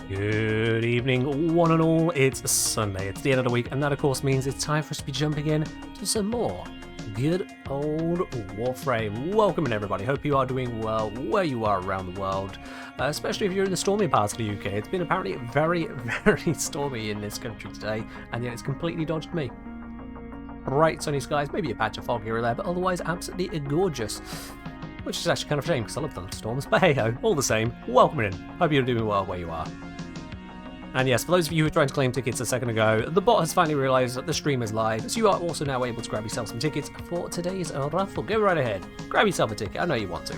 Good evening, one and all. It's Sunday, it's the end of the week, and that of course means it's time for us to be jumping in to some more good old Warframe. Welcome in, everybody. Hope you are doing well where you are around the world, especially if you're in the stormy parts of the UK. It's been apparently very, very stormy in this country today, and yet it's completely dodged me. Bright sunny skies, maybe a patch of fog here or there, but otherwise absolutely gorgeous. Which is actually kind of a shame because I love the storms, but hey ho, all the same, welcome in. Hope you're doing well where you are. And yes, for those of you who were trying to claim tickets a second ago, the bot has finally realised that the stream is live, so you are also now able to grab yourself some tickets for today's raffle. Go right ahead, grab yourself a ticket, I know you want to.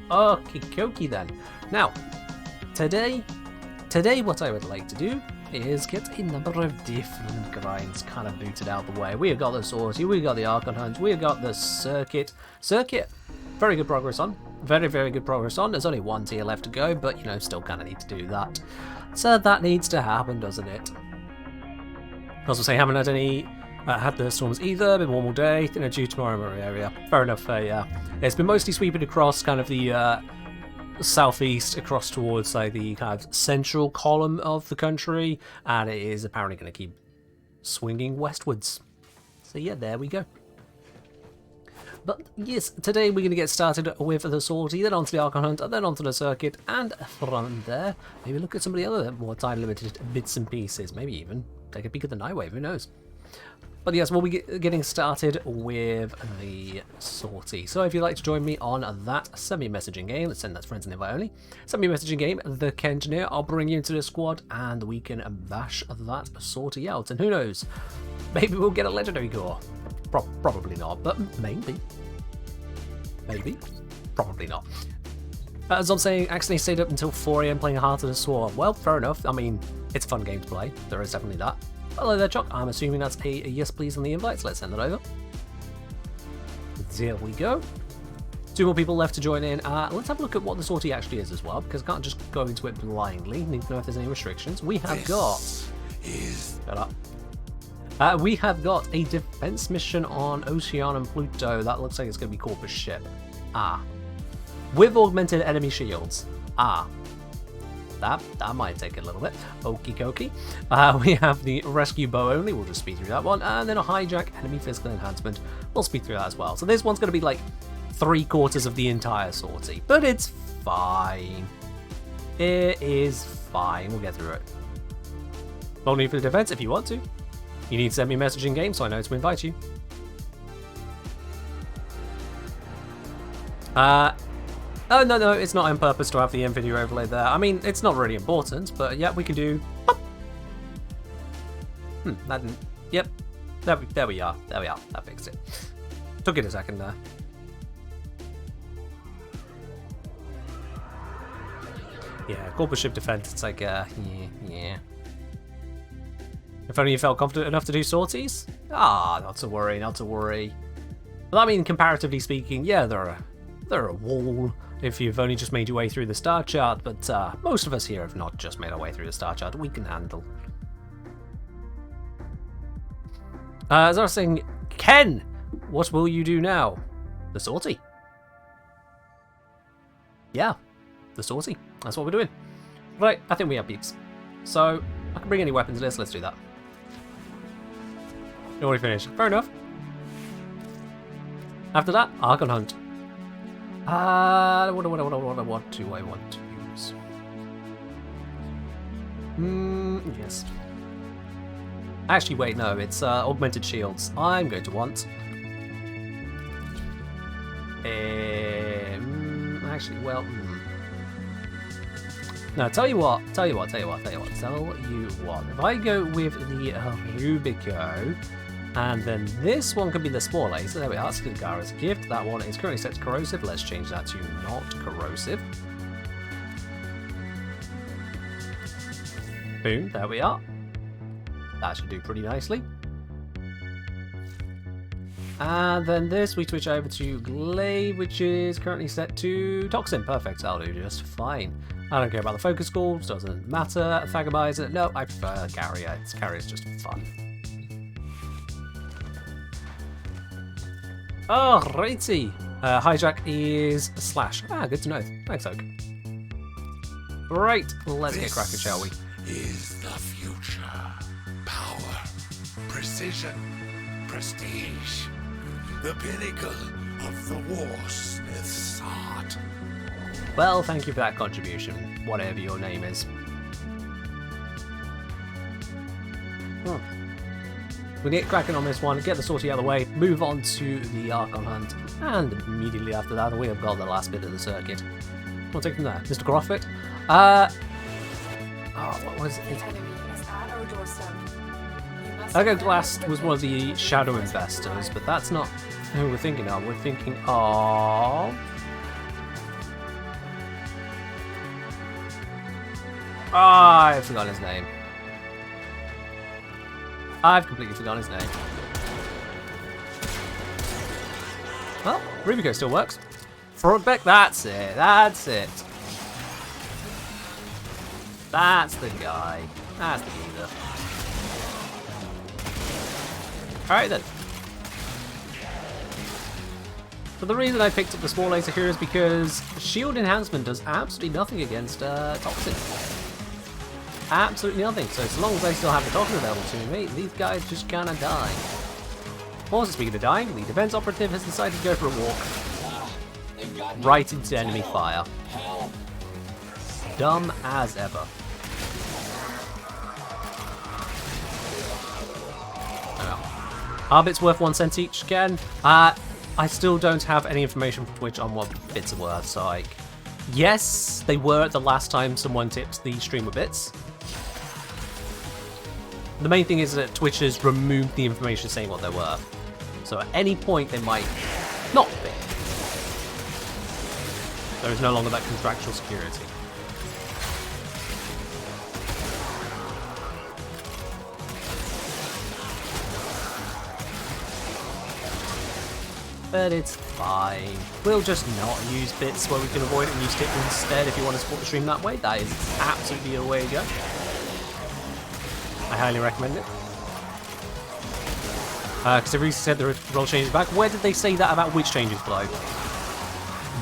Okie dokie then. Now, today what I would like to do is get a number of different grinds kind of booted out the way. We have got the Sortie, we have got the Archon Hunt, we have got the Circuit. Circuit, very good progress on. Very, very good progress on. There's only one tier left to go, but, you know, still kind of need to do that. So that needs to happen, doesn't it? I was going to say, haven't had any... had the storms either, been one more day, dinner due tomorrow in my area. Fair enough, yeah. It's been mostly sweeping across kind of the southeast, across towards, like, the kind of central column of the country, and it is apparently going to keep swinging westwards. So yeah, there we go. But yes, today we're going to get started with the Sortie, then onto the Archon Hunt, and then onto the Circuit, and from there, maybe look at some of the other more time-limited bits and pieces. Maybe even take a peek at the Nightwave, who knows? But yes, we'll be getting started with the Sortie. So if you'd like to join me on that, send me a messaging game. Let's send that to friends and invite only. Send me a messaging game, the Kengineer. I'll bring you into the squad, and we can bash that Sortie out. And who knows, maybe we'll get a legendary core. Probably not, but maybe. Maybe. Probably not. As I'm saying, accidentally stayed up until 4 AM playing Heart of the Swarm. Well, fair enough. I mean, it's a fun game to play. There is definitely that. Hello there, Chuck. I'm assuming that's a yes please on the invites. Let's send that over. There we go. 2 more people left to join in. Let's have a look at what the Sortie actually is as well, because I can't just go into it blindly. Need to know if there's any restrictions. We have Shut up. We have got a defense mission on Ocean and Pluto. That looks like it's going to be Corpus ship. With augmented enemy shields. That might take a little bit. Okie dokie. We have the rescue bow only. We'll just speed through that one. And then a hijack enemy physical enhancement. We'll speed through that as well. So this one's going to be like 3/4 of the entire Sortie. But it's fine. It is fine. We'll get through it. No need for the defense if you want to. You need to send me a message in game so I know to invite you. Oh, no, it's not on purpose to have the video overlay there. I mean, it's not really important, but yeah, we can do... that didn't... Yep. There we are. There we are. That fixed it. Took it a second there. Yeah, Corpus ship defense, it's like, yeah. If only you felt confident enough to do sorties? Not to worry, not to worry. Well, I mean, comparatively speaking, yeah, they're a wall if you've only just made your way through the star chart, but most of us here have not just made our way through the star chart. We can handle. As I was saying, Ken, what will you do now? The Sortie. Yeah, the Sortie. That's what we're doing. Right, I think we have beeps. So, I can bring any weapons to this, let's do that. Already finished. Fair enough. After that, Archon Hunt. What do I want to use? Yes. Actually, wait, no, it's augmented shields. I'm going to want... actually, well... No, tell you what. If I go with the Rubico, and then this one could be the small A, so there we are, Skilgara's gift. That one is currently set to corrosive. Let's change that to not corrosive. Boom, there we are. That should do pretty nicely. And then this, we switch over to Glaive, which is currently set to Toxin. Perfect, that'll do just fine. I don't care about the focus calls, doesn't matter. Thagamizer, no, I prefer Carrier. Carrier's just fun. Alrighty. Hijack is Slash. Good to know. Thanks, Oak. Right, let's get cracking, shall we? Is the future. Power, precision, prestige. The pinnacle of the warsmith's art. Well, thank you for that contribution, whatever your name is. We'll get cracking on this one, get the sortie out of the way, move on to the Archon Hunt, and immediately after that we have got the last bit of the circuit. We'll take from there. Mr. Crossfit. What was it? Glass was one of the shadow investors, but that's not who we're thinking of. We're thinking of... I've forgotten his name. I've completely forgotten his name. Well, Rubico still works. Frogbeck, that's it. That's it. That's the guy. That's the geezer. Alright then. So the reason I picked up the small laser here is because shield enhancement does absolutely nothing against Toxin. Absolutely nothing. So as long as I still have the Toxin available to me, these guys just kinda die. Also, speaking of dying, the defense operative has decided to go for a walk. Right into enemy fire. Dumb as ever. Are bits worth 1 cent each again? I still don't have any information from Twitch on what bits are worth, so like... Yes, they were the last time someone tipped the streamer bits. The main thing is that Twitch has removed the information saying what they're worth. So at any point they might not be. There is no longer that contractual security. But it's fine. We'll just not use bits where we can avoid it and use tips instead if you want to support the stream that way. That is absolutely the way to go. I highly recommend it. Because they recently said the role changes back. Where did they say that about which changes, Flo?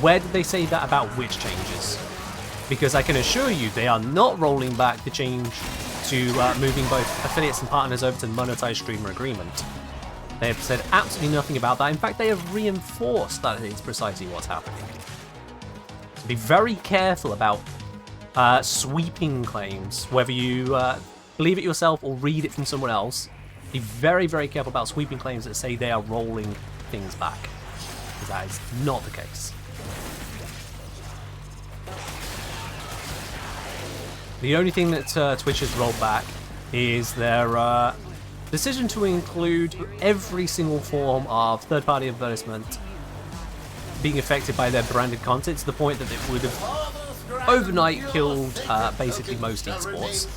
Where did they say that about which changes? Because I can assure you they are not rolling back the change to moving both affiliates and partners over to the monetized streamer agreement. They have said absolutely nothing about that. In fact, they have reinforced that it's precisely what's happening. So be very careful about sweeping claims, whether you believe it yourself or read it from someone else. Be very, very careful about sweeping claims that say they are rolling things back, because that is not the case. The only thing that Twitch has rolled back is their decision to include every single form of third-party advertisement being affected by their branded content to the point that it would have overnight killed basically most esports.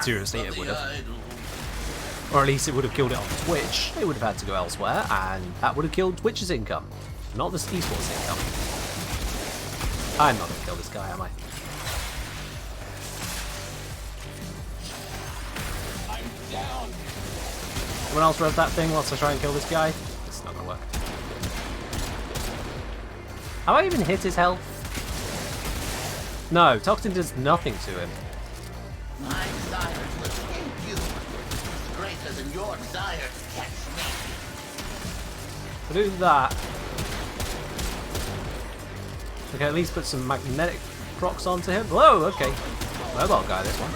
Seriously, it would have. Or at least it would have killed it on Twitch. They would have had to go elsewhere, and that would have killed Twitch's income, not the esports income. I'm not going to kill this guy, am I? I'm down. Someone else rev that thing whilst I try and kill this guy? It's not going to work. Have I even hit his health? No, Toxin does nothing to him. My desire to escape you is greater than your desire to catch me. To do that, we can at least put some magnetic procs onto him. Whoa, okay. Mobile guy, this one.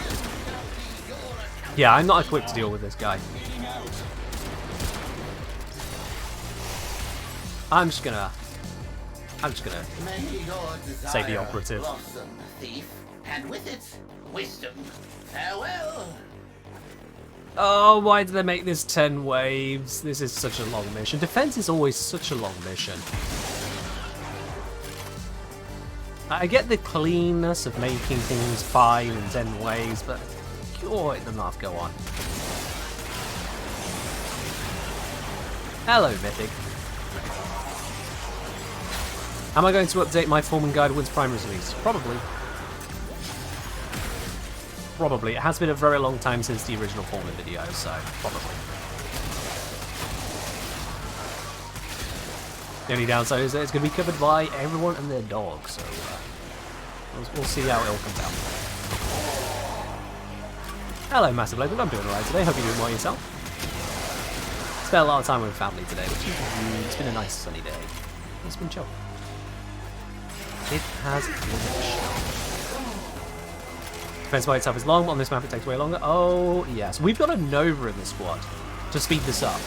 Yeah, I'm not equipped to deal with this guy. I'm just gonna say the operative. Blossom, thief, and with it, wisdom. Farewell. Oh, why did they make this 10 waves? This is such a long mission. Defense is always such a long mission. I get the cleanness of making things 5 and 10 waves, but oh, it doesn't have to go on. Hello, Mythic. Am I going to update my Foreman Guide once Prime is released? Probably. Probably. It has been a very long time since the original Foreman video, so probably. The only downside is that it's going to be covered by everyone and their dog, so We'll see how it all comes out. Hello, Massive Legend. I'm doing alright today. Hope you're doing well yourself. Spent a lot of time with family today, which is it's been a nice sunny day. It's been chill. It has been chill. Defense by itself is long, but on this map it takes way longer. Oh, yes. We've got a Nova in the squad to speed this up.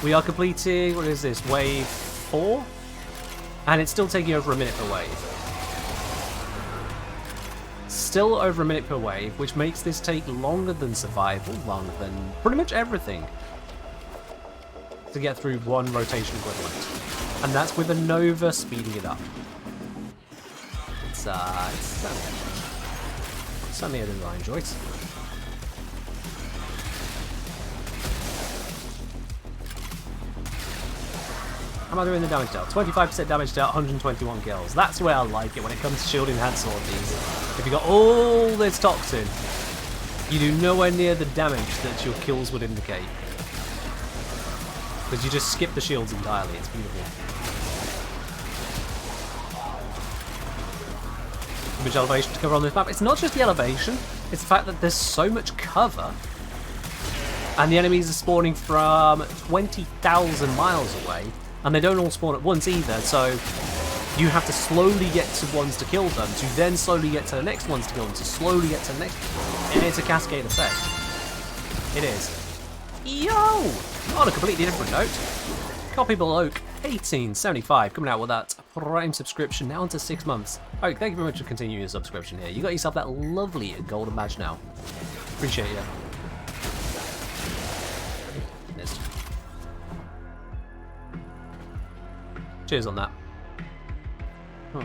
We are completing, what is this, wave 4? And it's still taking over a minute per wave. Still over a minute per wave, which makes this take longer than survival, longer than pretty much everything to get through one rotation equivalent. And that's with a Nova speeding it up. It's certainly a design choice. How am I doing the damage dealt? 25% damage dealt, 121 kills. That's where I like it when it comes to shielding hand sword these. If you got all this toxin, you do nowhere near the damage that your kills would indicate. Because you just skip the shields entirely. It's beautiful. Much elevation to cover on this map. It's not just the elevation, it's the fact that there's so much cover and the enemies are spawning from 20,000 miles away, and they don't all spawn at once either, so you have to slowly get to ones to kill them, to then slowly get to the next ones to kill them, to slowly get to the next, and it's a cascade effect. It is. Yo! On a completely different note, Copy Below 1875 coming out with that Prime subscription now into 6 months. Oh, thank you very much for continuing your subscription here. You got yourself that lovely golden badge now. Appreciate you. Missed. Cheers on that. Huh.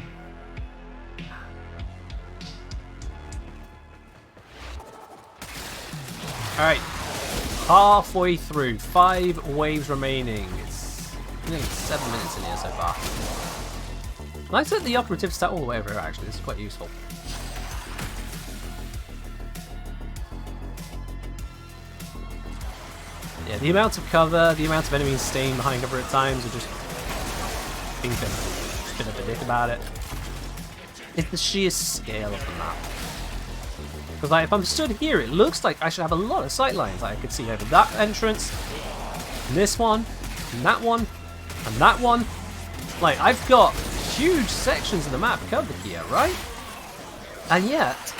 Alright. Halfway through. 5 waves remaining. It's 7 minutes in here so far. I set the operative stat all the way over here actually. This is quite useful. Yeah, the amount of cover, the amount of enemies staying behind cover at times are just being a bit of a dick about it. It's the sheer scale of the map. Because like, if I'm stood here, it looks like I should have a lot of sight lines. Like, I could see over that entrance, and this one, and that one, and that one. Like, I've got huge sections of the map covered here, right? And yet,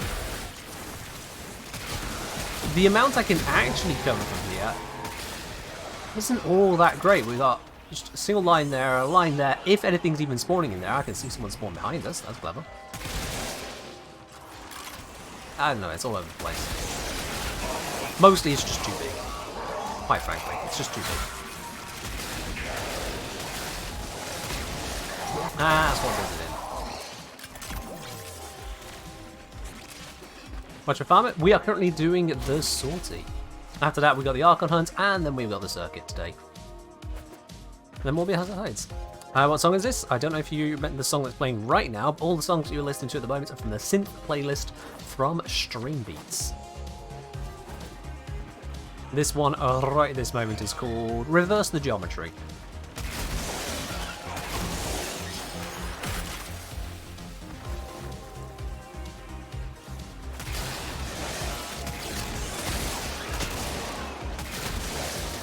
the amount I can actually cover from here isn't all that great. We've got just a single line there, a line there. If anything's even spawning in there, I can see someone spawn behind us. That's clever. I don't know, it's all over the place. Mostly it's just too big. Quite frankly, it's just too big. Ah, that's what does it in. Watch for farm it. We are currently doing the sortie. After that, we got the Archon Hunt, and then we've got the circuit today. And then more behind the hides. What song is this? I don't know if you meant the song that's playing right now, but all the songs you're listening to at the moment are from the synth playlist from Stream Beats. This one right at this moment is called Reverse the Geometry.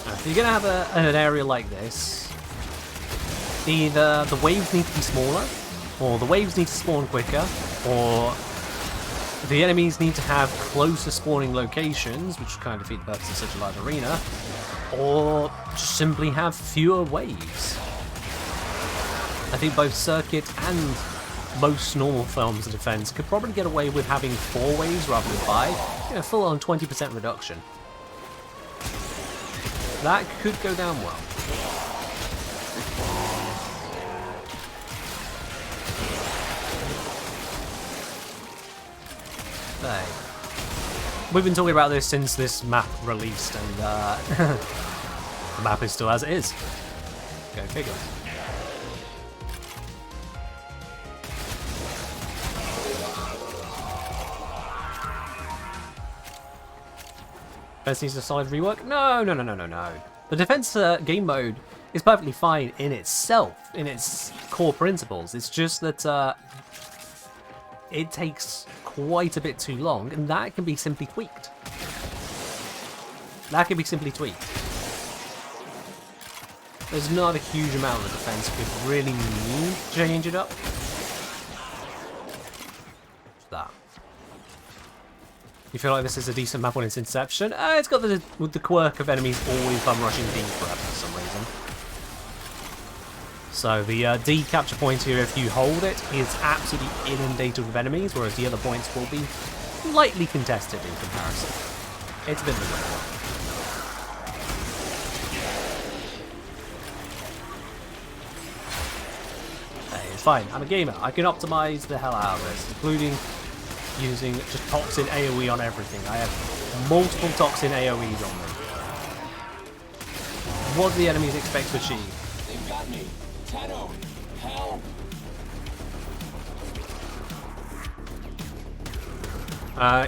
If you're going to have an area like this, either the waves need to be smaller, or the waves need to spawn quicker, or the enemies need to have closer spawning locations, which kind of defeat the purpose of such a large arena, or just simply have fewer waves. I think both Circuit and most normal forms of defense could probably get away with having 4 waves rather than 5, you know, full on 20% reduction. That could go down well. Hey. We've been talking about this since this map released, and the map is still as it is. Go figure. Defense needs a solid rework? No. The defense game mode is perfectly fine in itself, in its core principles. It's just that it takes quite a bit too long, and that can be simply tweaked. That can be simply tweaked. There's not a huge amount of the defense we really need to change it up. That. You feel like this is a decent map when it's Inception? It's got the quirk of enemies always bum rushing D forever for some reason. So the D capture point here, if you hold it, is absolutely inundated with enemies, whereas the other points will be lightly contested in comparison. It's a bit of a weird one. It's fine, I'm a gamer. I can optimize the hell out of this, including using just toxin AoE on everything. I have multiple toxin AoEs on them. What do the enemies expect to achieve? They've got me. Tano, help!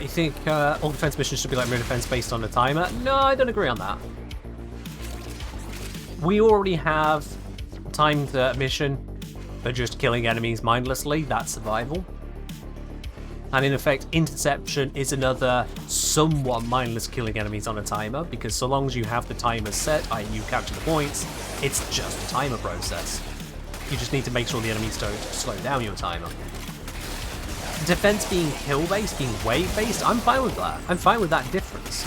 You think all defense missions should be like mirror defense based on a timer? No, I don't agree on that. We already have timed mission for just killing enemies mindlessly. That's survival. And in effect, interception is another somewhat mindless killing enemies on a timer, because so long as you have the timer set, i.e. you capture the points, it's just a timer process. You just need to make sure the enemies don't slow down your timer. Defense being kill-based, being wave-based, I'm fine with that. I'm fine with that difference.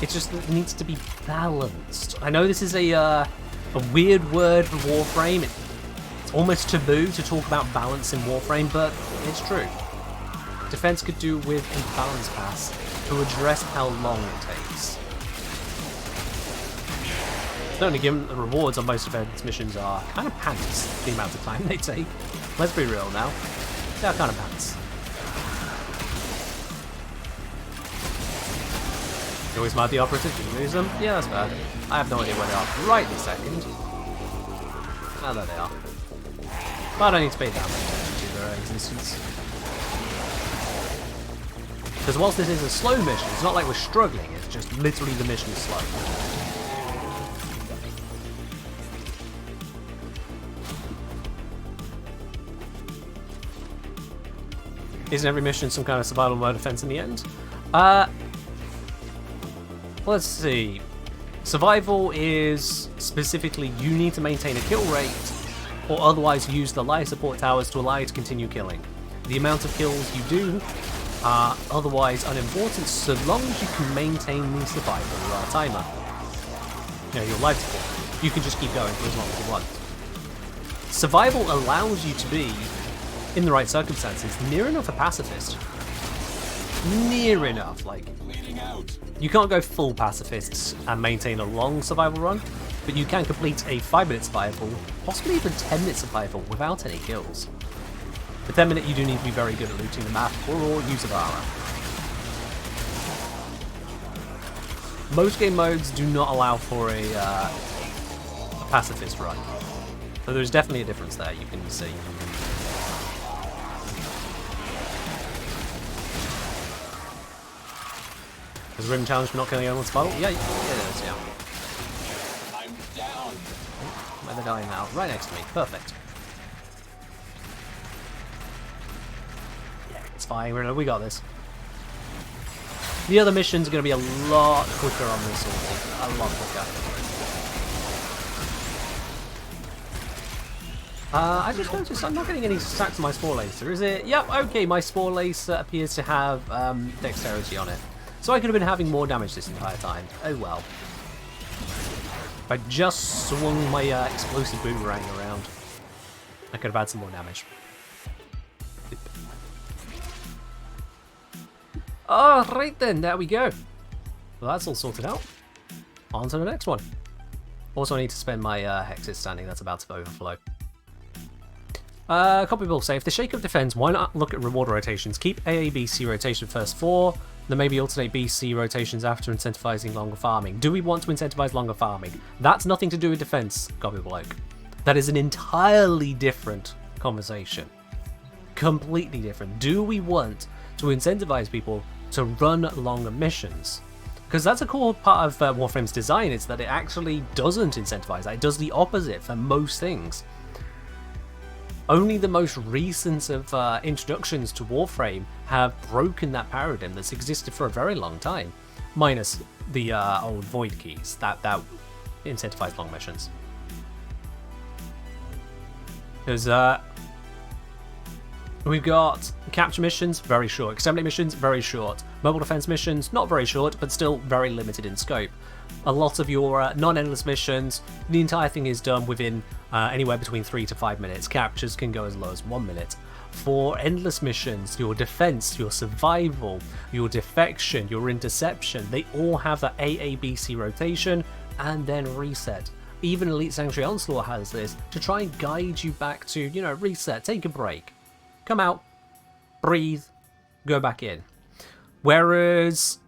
It's just that it needs to be balanced. I know this is a weird word for Warframe. It's almost taboo to talk about balance in Warframe, but it's true. Defense could do with a balance pass to address how long it takes. Certainly given the rewards on most defense missions are kind of pants, the amount of time they take. Let's be real now. They're kind of pants. You always might be operative, you lose them? Yeah, that's bad. I have no idea where they are right this second. Oh, there they are. But I don't need to pay that much attention to their existence. Because whilst this is a slow mission, it's not like we're struggling, it's just literally the mission is slow. Isn't every mission some kind of survival mode defense in the end? Let's see. Survival is specifically you need to maintain a kill rate, or otherwise use the life support towers to allow you to continue killing. The amount of kills you do are otherwise unimportant so long as you can maintain the survival timer. You know, your life support. You can just keep going for as long as you want. Survival allows you to be, in the right circumstances, near enough a pacifist. Near enough, like, you can't go full pacifists and maintain a long survival run, but you can complete a 5-minute survival, possibly even 10-minute survival without any kills. For 10-minute you do need to be very good at looting the map or use of armor. Most game modes do not allow for a pacifist run, so there's definitely a difference there you can see. Is Rim challenge for not killing anyone with Sputtle? Yeah, it is, yeah. I'm down. Where they're dying now. Right next to me. Perfect. Yeah, it's fine. We got this. The other missions are going to be a lot quicker on this sortie. A lot quicker. I just noticed I'm not getting any stacks on my Spore Lacer, is it? Yep, okay, my Spore Lacer appears to have dexterity on it. So I could have been having more damage this entire time. Oh well. If I just swung my explosive boomerang around, I could have had some more damage. Alright then, there we go. Well, that's all sorted out. On to the next one. Also, I need to spend my hexes standing, that's about to overflow. Copy will say, if the Shake-Up defends, why not look at reward rotations? Keep AABC rotation first 4, then maybe alternate BC rotations after, incentivizing longer farming. Do we want to incentivize longer farming? That's nothing to do with defense, Copy Bloke. That is an entirely different conversation. Completely different. Do we want to incentivize people to run longer missions? Because that's a core part of Warframe's design, is that it actually doesn't incentivize that. It does the opposite for most things. Only the most recent of introductions to Warframe have broken that paradigm that's existed for a very long time. Minus the old Void Keys, that incentivize long missions. Because we've got capture missions, very short. Exterminate missions, very short. Mobile defense missions, not very short, but still very limited in scope. A lot of your non-endless missions, the entire thing is done within anywhere between 3 to 5 minutes. Captures can go as low as 1 minute. For endless missions, your defense, your survival, your defection, your interception, they all have that AABC rotation and then reset. Even Elite Sanctuary Onslaught has this to try and guide you back to, you know, reset, take a break. Come out, breathe, go back in. Whereas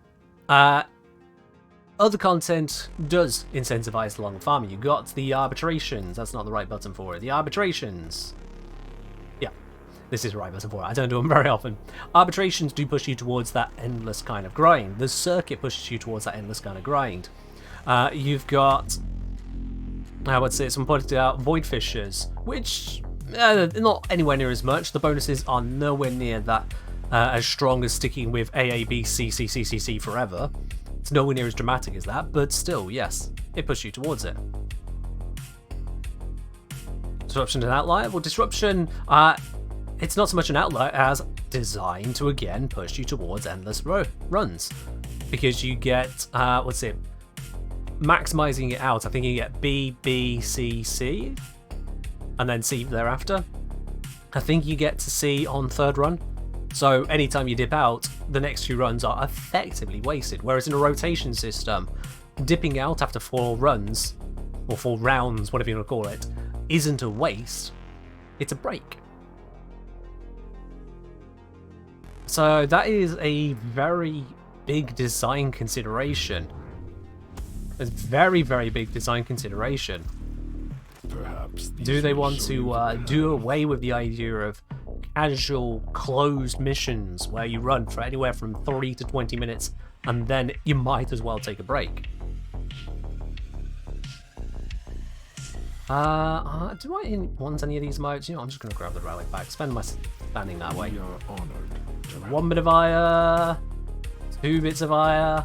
other content does incentivize long farming. You've got the arbitrations. That's not the right button for it. The arbitrations. Yeah, this is the right button for it. I don't do them very often. Arbitrations do push you towards that endless kind of grind. The circuit pushes you towards that endless kind of grind. You've got, I would say, some pointed out, Void Fishers, which not anywhere near as much. The bonuses are nowhere near that as strong as sticking with AABCCCCC forever. It's nowhere near as dramatic as that, but still, yes, it pushes you towards it. Disruption and Outlier? Well, Disruption, it's not so much an outlier as designed to, again, push you towards endless runs. Because you get, what's it, maximizing it out, I think you get B, B, C, C, and then C thereafter. I think you get to C on third run. So anytime you dip out, the next few runs are effectively wasted. Whereas in a rotation system, dipping out after 4 runs, or 4 rounds, whatever you want to call it, isn't a waste, it's a break. So that is a very big design consideration. A very, very big design consideration. Perhaps Do they want to do away with the idea of casual, closed missions where you run for anywhere from 3 to 20 minutes and then you might as well take a break? Do I want any of these modes? You know, I'm just going to grab the relic back, spend my standing that way. We are honored. 1 bit of ire, 2 bits of ire.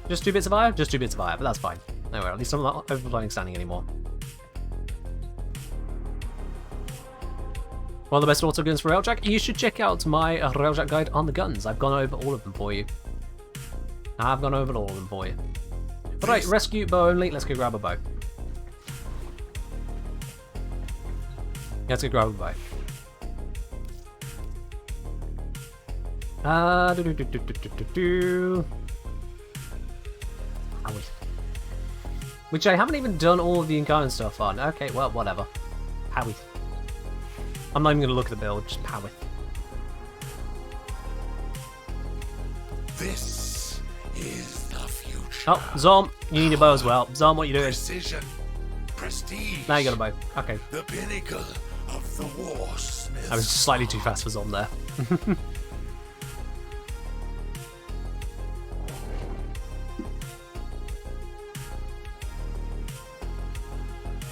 Just 2 bits of ire? Just 2 bits of ire, but that's fine. Anyway, at least I'm not overflowing standing anymore. One of the best auto guns for Railjack. You should check out my Railjack guide on the guns. I've gone over all of them for you. I've gone over all of them for you. Right, rescue bow only. Let's go grab a bow. Let's go grab a bow. Which I haven't even done all of the Incarnate stuff on. Okay, well, whatever. Howie. I'm not even going to look at the build, just Howie. This is the future. Oh, Zom, you need a bow as well. Zom, what are you doing? Precision, prestige. Now you got a bow. Okay. The pinnacle of the warsmith. I was just slightly too fast for Zom there.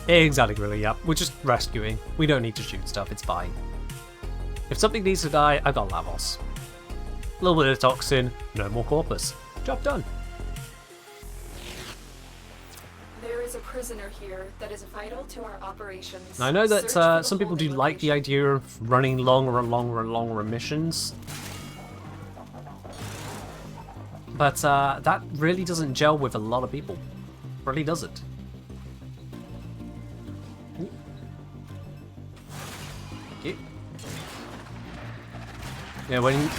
Exactly, really, yeah. We're just rescuing. We don't need to shoot stuff, it's fine. If something needs to die, I've got Lavos. A little bit of toxin, no more corpus. Job done. There is a prisoner here that is vital to our operations. I know that Search for the some people do holding like the location. idea of running longer and longer and longer missions. But that really doesn't gel with a lot of people. Really doesn't. Yeah, when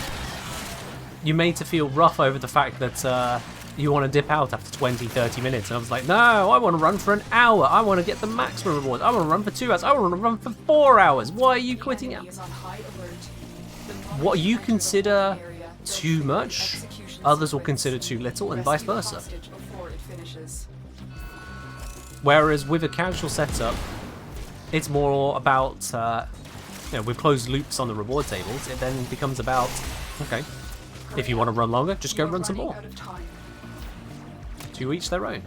you made to feel rough over the fact that you want to dip out after 20, 30 minutes, and I was like, no, I want to run for an hour. I want to get the maximum reward. I want to run for 2 hours. I want to run for 4 hours. Why are you quitting out? Enemy is on high alert. The What you non-detectable consider area too will much, execution others will sequence. consider too little, and vice Rescue the versa. hostage before it finishes. Whereas with a casual setup, it's more about, you know, with closed loops on the reward tables, it then becomes about, okay, If you want to run longer, just go You're run some running more. out of time. To each their own.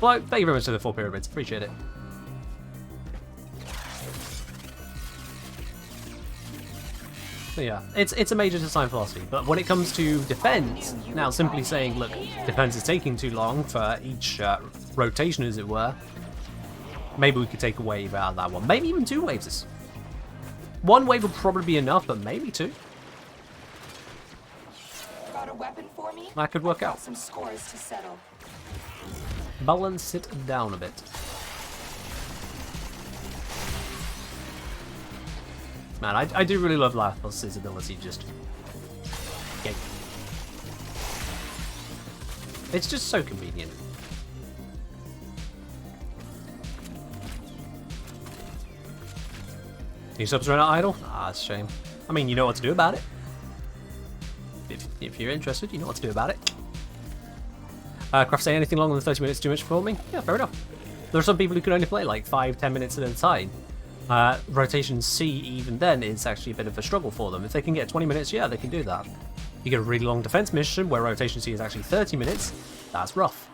Well, thank you very much to the 4 pyramids. Appreciate it. But yeah, it's a major design philosophy. But when it comes to defense, now simply saying, look, defense is taking too long for each rotation, as it were. Maybe we could take a wave out of that one. Maybe even 2 waves. 1 wave would probably be enough, but maybe 2. Got a weapon for me? That could work Got out. some scores to settle. Balance it down a bit. Man, I do really love Lathos' ability, just... Yeah. It's just so convenient. New subs run out idle? Ah, it's a shame. I mean, you know what to do about it. If you're interested, you know what to do about it. Craft say anything longer than 30 minutes too much for me? Yeah, fair enough. There are some people who can only play like 5-10 minutes at a time. Rotation C, even then, is actually a bit of a struggle for them. If they can get 20 minutes, yeah, they can do that. You get a really long defense mission where Rotation C is actually 30 minutes. That's rough.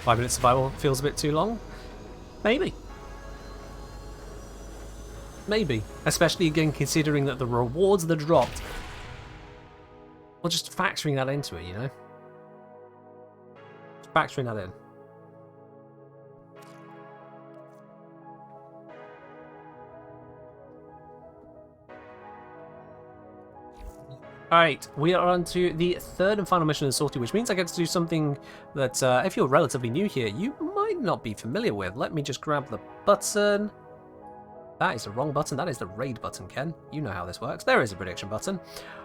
"5 minute survival feels a bit too long? Maybe. Maybe. Especially again considering that the rewards that are dropped. Well, just factoring that into it, you know? Just factoring that in. Alright, we are on to the 3rd and final mission of the sortie, which means I get to do something that, if you're relatively new here, you might not be familiar with. Let me just grab the button. That is the wrong button. That is the raid button, Ken. You know how this works. There is a prediction button.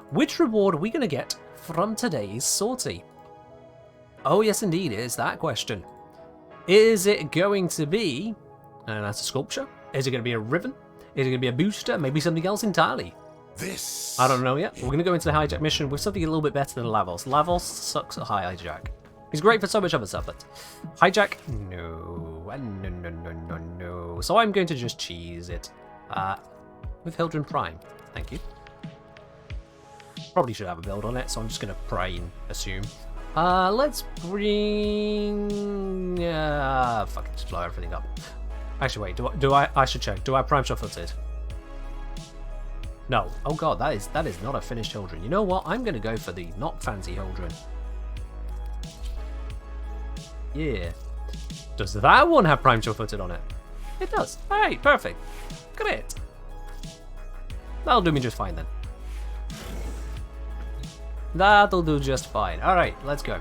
Which reward are we going to get from today's sortie? Oh, yes, indeed, it is that question. Is it going to be, and that's a sculpture? Is it going to be a ribbon? Is it going to be a booster? Maybe something else entirely? This I don't know yet. We're going to go into the hijack mission with something a little bit better than Lavos. Lavos sucks at hijack. He's great for so much other stuff, but hijack, no. No. So I'm going to just cheese it. With 11JUN Prime. Thank you. Probably should have a build on it, so I'm just going to pray and assume. Let's bring... fuck it, just blow everything up. Actually, wait, I should check. Do I Prime Shuffleted? No. Oh god, that is not a finished 11JUN. You know what? I'm going to go for the not fancy 11JUN. Yeah. Does that one have Prime Shuffleted on it? It does. Alright, perfect. Great. That'll do me just fine then. That'll do just fine. Alright, let's go.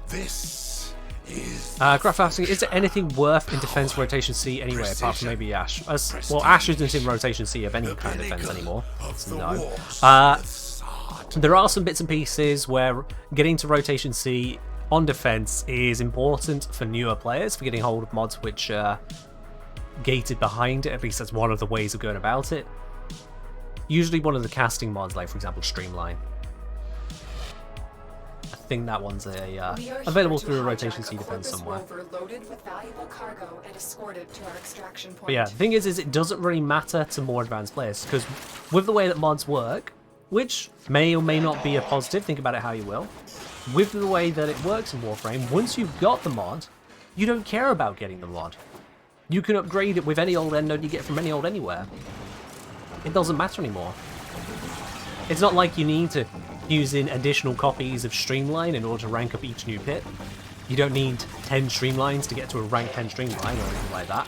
This is Graph asking, is there anything worth in defense rotation C anyway, apart from maybe Ash? Well, Ash isn't in rotation C of any kind of defense anymore. No. There are some bits and pieces where getting to rotation C on defense is important for newer players, for getting hold of mods which are gated behind it. At least that's one of the ways of going about it. Usually one of the casting mods, like for example Streamline. I think that one's available through a rotation C defense somewhere. Loaded with valuable cargo and escorted to our extraction point. But yeah, the thing is it doesn't really matter to more advanced players, because with the way that mods work, which may or may not be a positive, think about it how you will, with the way that it works in Warframe, once you've got the mod, you don't care about getting the mod. You can upgrade it with any old end node you get from any old anywhere. It doesn't matter anymore. It's not like you need to use in additional copies of Streamline in order to rank up each new pit. You don't need 10 Streamlines to get to a rank 10 Streamline or anything like that.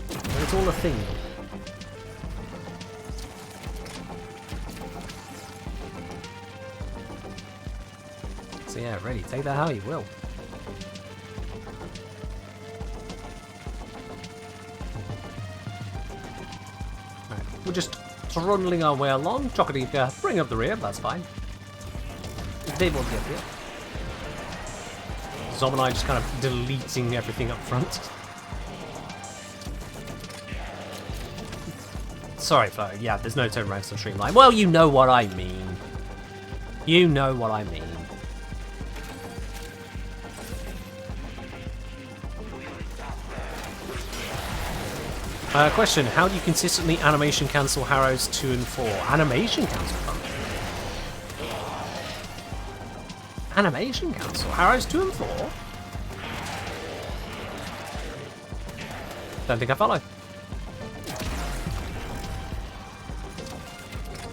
But it's all a thing. So yeah, ready, take that how you will. Right, we're just trundling our way along. Chocotika, bring up the rear, that's fine. They will get here. Zob and I just kind of deleting everything up front. Sorry, for yeah, there's no turn ranks on Streamline. Well, you know what I mean. You know what I mean. Question, how do you consistently animation cancel Harrows 2 and 4? Animation cancel them? Animation cancel Harrows 2 and 4? Don't think I follow.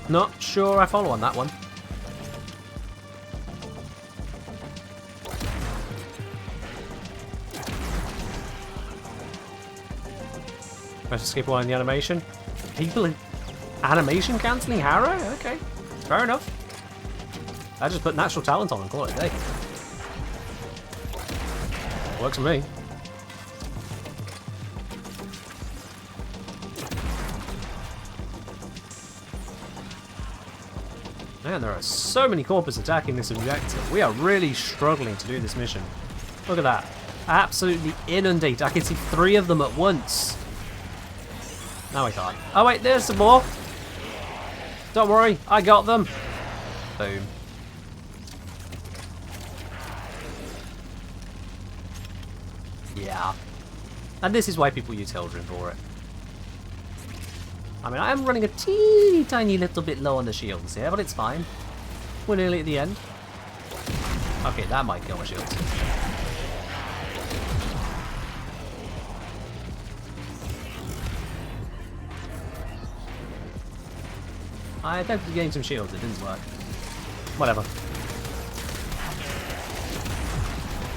Not sure I follow on that one. Let's skip one in the animation. People animation cancelling Harrow? Okay, fair enough. I just put natural talent on and call it a day. Works for me. Man, there are so many corpus attacking this objective. We are really struggling to do this mission. Look at that. Absolutely inundate. I can see 3 of them at once. No, I can't. Oh wait, there's some more. Don't worry, I got them. Boom. Yeah. And this is why people use Hildren for it. I mean, I am running a teeny tiny little bit low on the shields here, but it's fine. We're nearly at the end. Okay, that might kill my shields. I attempted to gain some shields, it didn't work. Whatever.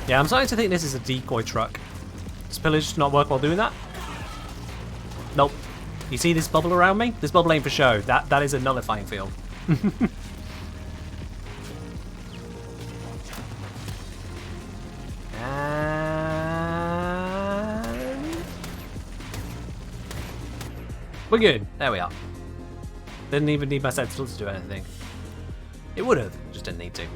Yeah, I'm starting to think this is a decoy truck. Does pillage not work while doing that? Nope. You see this bubble around me? This bubble ain't for show. That is a nullifying field. And we're good. There we are. Didn't even need my sentinel to do anything. It would have, just didn't need to.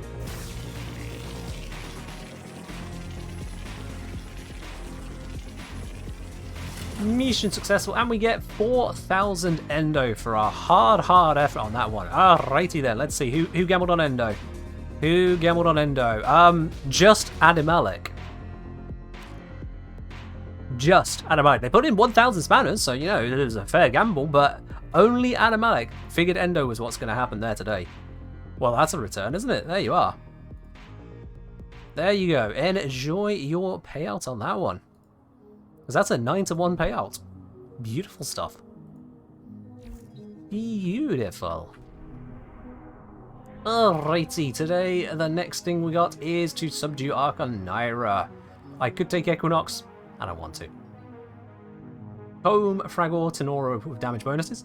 Mission successful, and we get 4,000 endo for our hard effort on that one. Alrighty then, let's see who gambled on endo. Who gambled on endo? Just Adamalik. Just Adamalik. They put in 1,000 spanners, so you know it was a fair gamble, but only Adamalik figured endo was what's going to happen there today. Well, that's a return, isn't it? There you are. There you go. Enjoy your payout on that one. Because that's a 9-to-1 payout. Beautiful stuff. Beautiful. Alrighty, today the next thing we got is to subdue Arcanira. I could take Equinox, I don't want to. Home, Fragor, Tenora with damage bonuses.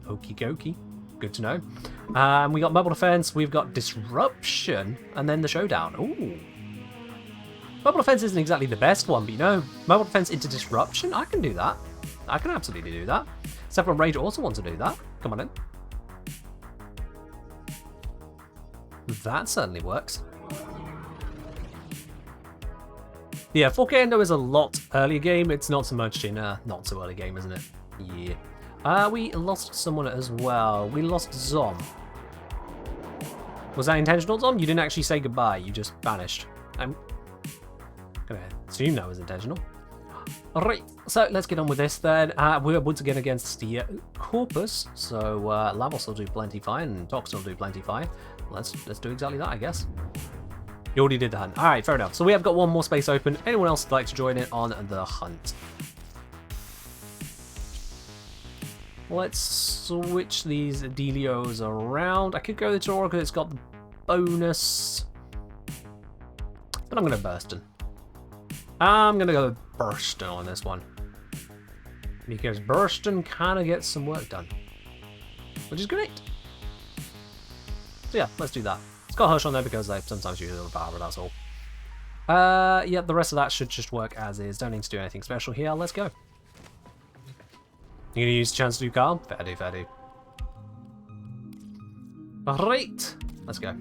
Okie dokie. Good to know. We got Mobile Defense, we've got Disruption, and then the Showdown. Ooh. Mobile Defense isn't exactly the best one, but you know, Mobile Defense into Disruption? I can do that. I can absolutely do that. Separate Rage also want to do that. Come on in. That certainly works. Yeah, 4K Endo is a lot earlier game. It's not so much in not so early game, isn't it? Yeah. We lost someone as well. We lost Zom. Was that intentional, Zom? You didn't actually say goodbye. You just vanished. I'm gonna assume that was intentional. Alright, so let's get on with this then. We're once again against the Corpus, so Lavos will do plenty fine, and Tox will do plenty fine. Let's do exactly that, I guess. You already did the hunt. Alright, fair enough. So we have got one more space open. Anyone else would like to join in on the hunt? Let's switch these Delios around. I could go the Tora because it's got the bonus, but I'm going to Burston. I'm going to go Burston on this one, because Burston kind of gets some work done, which is great. So yeah, let's do that. It's got Hush on there because I sometimes use a little power, but that's all. Yeah, the rest of that should just work as is. Don't need to do anything special here. Let's go. You gonna use the chance to do Carl? Fair do, fair do. Alright, let's go.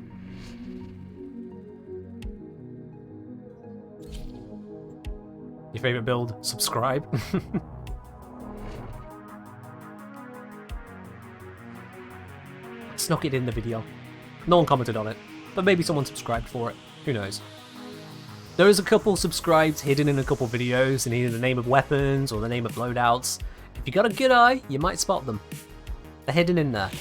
Your favourite build? Subscribe. Snuck it in the video. No one commented on it, but maybe someone subscribed for it. Who knows? There is a couple subscribed hidden in a couple videos, and either the name of weapons or the name of loadouts. you got a good eye, you might spot them. They're hidden in there.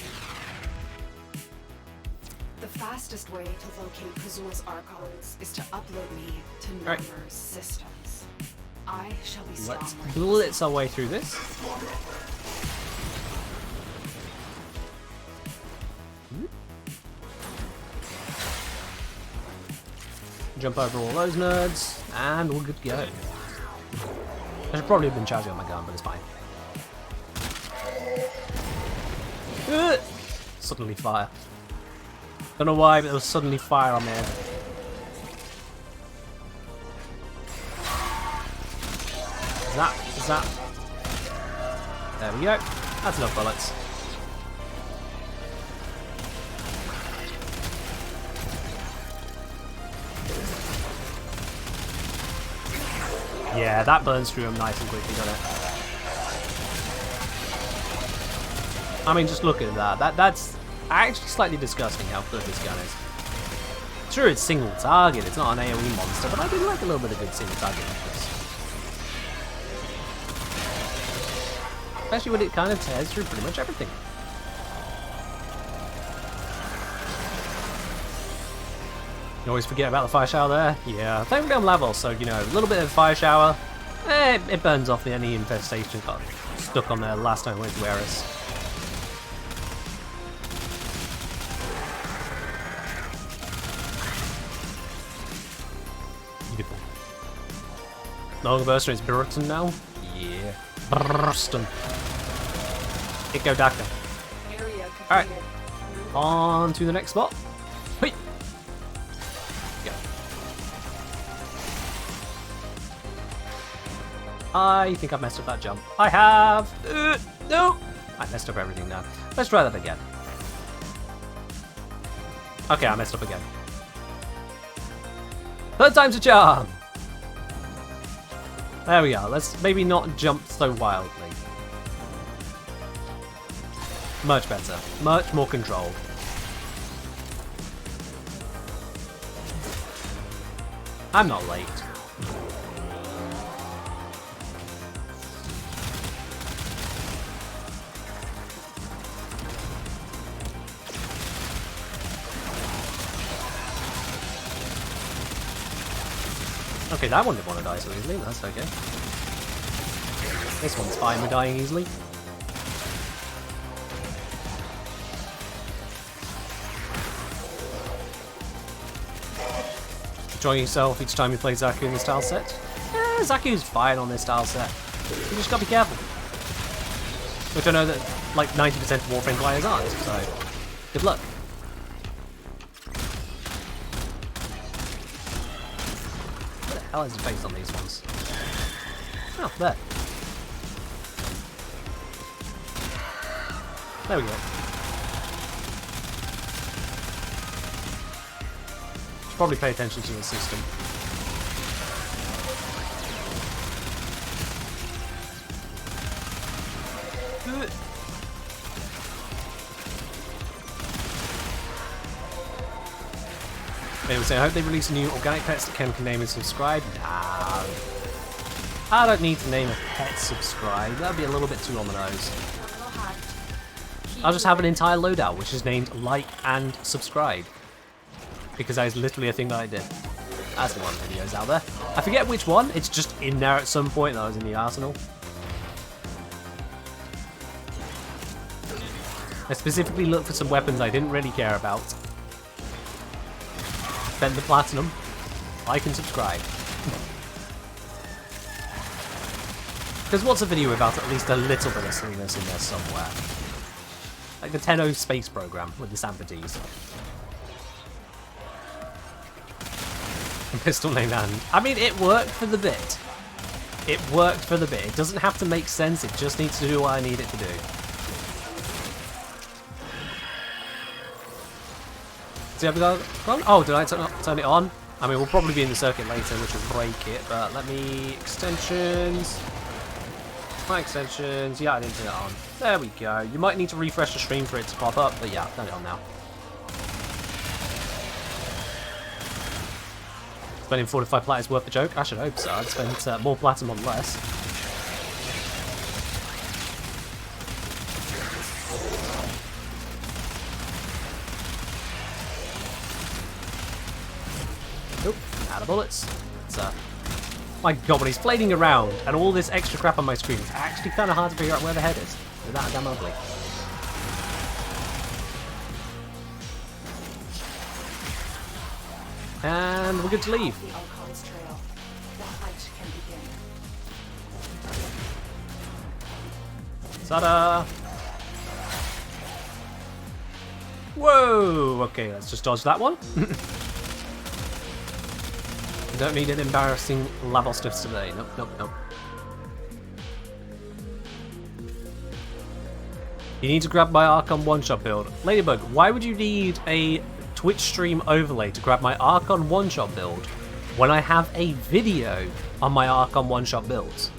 The fastest way to locate Kazul's archons is to upload me to Right. Number's systems. I shall be strong. Let's blitz our way through this. Jump over all those nerds, and we're good to go. I should probably have been charging on my gun, but it's fine. Suddenly fire. Don't know why, but there was suddenly fire on my head. Is that? There we go. That's enough bullets. Yeah, that burns through them nice and quickly, doesn't it? I mean, just look at that. That's actually slightly disgusting how good this gun is. Sure, it's single target, it's not an AoE monster, but I do like a little bit of good single target like this. Especially when it kind of tears through pretty much everything. You always forget about the fire shower there. Yeah, thankfully I'm level, so you know, a little bit of fire shower, it burns off any infestation got stuck on there last time I went to Eris. Beautiful. Long burster is Burton now? Yeah. Burston. Echo Daka. Area completed. Alright. Move On to the next spot. Wait. Go. I think I've messed up that jump. I have. No. I messed up everything now. Let's try that again. Okay, I messed up again. Third time's a charm. There we go. Let's maybe not jump so wildly. Much better. Much more controlled. I'm not late. Okay, that one didn't want to die so easily, that's okay. This one's fine with dying easily. Enjoying yourself each time you play Zaku in the style set? Yeah, Zaku's fine on this style set. You just gotta be careful. Which I know that like 90% of Warframe players aren't, so good luck. What the hell is the face on these ones? Oh, there. There we go. Should probably pay attention to the system. They would say, I hope they release a new organic pets that Ken can name and subscribe. Nah. I don't need to name a pet subscribe. That would be a little bit too on the nose. I'll just have an entire loadout which is named like and subscribe. Because that is literally a thing that I did. That's one of the videos out there. I forget which one. It's just in there at some point that I was in the arsenal. I specifically looked for some weapons I didn't really care about. Spend the platinum. Like and subscribe. Because what's a video without at least a little bit of silliness in there somewhere? Like the Tenno space program with the Sampadis. Pistol named Anne. I mean, it worked for the bit. It worked for the bit. It doesn't have to make sense. It just needs to do what I need it to do. See how we got on? Oh, did I turn it on? I mean, we'll probably be in the circuit later, which will break it. But let me extensions. My extensions. Yeah, I didn't turn it on. There we go. You might need to refresh the stream for it to pop up, but yeah, I've turned it on now. Spending 45 plat is worth the joke? I should hope so. I'd spend more platinum on less. out of bullets. It's, my god, when he's flaming around and all this extra crap on my screen, it's actually kind of hard to figure out where the head is. Is that damn ugly? And we're good to leave. The Archon's trail. The fight can begin. Ta-da! Whoa! Okay, let's just dodge that one. Don't need an embarrassing level stuff today. Nope, nope, nope. You need to grab my Archon one-shot build. Ladybug, why would you need a Twitch stream overlay to grab my Archon one-shot build when I have a video on my Archon one-shot builds?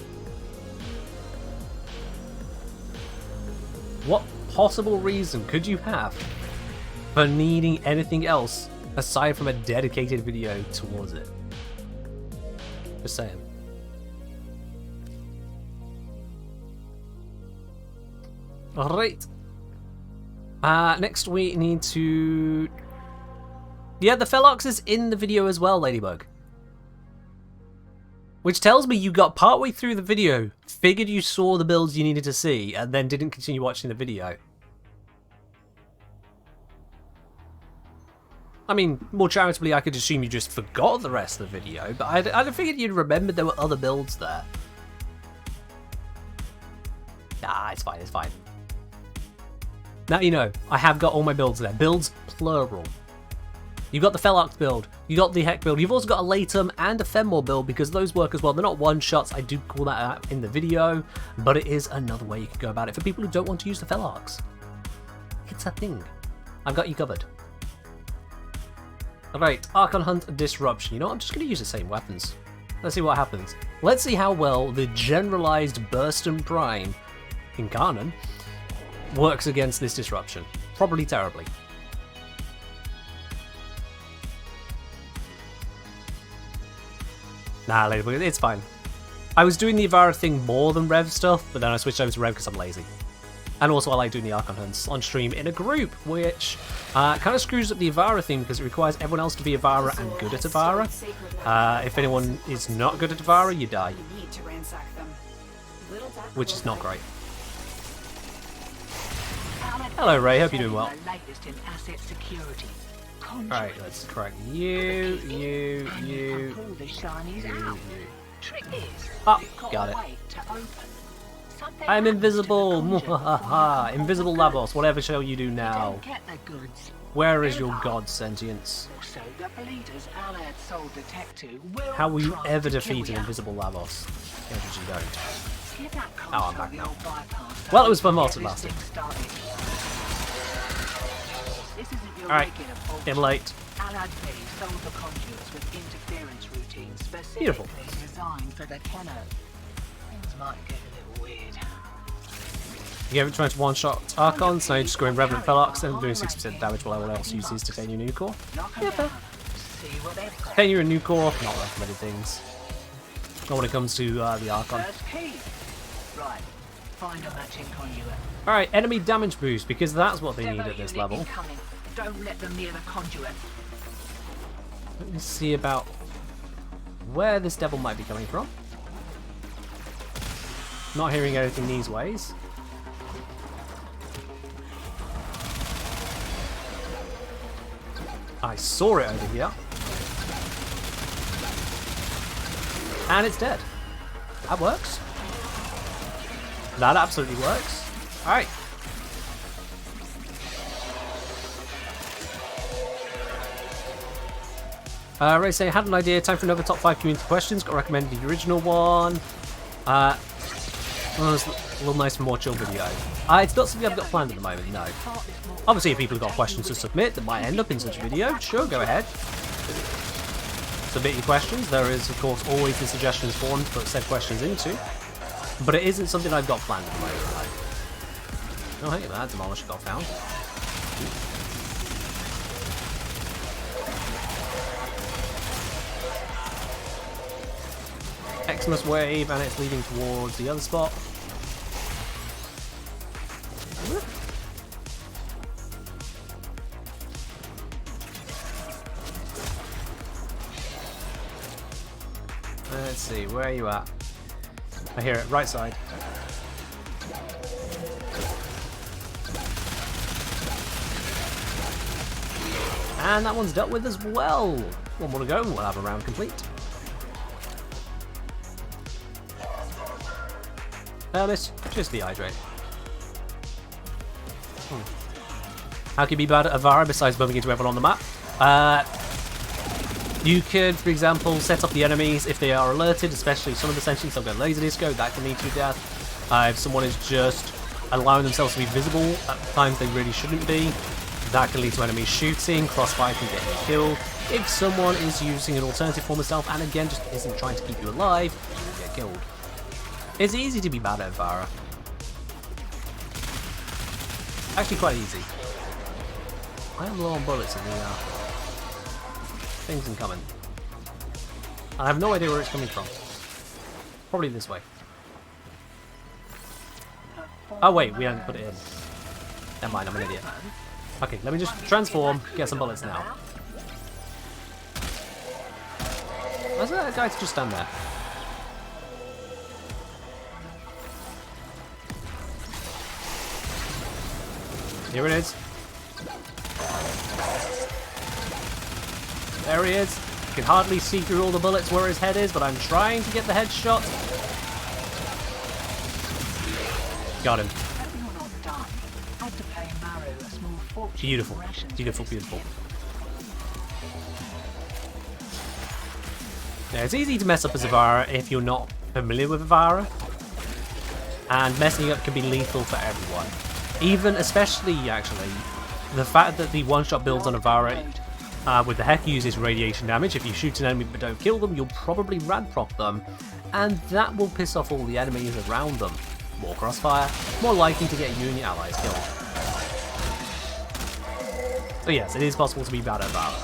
What possible reason could you have for needing anything else aside from a dedicated video towards it? Just saying. Alright. Next we need to... Yeah, the Felox is in the video as well, Ladybug. Which tells me you got partway through the video, figured you saw the builds you needed to see, and then didn't continue watching the video. I mean, more charitably, I could assume you just forgot the rest of the video, but I figured you'd remembered there were other builds there. Nah, it's fine, it's fine. Now you know, I have got all my builds there. Builds, plural. You've got the Felox build, you got the Heck build, you've also got a Latum and a Fenmore build because those work as well. They're not one-shots, I do call that out in the video, but it is another way you can go about it for people who don't want to use the Felox. It's a thing. I've got you covered. Alright, Archon Hunt Disruption. You know what? I'm just going to use the same weapons. Let's see what happens. Let's see how well the generalized Burston Prime in Kanon works against this disruption. Probably terribly. Nah, Ladybug, it's fine. I was doing the Ivara thing more than Rev stuff, but then I switched over to Rev because I'm lazy. And also I like doing the Archon Hunts on stream in a group, which kind of screws up the Ivara thing because it requires everyone else to be Ivara and good at Ivara. If anyone is not good at Ivara, you die. Which is not great. Hello Ray, hope you're doing well. Alright, let's correct you. Ah, got it. I'm invisible! Invisible Lavos, whatever shall you do now? Where is your god sentience? How will you ever defeat an invisible Lavos? If you don't. Oh, I'm back now. Well, it was fun whilst it lasted. Alright, getting late. Beautiful. You ever tried to one-shot Archons? Now you're just going Revenant Felox and doing 60% damage while everyone else uses to gain your new core? Yeah, fair. Gain you a new core, not recommended things. Not when it comes to the Archon. Alright, enemy damage boost, because that's what they need at this level. Don't let them near the conduit. Let me see about where this devil might be coming from. Not hearing anything these ways. I saw it over here. And it's dead. That works. That absolutely works. Alright. Ray say, had an idea, time for another top 5 community questions, got recommended the original one. Well, it was a little nice and more chill video. It's not something I've got planned at the moment, no. Obviously if people have got questions to submit that might end up in such a video, sure, go ahead. Submit your questions, there is of course always the suggestions form to put said questions into. But it isn't something I've got planned at the moment, no. Oh hey, that demolisher got found. Xmas wave, and it's leading towards the other spot. Let's see, where are you at? I hear it, right side. And that one's dealt with as well. One more to go and we'll have a round complete. Miss, just dehydrate. How can you be bad at Avara besides bumping into everyone on the map? You could, for example, set up the enemies if they are alerted, especially some of the sentients will go laser disco, that can lead to death. If someone is just allowing themselves to be visible at times they really shouldn't be, that can lead to enemies shooting, crossfire can get you killed. If someone is using an alternative form of stealth and again just isn't trying to keep you alive, you will get killed. It's easy to be bad at Avara. Actually quite easy. I am low on bullets in the things incoming. I have no idea where it's coming from. Probably this way. Oh wait, we haven't put it in. Never mind, I'm an idiot. Okay, let me just transform, get some bullets now. Why's that guy to just stand there? Here it is. There he is. You can hardly see through all the bullets where his head is, but I'm trying to get the headshot. Got him. Beautiful. Beautiful, beautiful. Now, it's easy to mess up as Avara if you're not familiar with Avara. And messing up can be lethal for everyone. Even, especially, actually, the fact that the one-shot builds on Avara with the heck uses radiation damage. If you shoot an enemy but don't kill them, you'll probably rad proc them. And that will piss off all the enemies around them. More crossfire, more likely to get you and your allies killed. So yes, it is possible to be bad at Avara.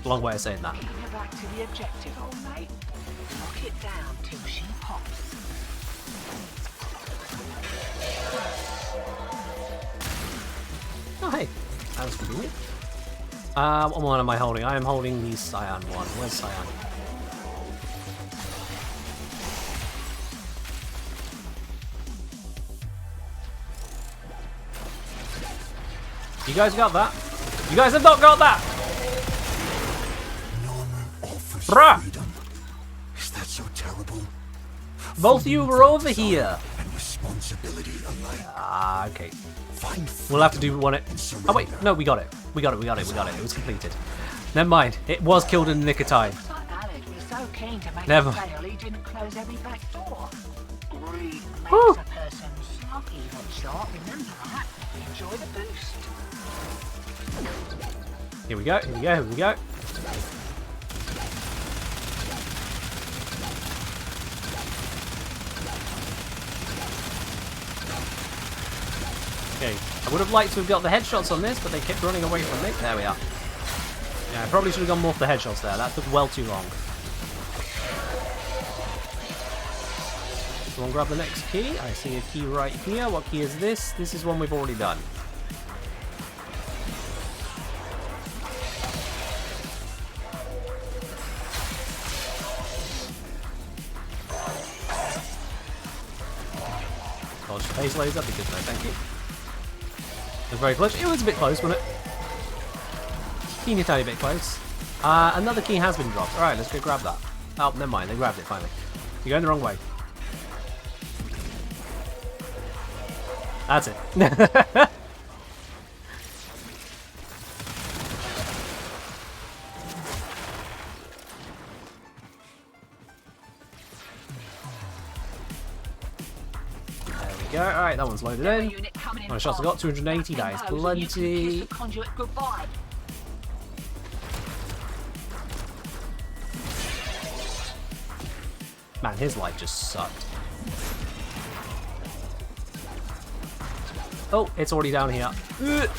Long way of saying that. Back to the objective, old mate. Lock it down till she pops. Oh hey, that was convenient. What one am I holding? I am holding the Cyan one. Where's Cyan? You guys got that? You guys have not got that! Bruh! Is that so terrible? Both of you were over here! And responsibility alike. Ah, okay. We'll have to do one. Oh wait, no, we got it. We got it. It was completed. Never mind. It was killed in the nick of time. Alec was so keen to make Never. a sale, he didn't close every back door. Greed makes Whew. a person sluggy, headshot. Remember that. Enjoy the boost. Here we go. Here we go. Here we go. Okay, I would have liked to have got the headshots on this, but they kept running away from me. There we are. Yeah, I probably should have gone more for the headshots there. That took well too long. Someone grab the next key. I see a key right here. What key is this? This is one we've already done. Dodge phase laser because no thank you. It was very close. It was a bit close, wasn't it? Teeny tiny bit close. Another key has been dropped. Alright, let's go grab that. Oh, never mind. They grabbed it finally. You're going the wrong way. That's it. Go. Alright, that one's loaded in. How many shots I got? 280, that is plenty. Man, his life just sucked. Oh, it's already down here. Ugh.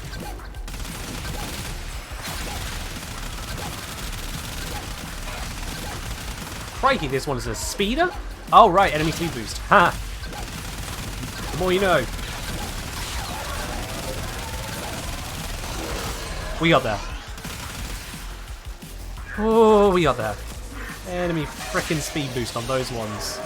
Crikey, this one is a speeder? Oh right, enemy speed boost. Ha! The more you know. We got there. Oh, we got there. Enemy frickin' speed boost on those ones.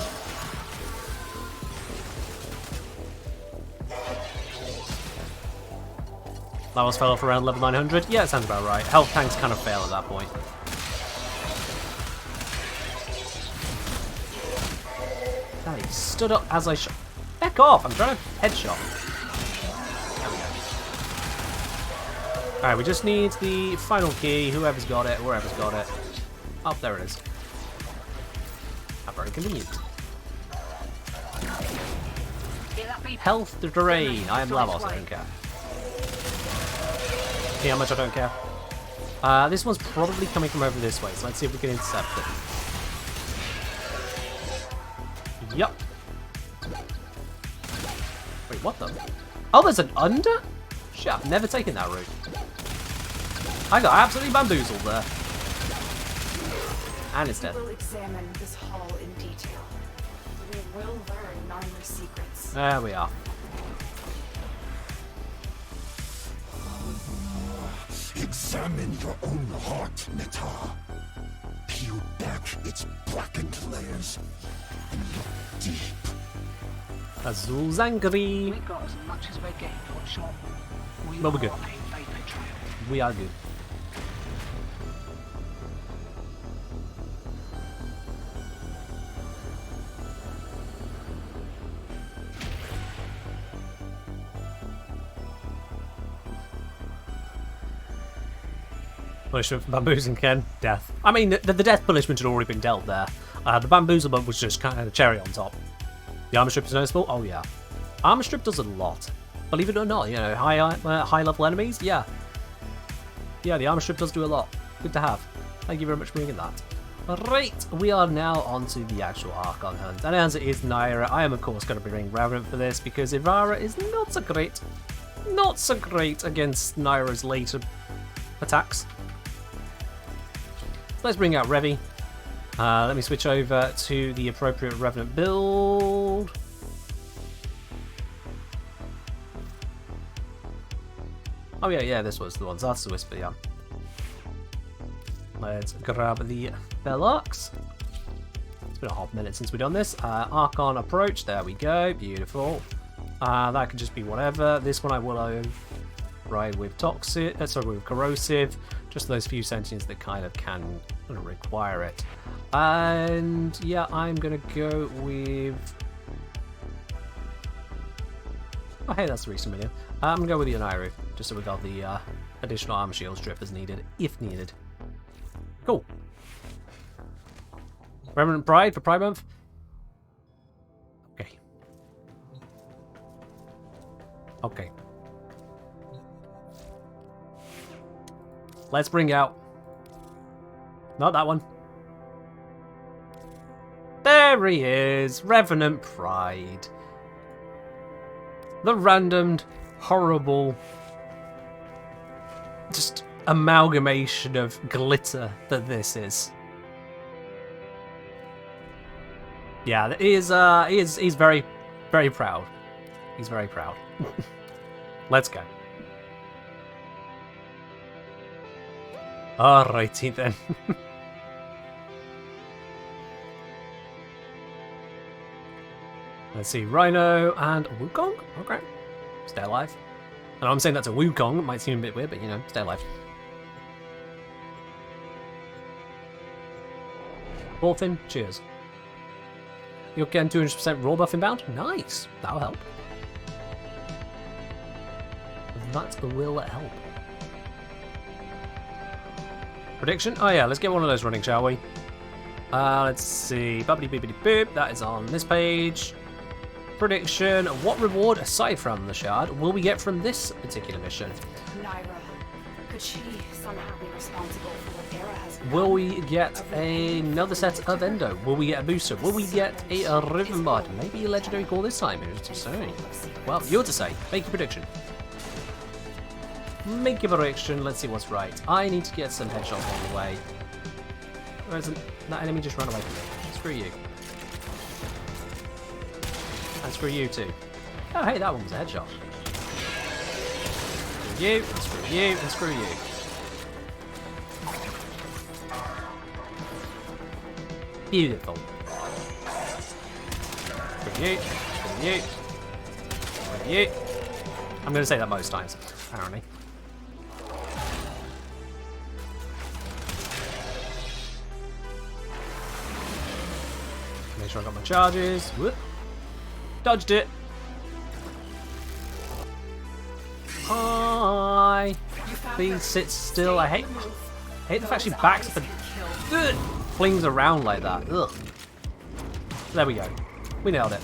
Levels fell off around level 900. Yeah, it sounds about right. Health tanks kind of fail at that point. God, he stood up as I shot. Back off! I'm trying to headshot. There we go. Alright, we just need the final key. Whoever's got it, wherever's got it. Oh, there it is. How very convenient. Health drain. I am Lavos, I don't care. See how much I don't care. This one's probably coming from over this way, so let's see if we can intercept it. Yup. Wait, what the? Oh, there's an under? Shit, I've never taken that route. I got absolutely bamboozled there. And it's dead. We will examine this hall in detail. We will learn Narmer's secrets. There we are. Examine your own heart, Neta. Peel back its blackened layers and look deep. Azul's angry. We got as much as we're getting for sure. Well, we're good. A vapor trail. We are good. Punishment for bamboozling Ken, death. I mean, the death punishment had already been dealt there. The bamboozlement was just kind of a cherry on top. The armor strip is noticeable? Oh yeah. Armor strip does a lot. Believe it or not, you know, high level enemies, yeah. Yeah, the armor strip does do a lot. Good to have. Thank you very much for bringing that. Right, we are now onto the actual Archon hunt. And as it is Naira, I am of course going to be bringing Revenant for this because Ivara is not so great. Not so great against Naira's later attacks. Let's bring out Revi. Let me switch over to the appropriate Revenant build. Oh yeah, this was the one. That's the Whisper, yeah. Let's grab the Velox. It's been a hot minute since we've done this. Archon approach, there we go, beautiful. That could just be whatever. This one I will ride with toxic, with corrosive. Just those few sentients that kind of can require it. And yeah, I'm gonna go with. Oh hey, that's the recent video. I'm gonna go with the Onairu, just so we got the additional armor shield strip as needed, if needed. Cool. Remnant Pride for Pride Month. Okay. Okay. Let's bring out. Not that one. There he is, Revenant Pride. The randomed, horrible, just amalgamation of glitter that this is. Yeah, he's very, very proud. He's very proud. Let's go. Alrighty then. Let's see, Rhino and Wukong? Okay. Stay alive. And I'm saying that's a Wukong, it might seem a bit weird, but you know, stay alive. Orphan, cheers. You're getting 200% raw buff inbound? Nice! That'll help. That will help. Prediction? Oh yeah, let's get one of those running, shall we? Let's see. Bubbly bibbity boop. That is on this page. Prediction. What reward, aside from the shard, will we get from this particular mission? Naira. Could she somehow be responsible for what Era has become? Will we get another set of Endo? Will we get a booster? Will we get a Riven Bot? Maybe a legendary call this time? Who's to say? Well, you're to say. Make your prediction. Make your prediction. Let's see what's right. I need to get some headshots on the way. Where isn't that enemy just run away from me? Screw you. And screw you too. Oh hey, that one was a headshot. Screw you, and screw you, and screw you. Beautiful. You. I'm going to say that most times, apparently. Make sure I got my charges. Whoop. Dodged it. Hi. Please sit still. I hate the fact she backs the flings around like that. Ugh. There we go. We nailed it.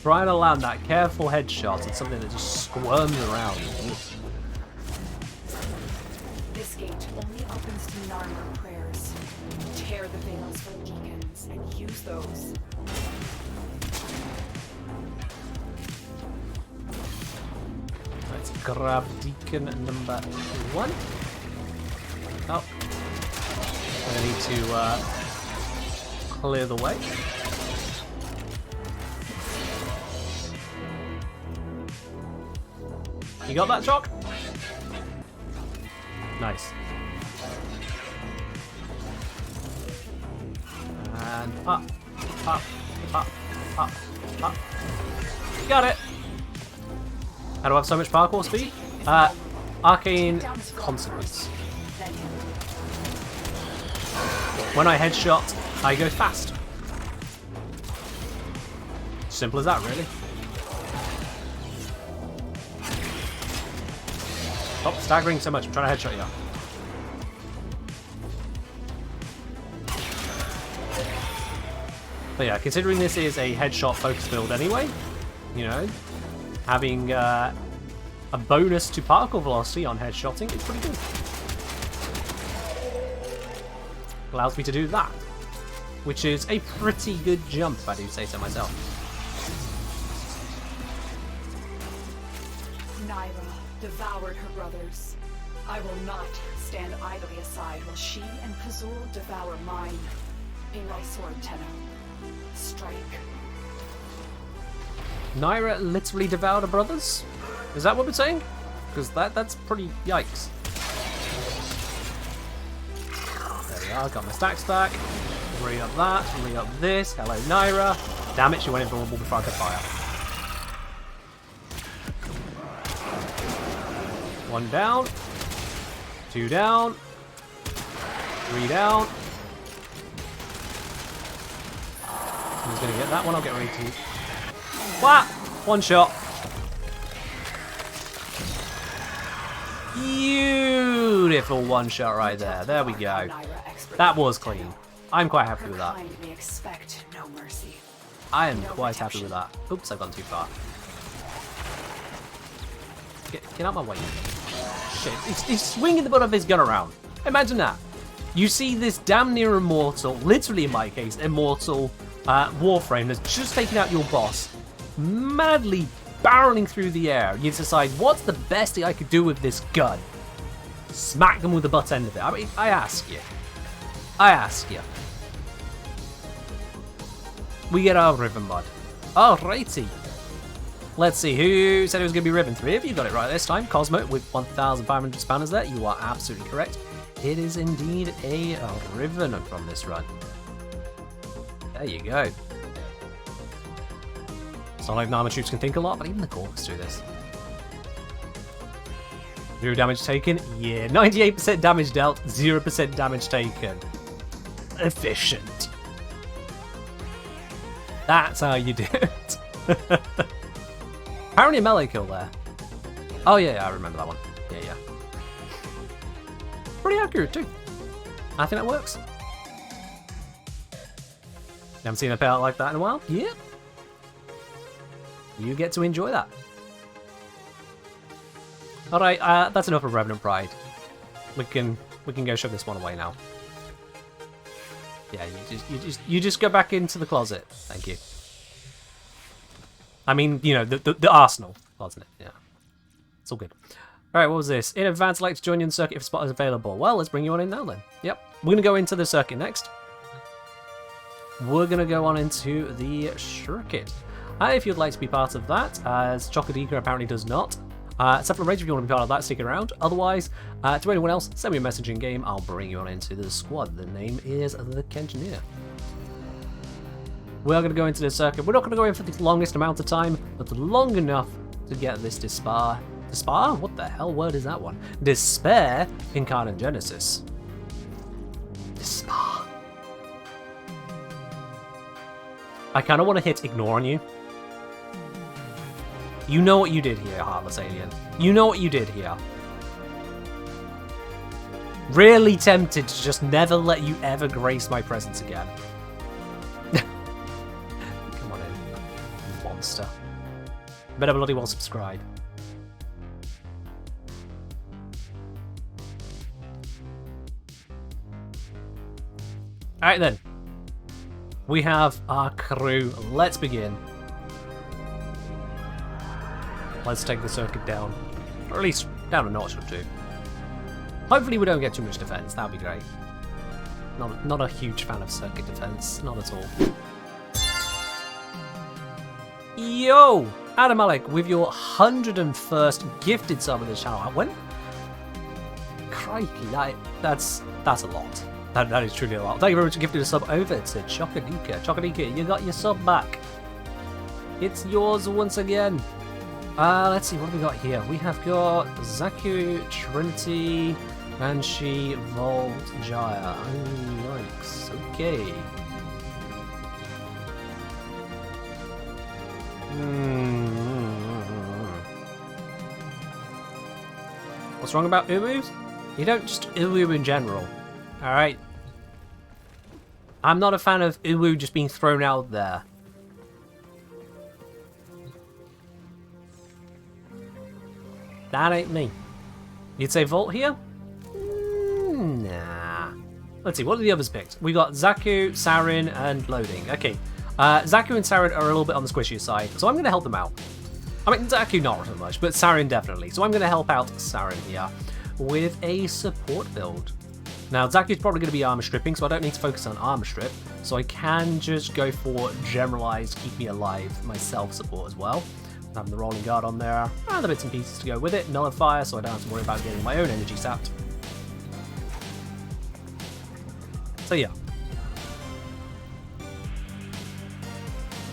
Trying to land that careful headshot at something that just squirms around. This gate only opens to Narmer prayers. Tear the veils from deacons and use those. Let's grab deacon number 1. Oh. I need to clear the way. You got that, Chalk? Nice. And up. Got it! How do I have so much parkour speed? Arcane Consequence. When I headshot, I go fast. Simple as that, really. Stop staggering so much, I'm trying to headshot you. But yeah, considering this is a headshot focus build anyway, you know, having a bonus to particle velocity on headshotting is pretty good. Allows me to do that, which is a pretty good jump, if I do say so myself. Naira devoured her brothers. I will not stand idly aside while she and Pazul devour mine. Pay thy sword, Tenno. Strike. Naira literally devoured her brothers? Is that what we're saying? Because that's pretty yikes. There we are, got my stacks back. Re up that, re up this. Hello, Naira. Damn it, she went invulnerable before I could fire. 1 down. 2 down. 3 down. Who's gonna get that one? I'll get ready to. What? 1 shot. Beautiful 1 shot right there. There we go. That was clean. I'm quite happy with that. Expect no mercy. I am quite happy with that. Oops, I've gone too far. Get out my way. Shit, he's swinging the butt of his gun around. Imagine that. You see this damn near immortal, literally in my case, immortal Warframe that's just taken out your boss, madly barreling through the air. You decide, what's the best thing I could do with this gun? Smack them with the butt end of it. I mean, I ask you. We get our ribbon mod. Alrighty. Let's see, who said it was going to be ribbon? 3 of you got it right this time. Cosmo with 1,500 spanners there. You are absolutely correct. It is indeed a ribbon from this run. There you go. It's not like Narmer troops can think a lot, but even the Gorks do this. 0 damage taken? Yeah. 98% damage dealt, 0% damage taken. Efficient. That's how you do it. Apparently a melee kill there. Oh yeah, I remember that one. Yeah. Pretty accurate too. I think that works. Haven't seen a payout like that in a while. Yep. You get to enjoy that. Alright, that's enough of Revenant Pride. We can go shove this one away now. Yeah, you just go back into the closet. Thank you. I mean, you know, the arsenal, wasn't it? Yeah. It's all good. Alright, what was this? In advance, I'd like to join you in the circuit if a spot is available. Well, let's bring you on in now then. Yep. We're going to go into the circuit next. We're going to go on into the circuit. If you'd like to be part of that, as Chocodika apparently does not, Separate Rage if you want to be part of that, stick around. Otherwise, to anyone else, send me a message in game. I'll bring you on into the squad. The name is the Kengineer. We are going to go into this circuit. We're not going to go in for the longest amount of time, but long enough to get this Despair? What the hell word is that one? Despair Incarnate Genesis. Despair. I kind of want to hit ignore on you. You know what you did here, Heartless Alien. You know what you did here. Really tempted to just never let you ever grace my presence again. Come on in, monster. Better bloody well subscribe. Alright then. We have our crew. Let's begin. Let's take the circuit down. Or at least down a notch or two. Hopefully we don't get too much defense. That'd be great. Not a huge fan of circuit defense. Not at all. Yo! Adam Alec with your 101st gifted sub of the channel. When? Crikey, that's a lot. That is truly a lot. Thank you very much for gifting a sub over to Choconica. Choconica, you got your sub back. It's yours once again. Let's see, what have we got here? We have got Zaku, Trinity, Banshee, Volt, Jaya. Oh, yikes. Okay. What's wrong about Uwus? You don't just Uwu in general. Alright. I'm not a fan of Uwu just being thrown out there. That ain't me. You'd say Volt here? Nah. Let's see, what are the others picked? We got Zaku, Sarin, and Loading. Okay. Zaku and Sarin are a little bit on the squishier side, so I'm going to help them out. I mean, Zaku not so much, but Sarin definitely. So I'm going to help out Sarin here with a support build. Now, Zaku's probably going to be armor stripping, so I don't need to focus on armor strip. So I can just go for generalized, keep me alive, myself support as well. Having the rolling guard on there, and the bits and pieces to go with it. Nullifier, so I don't have to worry about getting my own energy sapped. So yeah.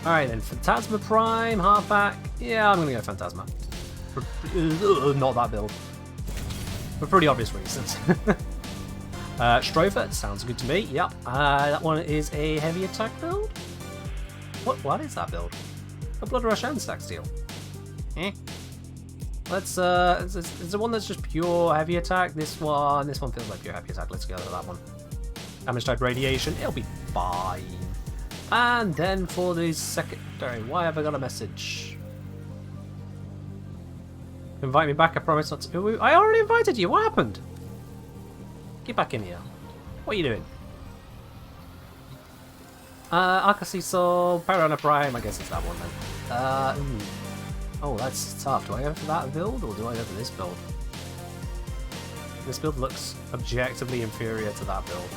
Alright then, Phantasma Prime, Hardback. Yeah, I'm going to go Phantasma. Not that build. For pretty obvious reasons. Strover, sounds good to me. Yep. That one is a heavy attack build. What is that build? A Blood Rush and Stack Steel. Let's is the one that's just pure heavy attack. This one feels like pure heavy attack. Let's go to that one. Damage type radiation, it'll be fine. And then for the secondary, why have I got a message? Invite me back, I promise not to. I already invited you, what happened? Get back in here. What are you doing? Akasi Soul, Parana Prime, I guess it's that one then. Oh, that's tough. Do I go for that build or do I go for this build? This build looks objectively inferior to that build.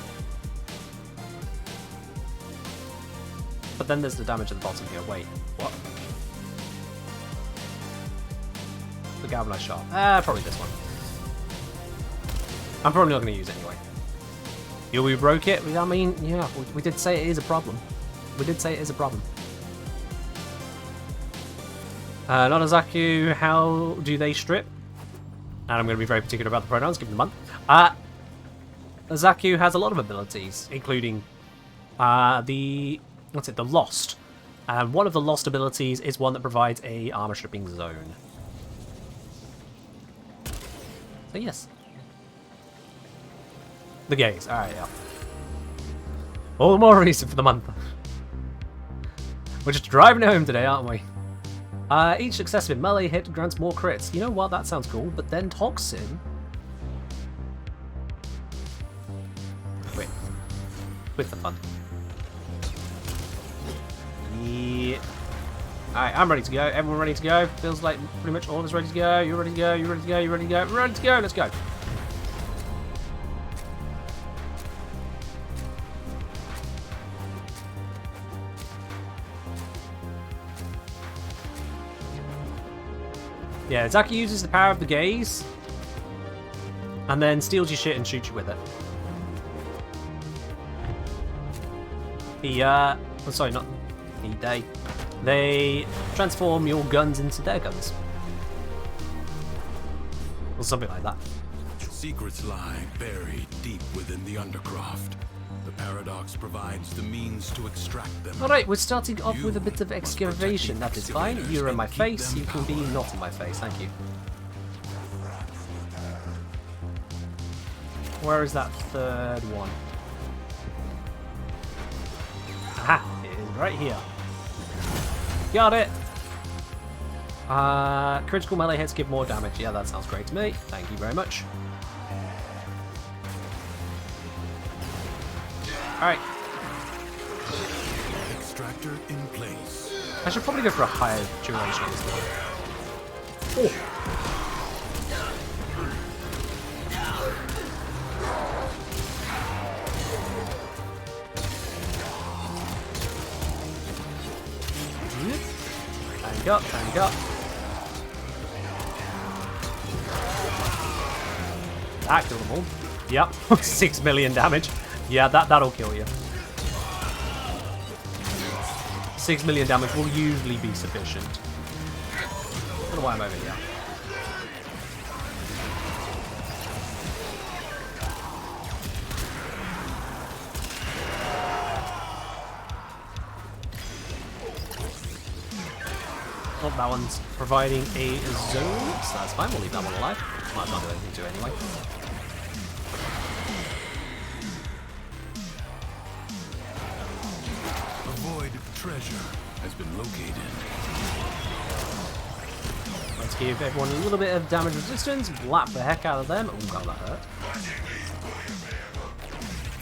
But then there's the damage at the bottom here. Wait, what? The galvanized shot. Probably this one. I'm probably not going to use it anyway. Yeah, we broke it. I mean, yeah, we did say it is a problem. We did say it is a problem. Nanazaku, how do they strip? And I'm going to be very particular about the pronouns, give them a month. Zaku has a lot of abilities, including the Lost. And one of the Lost abilities is one that provides a armor stripping zone. So yes. The gays, alright, yeah. All the more reason for the month. We're just driving home today, aren't we? Each successive melee hit grants more crits. You know what? That sounds cool. But then Toxin. Wait. With the fun. Yeah. Alright, I'm ready to go. Everyone ready to go? Feels like pretty much all of us ready to go. You're ready to go. You're ready to go. You're ready to go. We're ready to go. Let's go. Yeah, Zaki uses the power of the gaze, and then steals your shit and shoots you with it. Oh, sorry, not he, they transform your guns into their guns. Or something like that. Secrets lie buried deep within the Undercroft. The paradox provides the means to extract them. Alright, we're starting off with a bit of excavation. That is fine. You're in my face. You can be not in my face. Thank you. Where is that third one? Aha! It is right here. Got it! Critical melee hits give more damage. Yeah, that sounds great to me. Thank you very much. Alright. Extractor in place. I should probably go for a higher duration of this one. Oh! Tank up, tank up. That killed them all. Yep, 6 million damage. Yeah, that'll kill you. 6 million damage will usually be sufficient. I don't know why I'm over here. Oh, that one's providing a zone, so that's fine. We'll leave that one alive. Might as well do anything to it anyway. Treasure has been located. Let's give everyone a little bit of damage resistance, blap the heck out of them. Oh god, that hurt.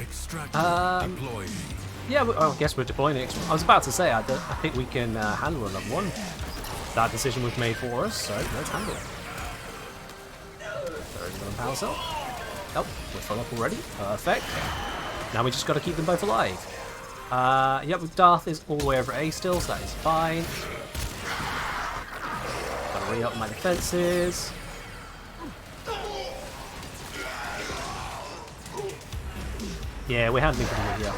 Extractor deploying. Yeah, I guess we're deploying it. I was about to say, I think we can handle another one. That decision was made for us, so let's handle it. There's another power cell. Oh, we're full up already. Perfect. Now we just got to keep them both alive. Yep, Darth is all the way over A still, so that is fine. Gotta re-up my defenses. Yeah, we're handling pretty good here.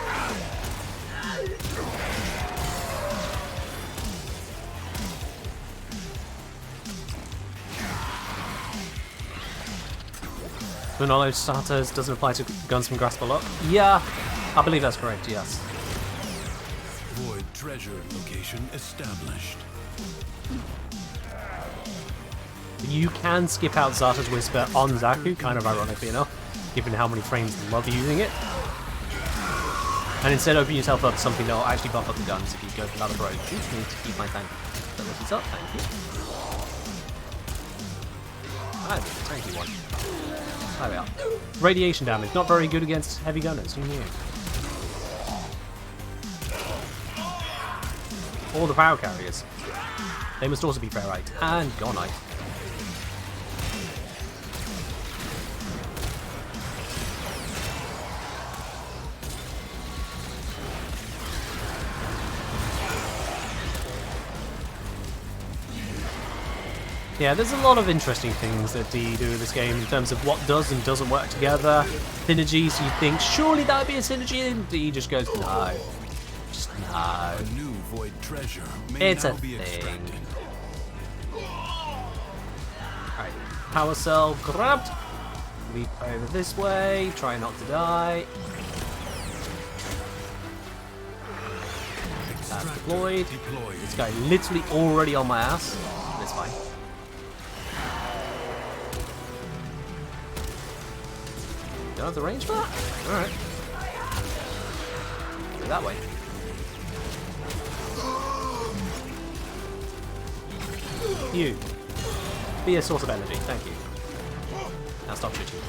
The knowledge starters doesn't apply to guns from Grasp a Lock. Yeah, I believe that's correct, yes. Void treasure location established. You can skip out Zarta's Whisper on Zaku, kind of ironically enough, given how many frames love using it. And instead open yourself up to something that will actually bump up the guns if you go for that approach. You need to keep my tank abilities up, thank you. Ah, the tanky one. There we are. Radiation damage, not very good against heavy gunners, who knew? All the power carriers. They must also be ferrite and gonite. Yeah, there's a lot of interesting things that DE do in this game in terms of what does and doesn't work together. Synergies, you think, surely that would be a synergy, and DE just goes, no. Just no. A new void treasure may It's now a be thing. extracted. Alright, power cell grabbed. Leap over this way, try not to die. That's deployed. This guy literally already on my ass. That's fine. Don't have the range for that? Alright. Go that way. You. Be a source of energy, thank you. Now stop shooting.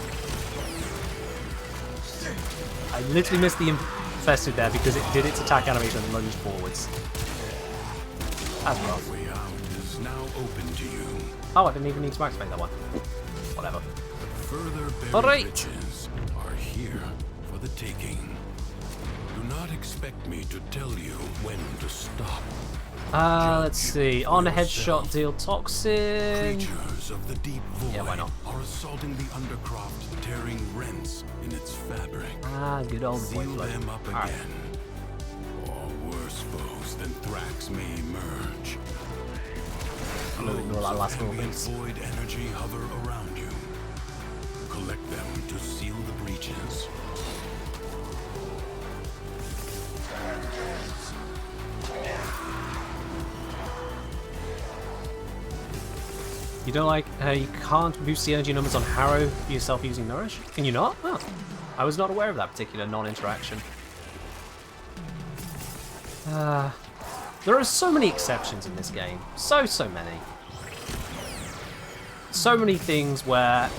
I literally missed the infested there because it did its attack animation and lunged forwards. That's rough. Way out is now open to you. Oh, I didn't even need to activate that one. Whatever. Further buried Alright. riches are here for the taking. Do not expect me to tell you when to stop. Let's see. On a headshot, deal toxin. Creatures of the deep void Yeah, why not? are assaulting the undercroft, tearing rents in its fabric. Good old boy Seal flow. them up Alright. again. Or worse foes than Thrax may emerge. I'm gonna ignore that last little Heavy bit. void energy hover around you. Collect them to seal the breaches. You don't like how you can't boost the energy numbers on Harrow yourself using Nourish? Can you not? Oh, I was not aware of that particular non-interaction. There are so many exceptions in this game. So many. So many things where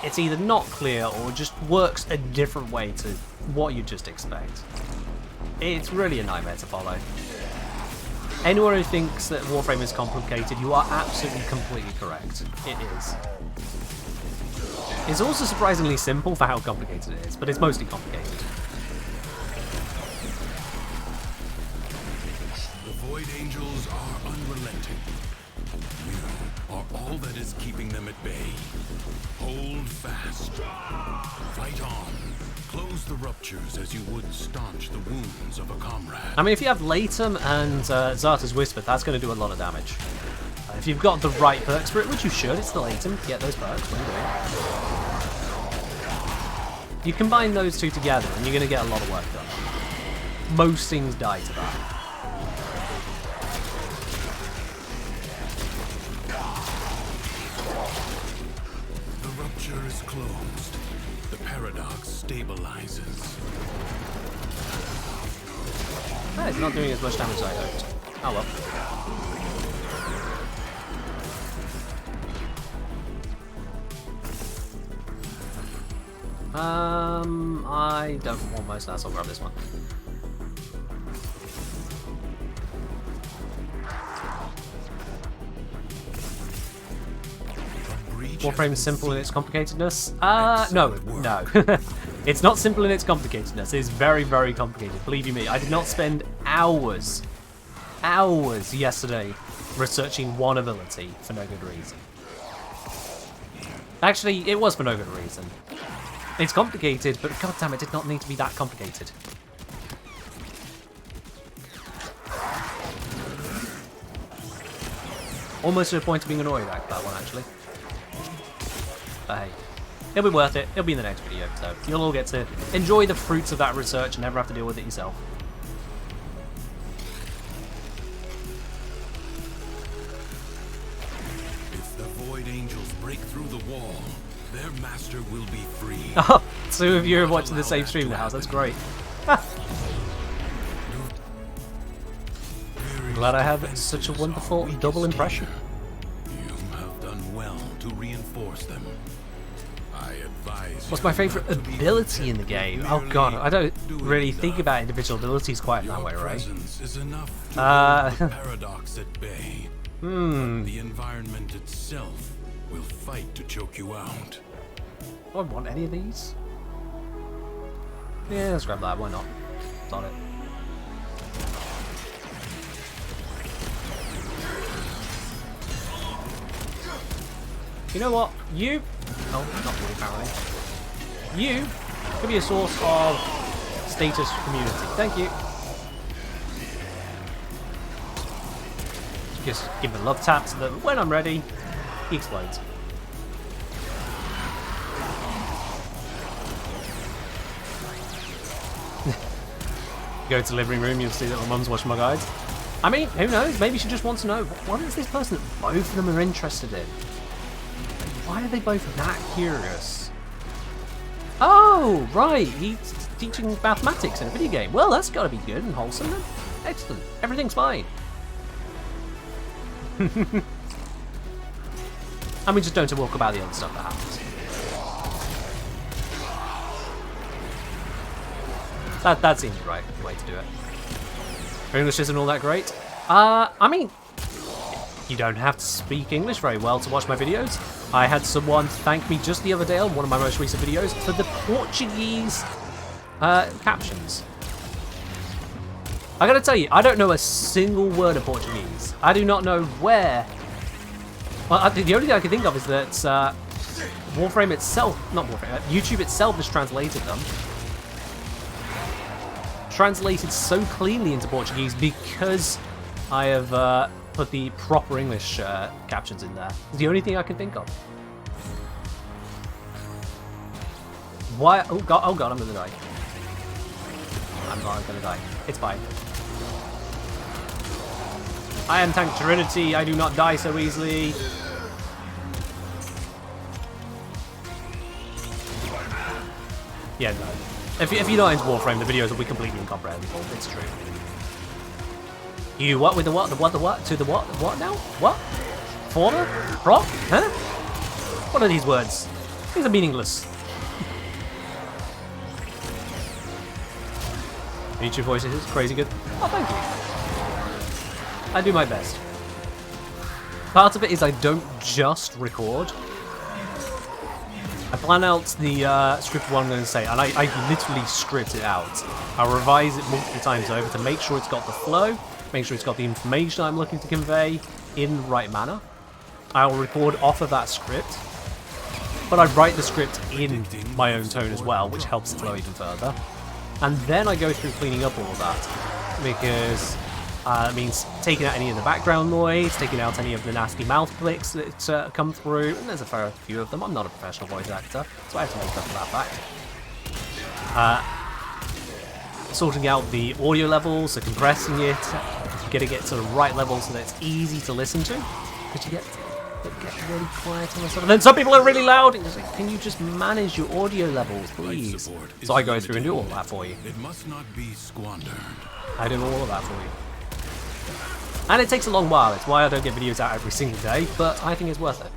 it's either not clear or just works a different way to what you just expect. It's really a nightmare to follow. Anyone who thinks that Warframe is complicated, you are absolutely completely correct. It is. It's also surprisingly simple for how complicated it is, but it's mostly complicated. The Void Angels are unrelenting. You are all that is keeping them at bay. Hold fast. Fight on. Close the ruptures as you would staunch the wounds of a comrade. I mean, if you have Latum and Zarta's Whisper, that's going to do a lot of damage. If you've got the right perks for it, which you should, it's the Latum, get those perks when you do it. You combine those two together and you're going to get a lot of work done. Most things die to that. The rupture is closed. The paradox stabilizes. Oh, it's not doing as much damage as I hoped. Oh well. I don't want most of that, so I'll grab this one. Warframe is simple in its complicatedness? No. It's not simple in its complicatedness. It's very, very complicated. Believe you me, I did not spend hours yesterday researching one ability for no good reason. Actually, it was for no good reason. It's complicated, but goddamn, it did not need to be that complicated. Almost to the point of being annoyed at that one, actually. But hey, it'll be worth it. It'll be in the next video, so you'll all get to enjoy the fruits of that research and never have to deal with it yourself. If the Void Angels break through the wall, their master will be free. Oh, two of you are watching the same stream now. That's great. Glad I have such a wonderful double impression. You have done well to reinforce them. I advise. What's my favourite ability in the game? Oh god, I don't really think about individual abilities quite in that way, right? Presence is enough to keep the paradox at bay. But the environment itself will fight to choke you out. Do I want any of these? Yeah, let's grab that. Why not? It's on it. You know what? You... Oh, not really, apparently. You could be a source of status community. Thank you. Just give him a love tap so that when I'm ready, he explodes. Go to the living room, you'll see that my mum's watching my guides. I mean, who knows? Maybe she just wants to know, what is this person that both of them are interested in? Why are they both that curious? Oh, right, he's teaching mathematics in a video game. Well, that's got to be good and wholesome then. Excellent. Everything's fine. And we just don't walk about the other stuff that happens. That seems right, the way to do it. Her English isn't all that great. I mean, you don't have to speak English very well to watch my videos. I had someone thank me just the other day on one of my most recent videos for the Portuguese captions. I gotta tell you, I don't know a single word of Portuguese. I do not know where. Well, the only thing I can think of is that Warframe itself, not Warframe, YouTube itself has translated them. Translated so cleanly into Portuguese because I have put the proper English captions in there. It's the only thing I can think of. Why? Oh god, I'm gonna die. I'm not gonna die. It's fine. I am Tank Trinity, I do not die so easily. Yeah, no. If you're not into Warframe, the videos will be completely incomprehensible. It's true. You what with the what? The what? The what? To the what? The what now? What? For the? Rock? Huh? What are these words? These are meaningless. YouTube voices is crazy good. Oh, thank you. I do my best. Part of it is I don't just record. I plan out the script of what I'm going to say, and I literally script it out. I'll revise it multiple times over to make sure it's got the flow, make sure it's got the information I'm looking to convey in the right manner. I'll record off of that script, but I write the script in my own tone as well, which helps it flow even further. And then I go through cleaning up all of that, because it means taking out any of the background noise, taking out any of the nasty mouth clicks that come through, and there's a fair few of them. I'm not a professional voice actor, so I have to make up for that fact. Sorting out the audio levels, so compressing it, getting it to the right level so that it's easy to listen to, because you get really quiet and stuff. And then some people are really loud, and it's like, can you just manage your audio levels, please? So I go through and do all that for you. It must not be squandered. I do all of that for you. And it takes a long while, it's why I don't get videos out every single day, but I think it's worth it.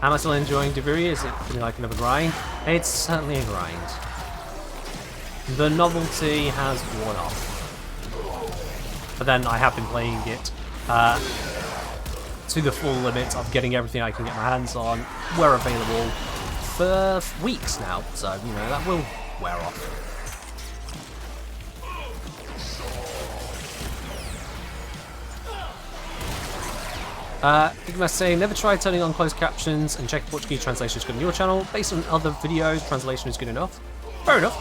Am I still enjoying Debris? Is it feeling like another grind? It's certainly a grind. The novelty has worn off. But then I have been playing it to the full limit of getting everything I can get my hands on, where available, for weeks now, so, you know, that will wear off. Igmas saying, never tried turning on closed captions and check Portuguese translation is good on your channel. Based on other videos, translation is good enough. Fair enough.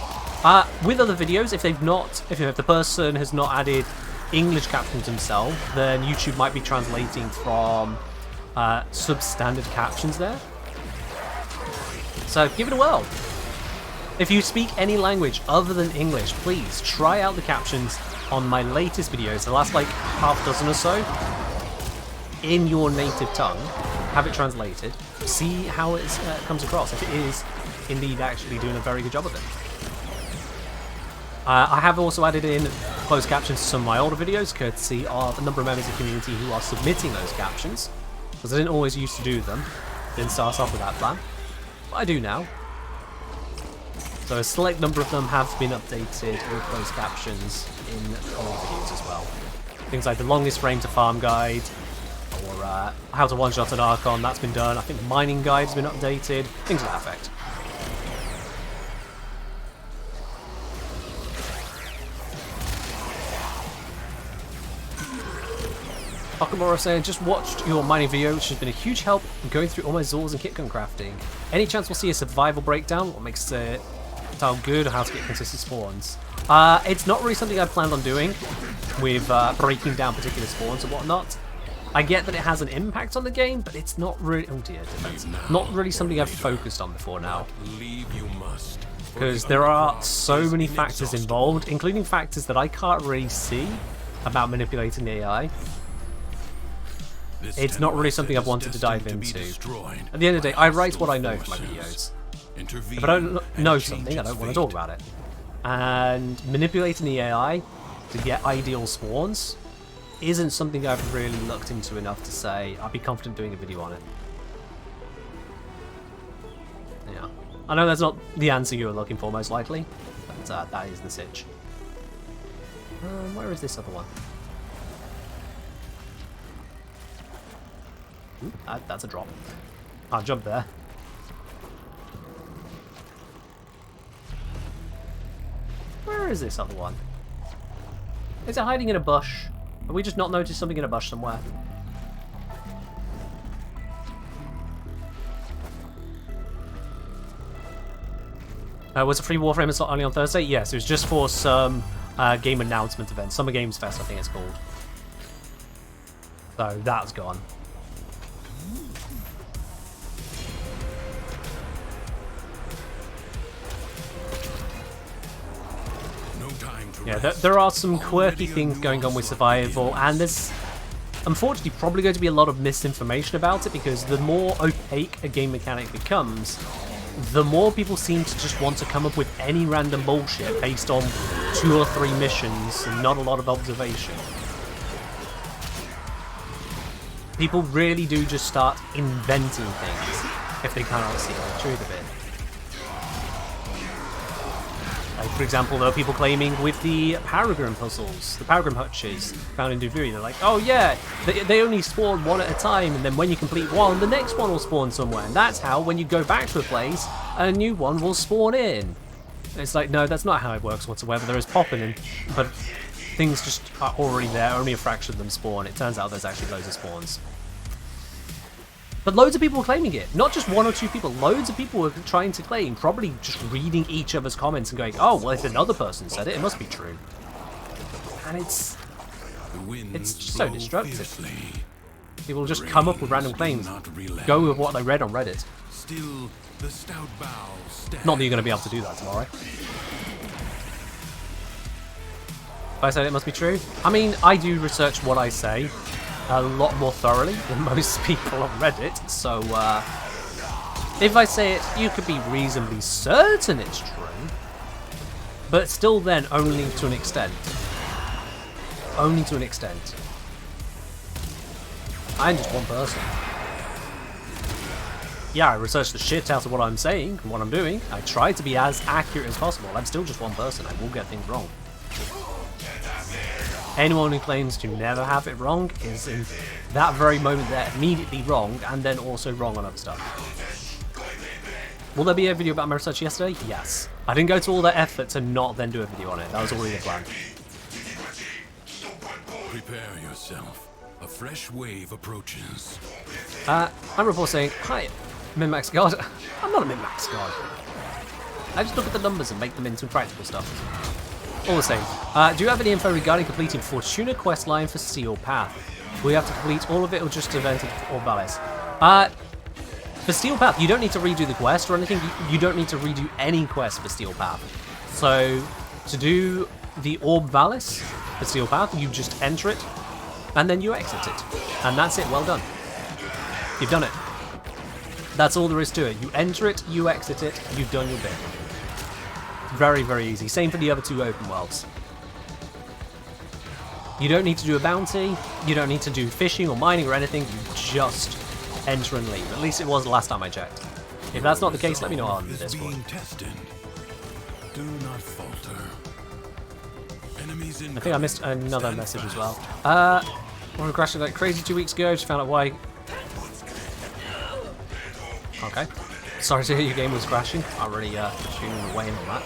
With other videos, if the person has not added English captions themselves, then YouTube might be translating from substandard captions there. So give it a whirl. If you speak any language other than English, please try out the captions on my latest videos, the last like half dozen or so, in your native tongue, have it translated, see how it comes across, if it is indeed actually doing a very good job of it. I have also added in closed captions to some of my older videos, courtesy of a number of members of the community who are submitting those captions, because I didn't always used to do them, didn't start off with that plan, but I do now. So a select number of them have been updated with closed captions in older videos as well. Things like the longest frame to farm guide, or how to one-shot an Archon, that's been done. I think mining guide's been updated, things of that effect. Okamura saying, just watched your mining video, which has been a huge help in going through all my Zors and kitgun crafting. Any chance we'll see a survival breakdown? What makes it how good or how to get consistent spawns? It's not really something I planned on doing with breaking down particular spawns and whatnot. I get that it has an impact on the game, but it's not really... Oh dear, defense. Not really something I've focused on before now. Because there are so many factors involved, including factors that I can't really see about manipulating the AI. It's not really something I've wanted to dive into. At the end of the day, I write what I know for my videos. If I don't know something, I don't want to talk about it. And manipulating the AI to get ideal spawns isn't something I've really looked into enough to say I'd be confident doing a video on it. Yeah. I know that's not the answer you were looking for, most likely, but that is the sitch. Where is this other one? Ooh, that's a drop. I'll jump there. Where Where is this other one? Is it hiding in a bush? Have we just not noticed something in a bush somewhere? Was a free Warframe slot only on Thursday? Yes, it was just for some game announcement event. Summer Games Fest, I think it's called. So that's gone. No time to Yeah, rest. there are some quirky things going on with survival, and there's unfortunately probably going to be a lot of misinformation about it, because the more opaque a game mechanic becomes, the more people seem to just want to come up with any random bullshit based on 2 or 3 missions and not a lot of observation. People really do just start inventing things if they cannot see the truth of it. Like, for example, there are people claiming with the Paragram puzzles, the Paragram hutches found in Duviri, they're like, oh yeah, they only spawn one at a time, and then when you complete one, the next one will spawn somewhere. And that's how, when you go back to a place, a new one will spawn in. And it's like, no, that's not how it works whatsoever. There is popping in, but things just are already there, only a fraction of them spawn. It turns out there's actually loads of spawns. But loads of people were claiming it. Not just 1 or 2 people. Loads of people were trying to claim, probably just reading each other's comments and going, oh, well, if another person said it, it must be true. And it's just so destructive. Fiercely. People just come up with random claims, Not relent. go with what they read on Reddit. Still, the stout bow stands. Not that you're going to be able to do that tomorrow. If I said it must be true? I mean, I do research what I say a lot more thoroughly than most people on Reddit, so if I say it, you could be reasonably certain it's true, but still then only to an extent. Only to an extent. I'm just one person. Yeah, I research the shit out of what I'm saying and what I'm doing. I try to be as accurate as possible. I'm still just one person. I will get things wrong. Anyone who claims to never have it wrong is in that very moment they're immediately wrong, and then also wrong on other stuff. Will there be a video about my research yesterday? Yes. I didn't go to all that effort to not then do a video on it. That was already the plan. Prepare yourself. A fresh wave approaches. I'm report saying, hi, min-max god. I'm not a min-max god. I just look at the numbers and make them into practical stuff. All the same. Do you have any info regarding completing Fortuna questline for Steel Path? Will you have to complete all of it or just event or Valis? For Steel Path, you don't need to redo the quest or anything. You don't need to redo any quest for Steel Path. So, to do the Orb Valis for Steel Path, you just enter it, and then you exit it. And that's it, well done. You've done it. That's all there is to it. You enter it, you exit it, you've done your bit. Very, very easy. Same for the other 2 open worlds. You don't need to do a bounty, you don't need to do fishing or mining or anything, you just enter and leave. At least it was the last time I checked. If that's not the case, let me know on the Discord. Being tested. Do not falter. Enemies in I think I missed another message as well. One crashing like crazy 2 weeks ago, just found out why. Okay. Sorry to hear your game was crashing. I really tuned away on that.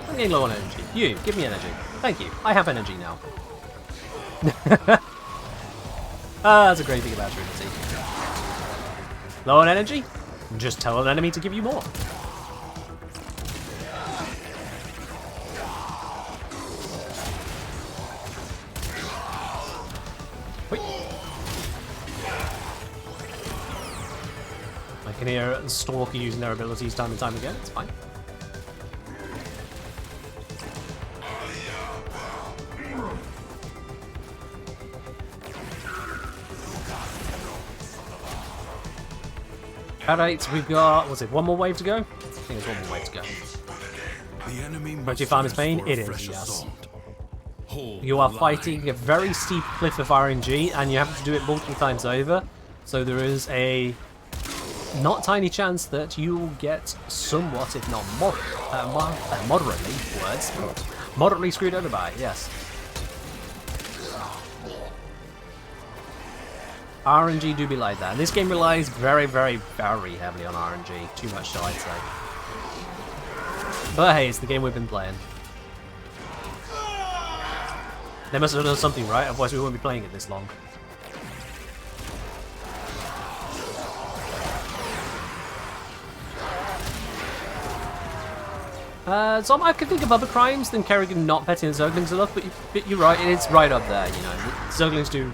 I'm getting low on energy. You, give me energy. Thank you. I have energy now. That's a great thing about Trinity. Low on energy? Just tell an enemy to give you more. I can hear Stalker using their abilities time and time again, it's fine. Alright, we've got, what's it, one more wave to go? I think there's one more wave to go. The enemy But you found his pain? It is, yes. You are fighting a very steep cliff of RNG, and you have to do it multiple times over. So there is a not tiny chance that you will get somewhat, if not moderately screwed over by it, yes. RNG do be like that, and this game relies very, very, very heavily on RNG. Too much so, I'd say. But hey, it's the game we've been playing. They must have done something right, otherwise we wouldn't be playing it this long. So I could think of other crimes than Kerrigan not petting the Zerglings enough, but you're right, it's right up there, you know. The Zerglings do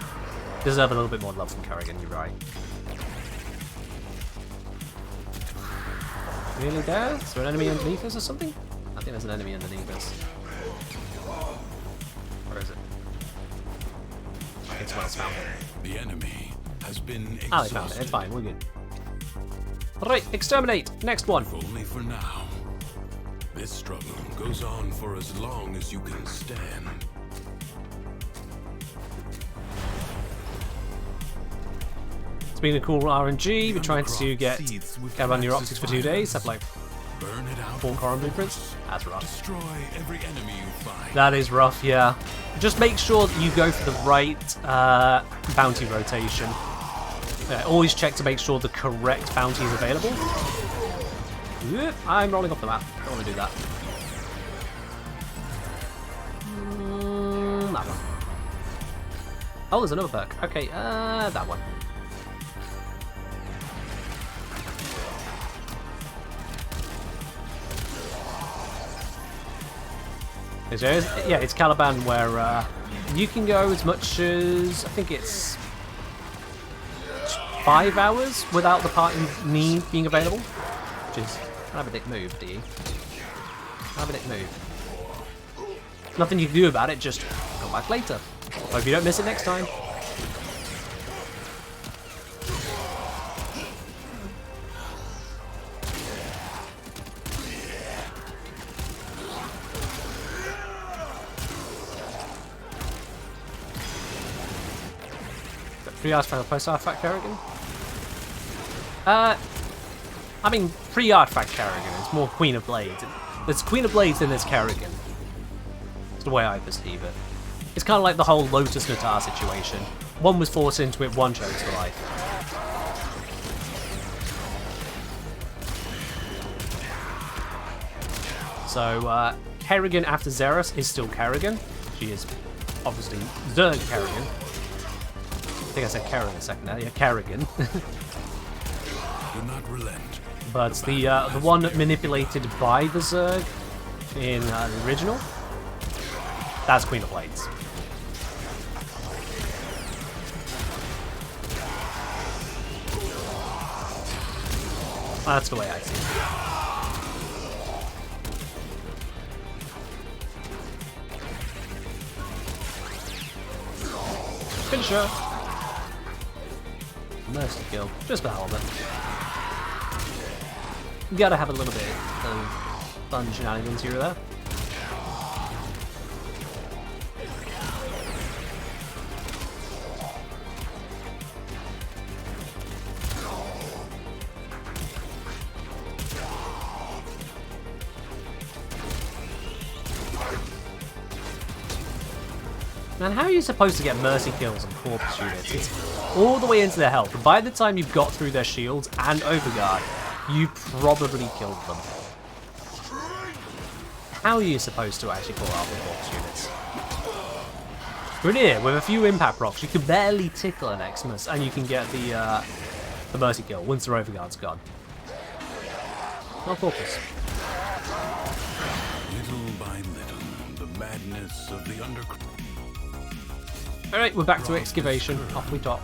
deserve a little bit more love from Kerrigan, you're right. Really there? Is there an enemy underneath us or something? I think there's an enemy underneath us. Where is it? I think someone else found it. The enemy has been exhausted. Ah, they found it. It's fine. We're good. Alright, exterminate. Next one. Only for now. This struggle goes on for as long as you can stand. It's been a cool RNG. We're trying to get Caravan Neuroptics for 2 days. Have like Burn it out 4 Coron blueprints. That's rough. Destroy every enemy you find. That is rough, yeah. Just make sure that you go for the right bounty rotation. Always check to make sure the correct bounty is available. Yep, I'm rolling off the map. Don't want to do that. That one. Oh, there's another perk. Okay, that one. Yeah, it's Caliban where you can go as much as, I think it's 5 hours without the party need being available. Which is, have a dick move, do you? Have a dick move. Nothing you can do about it, just go back later. Hope you don't miss it next time. Pre-artifact or post-artifact Kerrigan? I mean, pre-artifact Kerrigan. It's more Queen of Blades. There's Queen of Blades and there's Kerrigan. It's the way I perceive it. It's kind of like the whole Lotus Natar situation. One was forced into it, one chose to life. So, Kerrigan after Xeris is still Kerrigan. She is obviously Zerg Kerrigan. I think I said Kerrigan a second there. Yeah, Kerrigan. Do not relent. But the one manipulated by the Zerg in the original, that's Queen of Blades. That's the way I see it. Finisher! Mercy kill, just for the hell of it. You gotta have a little bit of fun shenanigans here or there. Man, how are you supposed to get mercy kills on corpse units? It's all the way into their health. By the time you've got through their shields and overguard, you probably killed them. How are you supposed to actually pull out the corpse units? We're here with a few impact procs. You can barely tickle an Xmas, and you can get the mercy kill once their overguard's gone. Not corpus. Little by little, the madness of the underground. Alright, we're back to excavation. Off we top.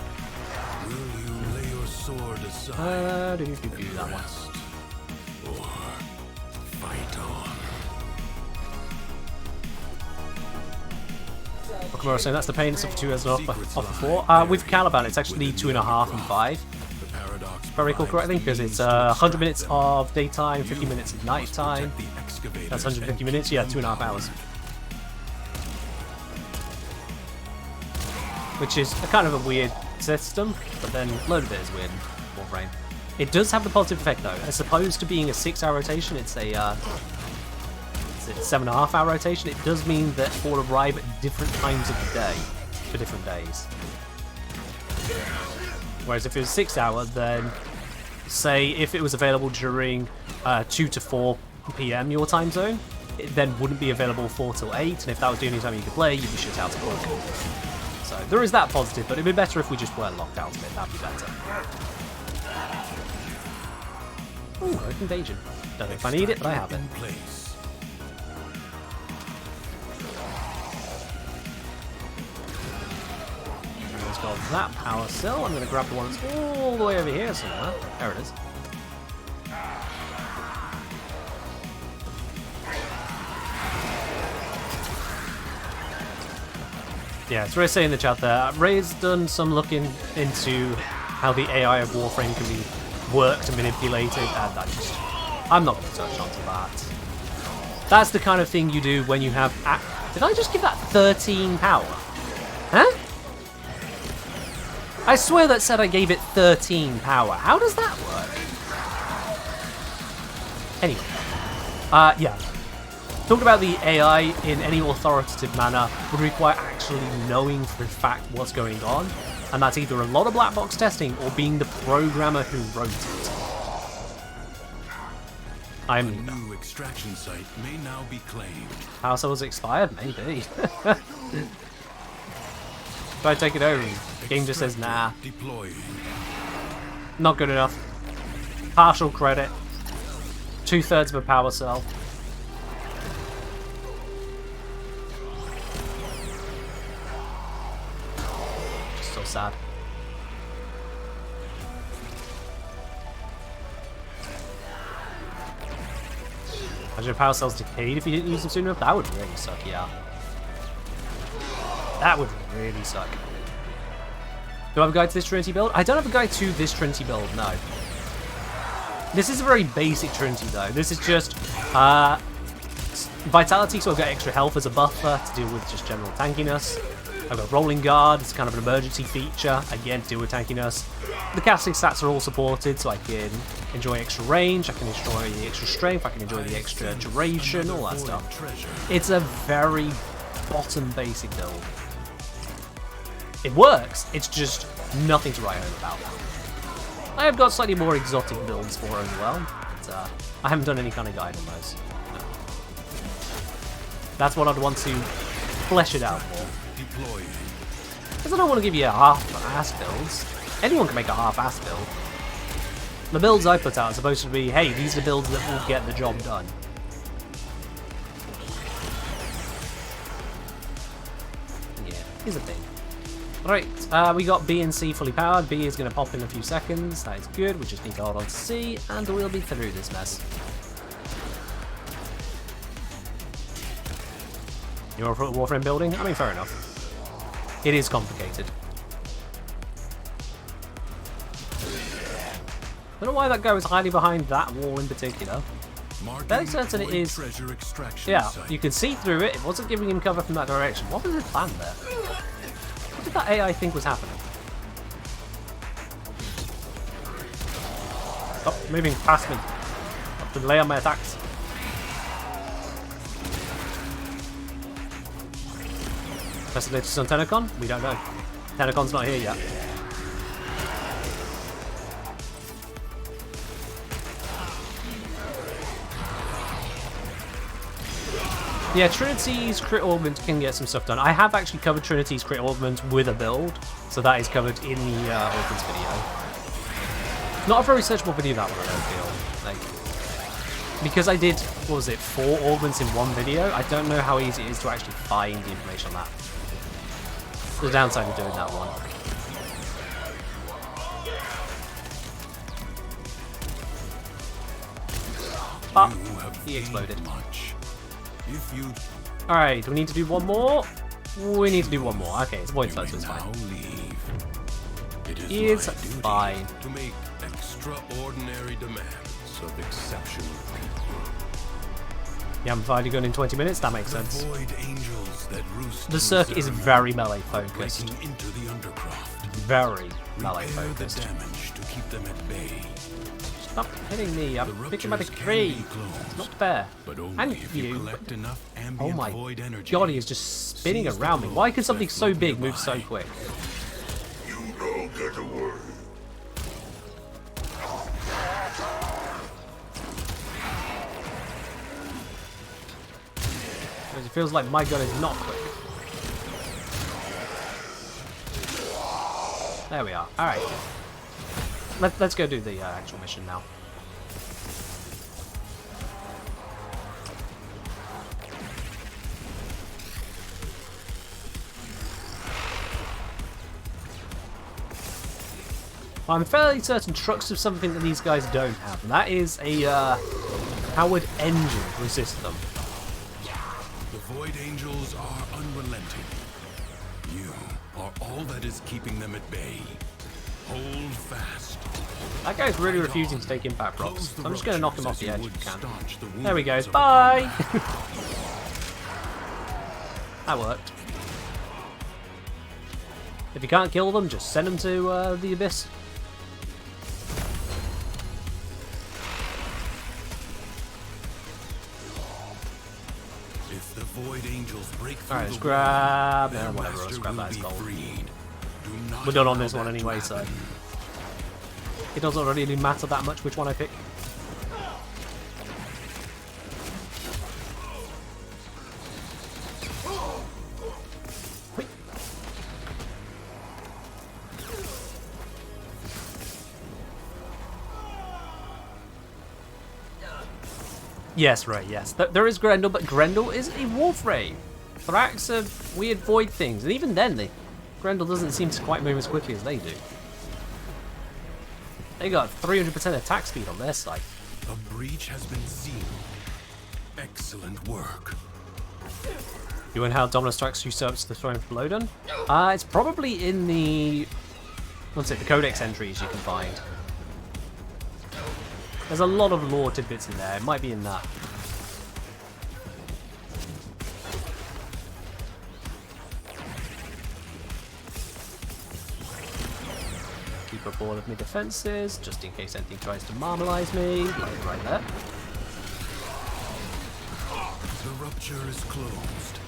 Will you lay your sword aside? That one. Or fight on? Okay, so that's the pain it's up for 2 as off the 4. With Caliban, it's actually 2.5 and 5. If I recall correctly, because it's 100 minutes of daytime, 50 minutes of nighttime. That's 150 minutes, yeah, 2.5 hours. Which is a kind of a weird system, but then a load of it is weird in Warframe. It does have the positive effect though. As opposed to being a 6-hour rotation, it's a 7.5-hour rotation. It does mean that it will arrive at different times of the day for different days. Whereas if it was 6 hours, then say if it was available during 2 to 4 PM your time zone, it then wouldn't be available 4 till 8, and if that was the only time you could play, you'd be shut out of work. So there is that positive, but it'd be better if we just weren't locked out of it. That'd be better. Ooh, open invasion. Don't know if I need it, but I have it. Let's go that power cell. I'm going to grab the one that's all the way over here somewhere. There it is. Yeah, it's Ray saying in the chat there. Ray's done some looking into how the AI of Warframe can be worked and manipulated, and I'm not going to touch onto that. That's the kind of thing you do when you have... Did I just give that 13 power? Huh? I swear that said I gave it 13 power. How does that work? Anyway. Yeah. Talking about the AI in any authoritative manner would require actually knowing for a fact what's going on, and that's either a lot of black box testing or being the programmer who wrote it. A new extraction site may now be claimed. Power cells expired? Maybe. Try to take it over. The game just says nah. Deploying. Not good enough. Partial credit. 2/3 of a power cell. So sad. Imagine if power cells decayed if you didn't use them soon enough. That would really suck, yeah. That would really suck. Do I have a guide to this Trinity build? I don't have a guide to this Trinity build, no. This is a very basic Trinity though. This is just Vitality, so I've got extra health as a buffer to deal with just general tankiness. I've got Rolling Guard, it's kind of an emergency feature, again to deal with tankiness. The casting stats are all supported, so I can enjoy extra range, I can enjoy the extra strength, I can enjoy the extra duration, all that stuff. It's a very bottom basic build. It works, it's just nothing to write home about. I have got slightly more exotic builds for it as well, but I haven't done any kind of guide on those. No. That's what I'd want to flesh it out more. Because I don't want to give you a half-ass builds. Anyone can make a half-ass build. The builds I put out are supposed to be, hey, these are builds that will get the job done. Yeah, here's the thing. Right, we got B and C fully powered. B is going to pop in a few seconds. That is good. We just need to hold on to C, and we'll be through this mess. You're for Warframe building? I mean, fair enough. It is complicated. I don't know why that guy was hiding behind that wall in particular. Very certain it is. Yeah, you can see through it. It wasn't giving him cover from that direction. What was his plan there? What did that AI think was happening? Stop moving past me. I have to delay on my attacks. What's the latest on Tenacon? We don't know. Tenacon's not here yet. Yeah, Trinity's crit augment can get some stuff done. I have actually covered Trinity's crit augment with a build, so that is covered in the augments video. Not a very searchable video, that one, I don't feel. Like, because I did, what was it, 4 augments in one video, I don't know how easy it is to actually find the information on that. The downside of doing that one. Ah, he exploded. Alright, do we need to do one more? We need to do one more. Okay, it's void slot, so it's fine. It's fine. To make extraordinary demands of exceptional people. Yeah, I'm finally going in 20 minutes, that makes sense. The circuit is very melee focused. Very melee focused. Stop hitting me, I'm picking by the tree. It's not fair. And you. Oh my god, he is just spinning around me. Why can something so big move so quick? You don't get away. Because it feels like my gun is not quick. There we are. Alright. Let's go do the actual mission now. I'm fairly certain trucks have something that these guys don't have, and that is a powered engine to resist them. The Void Angels are unrelenting. You are all that is keeping them at bay. Hold fast. That guy's really refusing to take impact rocks. I'm just going to knock him off the edge if I can. There we go. Bye! That worked. If you can't kill them, just send them to the abyss. If the Void Angels break through Alright, let's the grab... wall, their whatever, let's master grab will that as be gold. freed. Do not We're done on allow this one that to anyway, so... happen. It doesn't really matter that much which one I pick. Yes, right, yes. There is Grendel, but Grendel is a Warframe. Thrax are weird void things, and even then, Grendel doesn't seem to quite move as quickly as they do. They got 300% attack speed on their side. A breach has been seen. Excellent work. You and how Dominus Thrax usurps the throne from Lodon? It's probably in the... what's it, the Codex entries you can find. There's a lot of lore tidbits in there. It might be in that. Keep up all of my defenses, just in case anything tries to marmalize me. Like right there. The rupture is closed.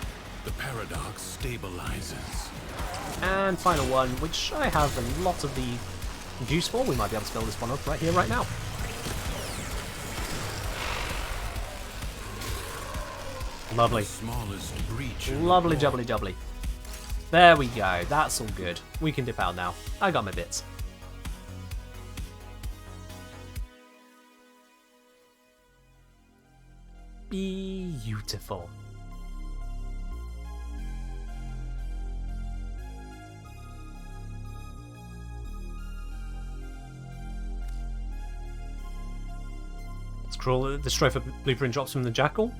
The paradox stabilizes. And final one, which I have a lot of the juice for. We might be able to fill this one up right here, right now. Lovely. Smallest breach. Lovely jubbly jubbly. There we go. That's all good. We can dip out now. I got my bits. Beautiful. Scroll the Stropher blueprint drops from the Jackal.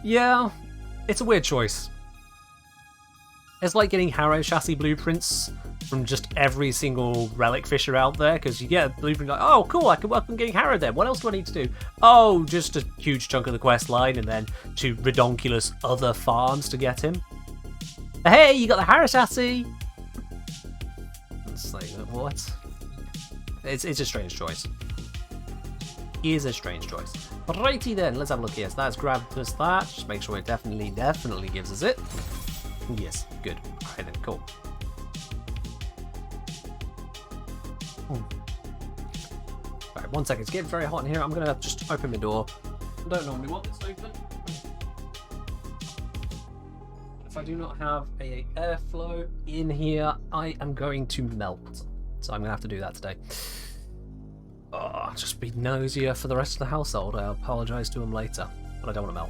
Yeah, it's a weird choice. It's like getting Harrow chassis blueprints from just every single relic fisher out there, because you get a blueprint like, oh cool, I can work on getting Harrow then. What else do I need to do? Oh, just a huge chunk of the quest line and then 2 redonkulous other farms to get him. Hey, you got the Harrow chassis! It's like, what? It's a strange choice. It is a strange choice. Righty then, let's have a look here. So that's grabbed us that. Just make sure it definitely gives us it. Yes, good. Alright then, cool. Alright, 1 second. It's getting very hot in here. I'm going to just open the door. I don't normally want this open. If I do not have a airflow in here, I am going to melt. So I'm going to have to do that today. Oh, just be nosier for the rest of the household. I apologise to them later, but I don't want to melt.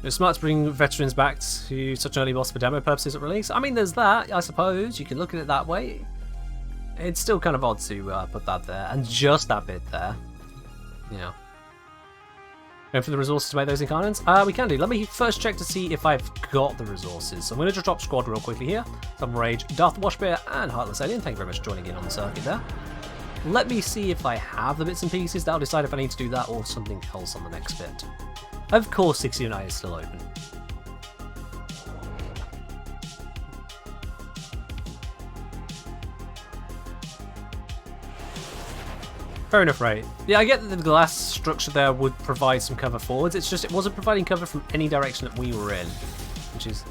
It's smart to bring veterans back to such an early boss for demo purposes at release. I mean, there's that, I suppose. You can look at it that way. It's still kind of odd to put that there, and just that bit there. You know. Going for the resources to make those incarnates? We can do. Let me first check to see if I've got the resources. So I'm going to just drop squad real quickly here. Some Rage, Darth Washbear, and Heartless Alien. Thank you very much for joining in on the circuit there. Let me see if I have the bits and pieces. That'll decide if I need to do that or something else on the next bit. Of course, 69 is still open. Fair enough, right? Yeah, I get that the glass structure there would provide some cover forwards. It's just it wasn't providing cover from any direction that we were in, which is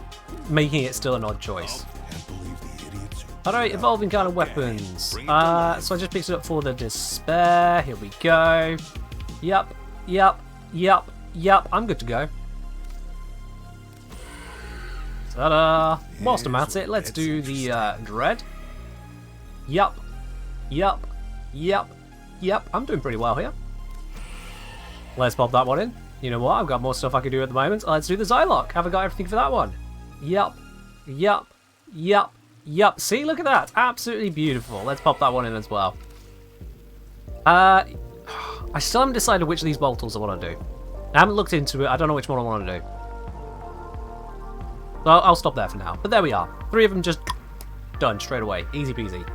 making it still an odd choice. Alright, evolving kind of weapons. So I just picked it up for the despair. Here we go. Yep. I'm good to go. Ta-da! Whilst I'm at it, let's do the dread. Yep. I'm doing pretty well here. Let's pop that one in. You know what? I've got more stuff I can do at the moment. Let's do the Zylock. Haven't got everything for that one. Yep. See, look at that. Absolutely beautiful. Let's pop that one in as well. I still haven't decided which of these boltals I want to do. I haven't looked into it. I don't know which one I want to do. Well, I'll stop there for now. But there we are. 3 of them just done straight away. Easy peasy.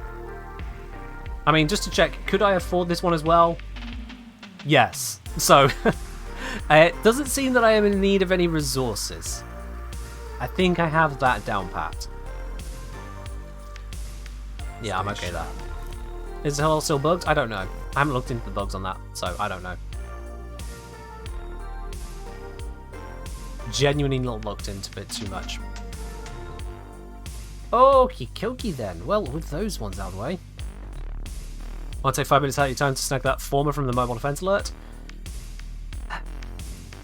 I mean, just to check, could I afford this one as well? Yes. So, it doesn't seem that I am in need of any resources. I think I have that down pat. Yeah, I'm okay there. Is the hull still bugged? I don't know. I haven't looked into the bugs on that, so I don't know. Genuinely not looked into it too much. Okie dokie then. Well, with those ones out of the way. Want to take 5 minutes out of your time to snag that former from the mobile defense alert?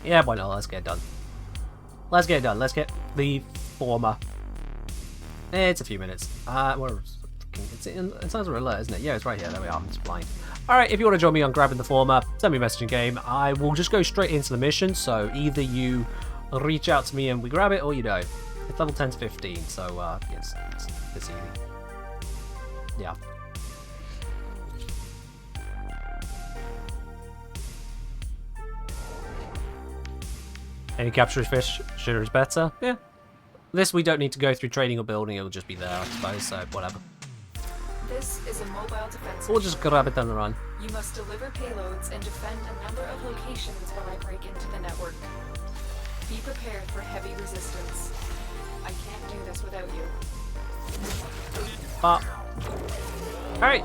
Yeah, why not? Let's get it done. Let's get the former. It's a few minutes. It's under alert, isn't it? Yeah, it's right here. There we are. It's blind. Alright, if you want to join me on grabbing the former, send me a message in game. I will just go straight into the mission, so either you reach out to me and we grab it, or you don't. It's level 10 to 15, so it's easy. Yeah. Any capture fish sure is better. Yeah. This we don't need to go through trading or building, it'll just be there, I suppose, so whatever. This is a mobile defense. We'll just grab it down the run. You must deliver payloads and defend a number of locations while I break into the network. Be prepared for heavy resistance. I can't do this without you. Alright.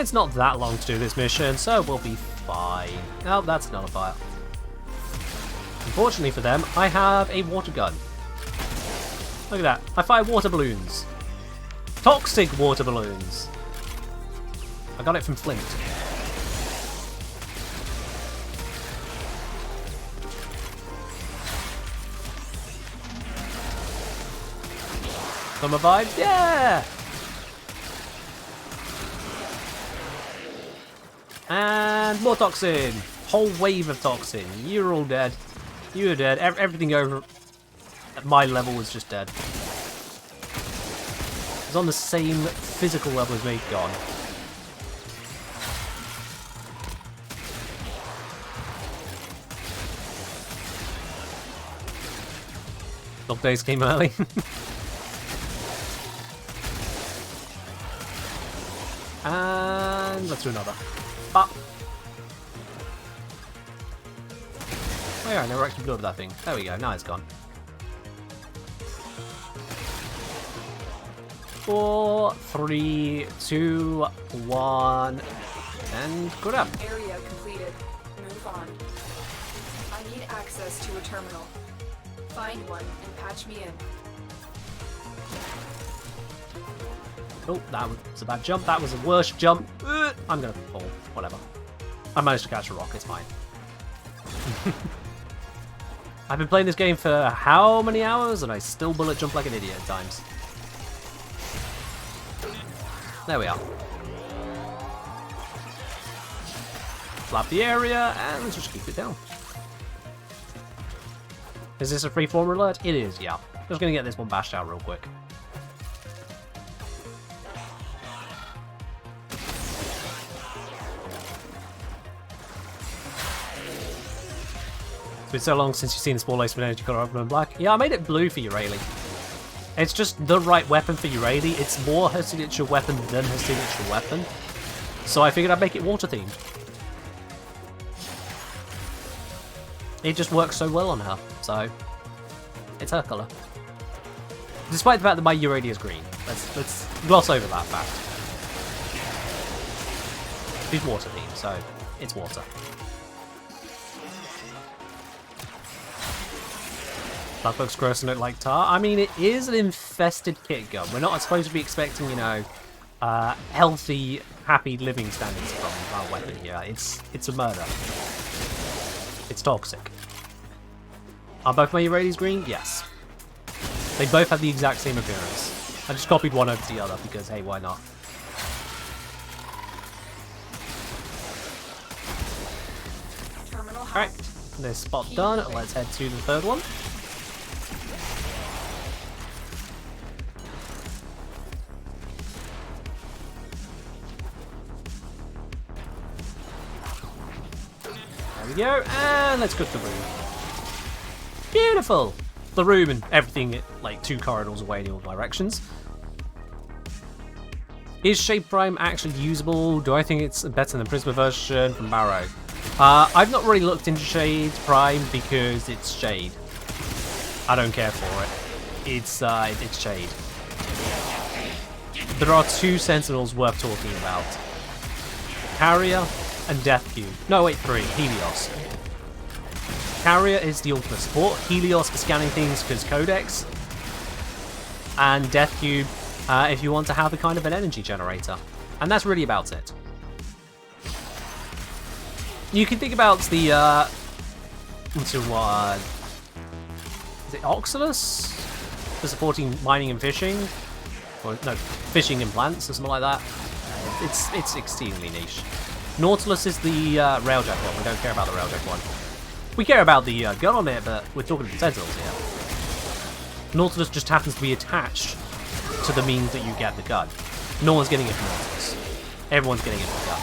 It's not that long to do this mission, so we'll be fine. Oh, that's another fire. Unfortunately for them, I have a water gun. Look at that. I fire water balloons. Toxic water balloons. I got it from Flint. Summer vibes? Yeah! And more toxin. Whole wave of toxin. You're all dead. You're dead. Everything over at my level was just dead. It's on the same physical level as me. Gone. Dog days came early. And let's do another. Bop. Oh yeah, I never actually blew up that thing. There we go, now it's gone. 4, 3, 2, 1, and good up. Area completed. Move on. I need access to a terminal. Find one and patch me in. Oh, that was a bad jump. That was the worst jump. I'm gonna fall. Whatever. I managed to catch a rock. It's fine. I've been playing this game for how many hours, and I still bullet jump like an idiot at times. There we are. Flap the area, and let's just keep it down. Is this a freeform alert? It is, yeah. Just gonna get this one bashed out real quick. It's been so long since you've seen the small lace with energy color over and black. Yeah, I made it blue for Urayli. It's just the right weapon for Urayli. It's more her signature weapon than her signature weapon. So I figured I'd make it water themed. It just works so well on her, so it's her colour. Despite the fact that my Urayli is green. Let's gloss over that fact. She's water themed, so it's water. That looks gross and like tar. I mean, it is an infested kit gun. We're not supposed to be expecting, you know, healthy, happy living standards from our weapon here. It's a murder. It's toxic. Are both my Eurydice green? Yes. They both have the exact same appearance. I just copied one over to the other because, hey, why not? Alright, this spot done. Let's head to the third one. There we go, and let's cook the room. Beautiful! The room and everything, like 2 corridors away in all directions. Is Shade Prime actually usable? Do I think it's better than the Prisma version from Barrow? I've not really looked into Shade Prime because it's Shade. I don't care for it. It's Shade. There are 2 Sentinels worth talking about. Carrier and Death Cube. No, wait, 3. Helios. Carrier is the ultimate support. Helios for scanning things because Codex. And Death Cube if you want to have a kind of an energy generator. And that's really about it. You can think about the, is it Oxalus? For supporting mining and fishing? Or, no, fishing and plants or something like that. It's exceedingly niche. Nautilus is the Railjack one. We don't care about the Railjack one. We care about the gun on it, but we're talking about Sentinels here. Nautilus just happens to be attached to the means that you get the gun. No one's getting it from Nautilus. Everyone's getting it from the gun.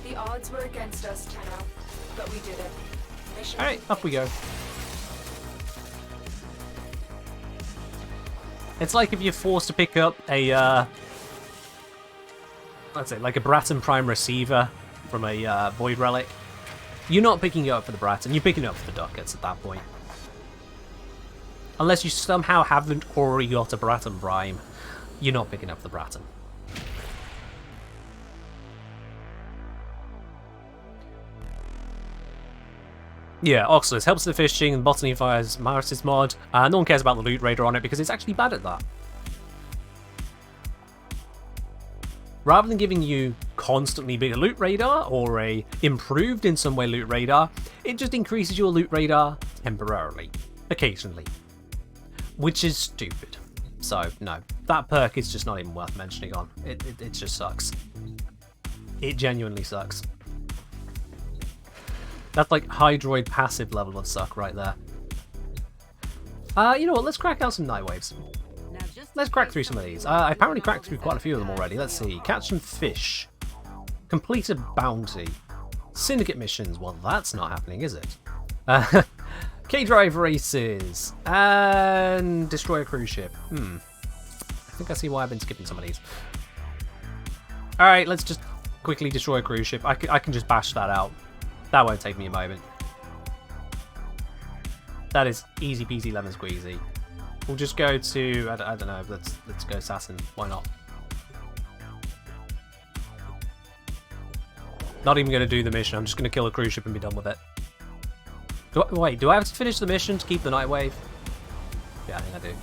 The odds were against us, Tenno, but we did it. Alright, up we go. It's like if you're forced to pick up a, let's say, like a Bratton Prime receiver from a Void Relic. You're not picking it up for the Bratton, you're picking it up for the Ducats at that point. Unless you somehow haven't already got a Bratton Prime, you're not picking up the Bratton. Yeah, Oxalus helps the fishing and botany fires Maris's mod. No one cares about the loot radar on it because it's actually bad at that. Rather than giving you constantly bigger loot radar or a improved in some way loot radar, it just increases your loot radar temporarily, occasionally, which is stupid. So no, that perk is just not even worth mentioning on. It just sucks. It genuinely sucks. That's like Hydroid passive level of suck right there. You know what, let's crack out some Nightwaves. Let's crack through some of these. I apparently cracked through quite a few of them already. Let's see. Catch some fish. Complete a bounty. Syndicate missions. Well, that's not happening, is it? K-Drive races. And destroy a cruise ship. I think I see why I've been skipping some of these. Alright, let's just quickly destroy a cruise ship. I can just bash that out. That won't take me a moment. That is easy peasy lemon squeezy. We'll just go to, I don't know, let's go assassin. Why not? Not even going to do the mission. I'm just going to kill a cruise ship and be done with it. Wait, do I have to finish the mission to keep the Nightwave? Yeah, I think I do.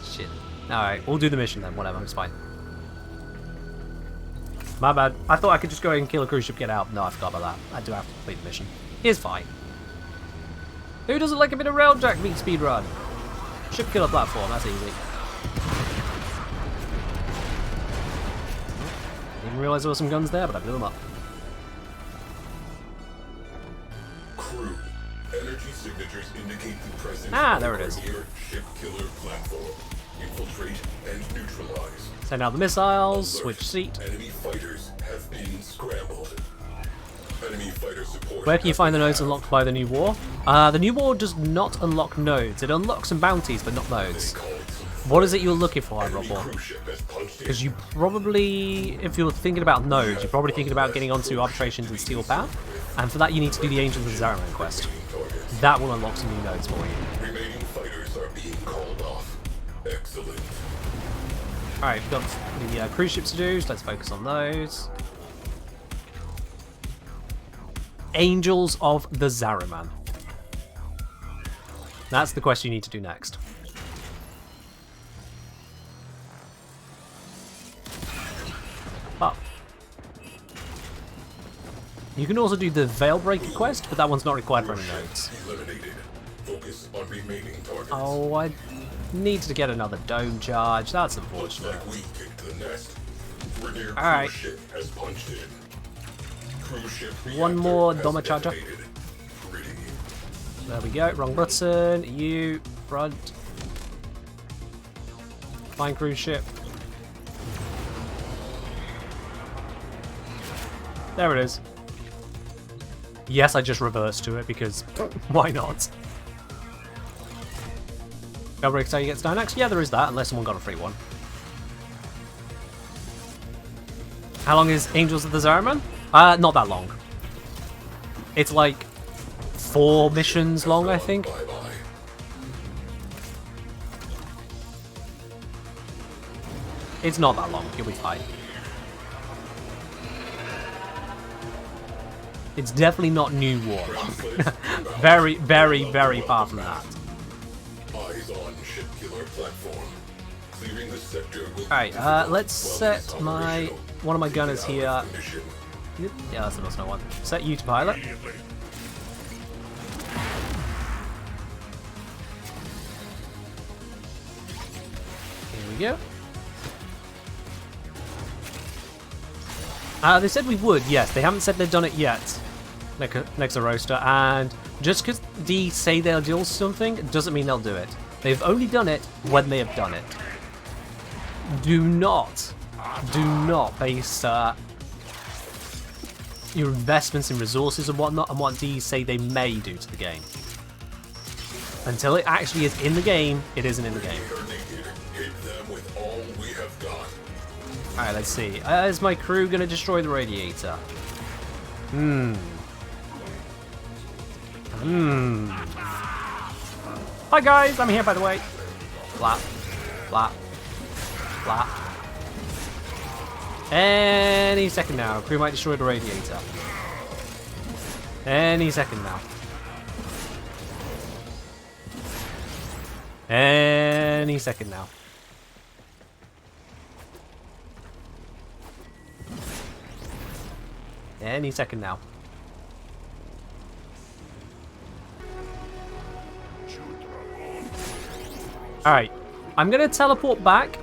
Shit. Alright, we'll do the mission then. Whatever, it's fine. My bad. I thought I could just go ahead and kill a cruise ship, get out. No, I forgot about that. I do have to complete the mission. It's fine. Who doesn't like a bit of Railjack beat speedrun? Ship killer platform, that's easy. Didn't realise there were some guns there, but I blew them up. Crew, energy signatures indicate the presence there it is. of a ship killer platform. Infiltrate and neutralize. Send out the missiles, Alert. switch seat. Enemy fighters have been scrambled. Enemy fighter support. Where can you find the nodes unlocked by the new war? The new war does not unlock nodes. It unlocks some bounties, but not nodes. What is it you're looking for, Robot? Because you probably, if you're thinking about nodes, you're probably thinking about getting onto arbitrations and steel power. And for that, you need to do the Angels of Zariman quest. That will unlock some new nodes for you. Remaining fighters are being called off. Excellent. Alright, we've got the cruise ships to do, so let's focus on those. Angels of the Zariman. That's the quest you need to do next. But you can also do the Veilbreaker quest, but that one's not required for any nodes. Eliminated. Focus on remaining targets. Oh, I need to get another dome charge. That's Looks unfortunate. like we kicked the nest. Rainier Alright. cruise ship has punched in. Cruise ship One reactor more has Doma charger. detonated. Pretty. There we go. Wrong button. You front. Flying cruise ship. There it is. Yes, I just reversed to it because why not? Veilbreaker how you get to Dynax? Yeah, there is that, unless someone got a free one. How long is Angels of the Zariman? Not that long. It's like 4 missions long, I think. Bye-bye. It's not that long. You'll be fine. It's definitely not New Warlock. Very, very, very far from that. Eyes on ship killer platform. Clearing the sector will Alright, let's set my one of my gunners here. mission. Yeah, that's the most I want. Set you to pilot. Here we go. They said we would, yes. They haven't said they've done it yet. Next roaster, and just because they say they'll do something doesn't mean they'll do it. They've only done it when they have done it. Do not base your investments in resources and whatnot on what D's say they may do to the game. Until it actually is in the game, it isn't in the game. We are naked. Hit them with all we have got. Alright, let's see. Is my crew gonna destroy the radiator? Hi guys, I'm here by the way. Flap, flap, flap. Any second now, crew might destroy the radiator. Any second now. Any second now. Any second now. Alright, I'm going to teleport back,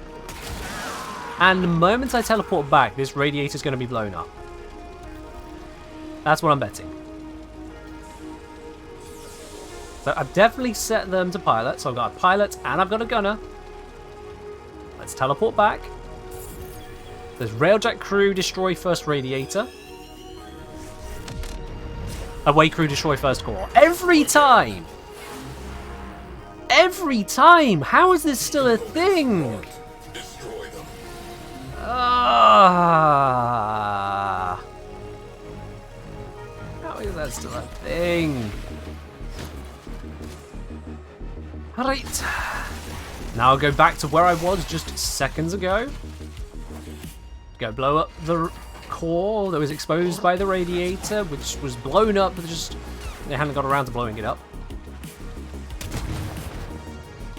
and the moment I teleport back, this radiator is going to be blown up. That's what I'm betting. So I've definitely set them to pilot, so I've got a pilot and I've got a gunner. Let's teleport back. There's Railjack crew, destroy first radiator. Away crew, destroy first core. Every time! Every time! How is this still a thing? Destroy them. How is that still a thing? Alright. Now I'll go back to where I was just seconds ago. Go blow up the core that was exposed by the radiator, which was blown up, but just they hadn't got around to blowing it up.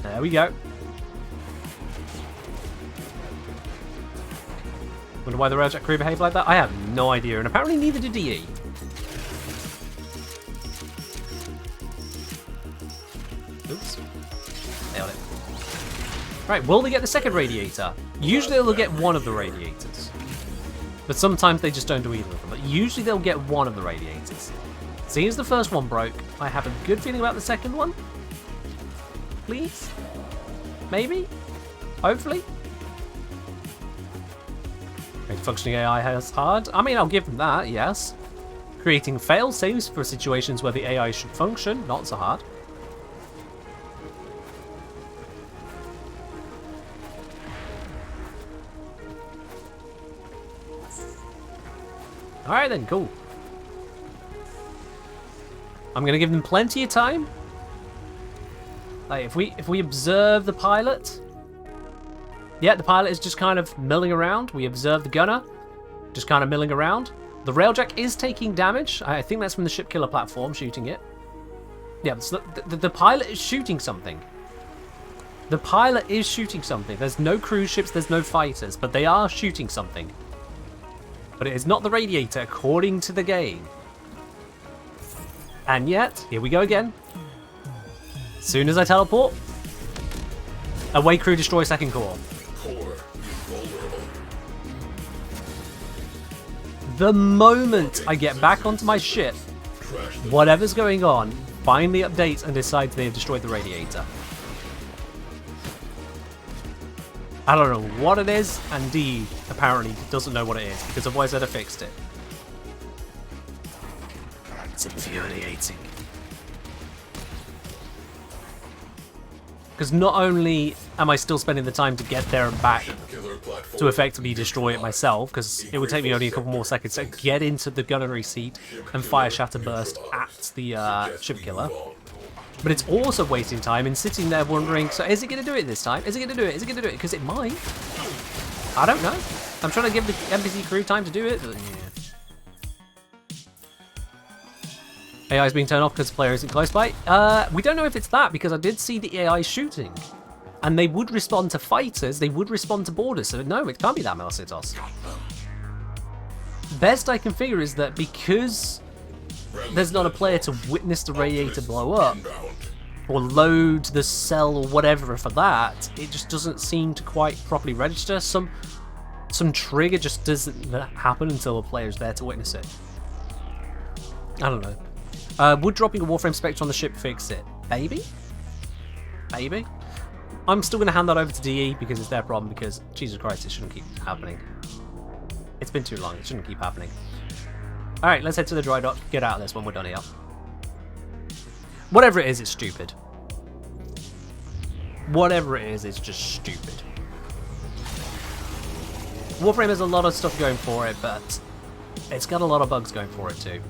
There we go. Wonder why the Railjack crew behaved like that? I have no idea, and apparently neither did DE. Oops. Nailed it. Right, will they get the second radiator? Usually they'll get one of the radiators. But sometimes they just don't do either of them. But usually they'll get one of the radiators. Seeing as the first one broke, I have a good feeling about the second one. Please? Maybe? Hopefully? Make functioning AI has hard. I mean, I'll give them that, yes. Creating fail-safes for situations where the AI should function, not so hard. Alright then, cool. I'm gonna give them plenty of time. Like if we observe the pilot. Yeah, the pilot is just kind of milling around. We observe the gunner just kind of milling around. The railjack is taking damage. I think that's from the ship killer platform shooting it. Yeah, so the pilot is shooting something. The pilot is shooting something. There's no cruise ships, there's no fighters, but they are shooting something. But it is not the radiator, according to the game. And yet, here we go again. As soon as I teleport, away crew destroy second core. Core vulnerable. The moment I get back onto my ship, Trash them. whatever's going on finally updates and decides they have destroyed the radiator. I don't know what it is, and D apparently doesn't know what it is, because otherwise I'd have fixed it. It's infuriating. Because not only am I still spending the time to get there and back Killer platform. to effectively destroy it myself, because it would take me only a couple more seconds to get into the gunnery seat and fire Shatter Burst at the ship killer. But it's also wasting time in sitting there wondering, so is it going to do it this time? Is it going to do it? Is it going to do it? Because it might. I don't know. I'm trying to give the NPC crew time to do it, but yeah. AI is being turned off because the player isn't close by. We don't know if it's that, because I did see the AI shooting. And they would respond to fighters, they would respond to boarders, so no, it can't be that Melcitos. Best I can figure is that because there's not a player to witness the radiator blow up, or load the cell or whatever for that, it just doesn't seem to quite properly register. Some trigger just doesn't happen until a player's there to witness it. I don't know. Would dropping a Warframe Spectre on the ship fix it? Maybe? Maybe? I'm still going to hand that over to DE because it's their problem, because, Jesus Christ, it shouldn't keep happening. It's been too long, it shouldn't keep happening. Alright, let's head to the dry dock, get out of this when we're done here. Whatever it is, it's stupid. Whatever it is, it's just stupid. Warframe has a lot of stuff going for it, but it's got a lot of bugs going for it too.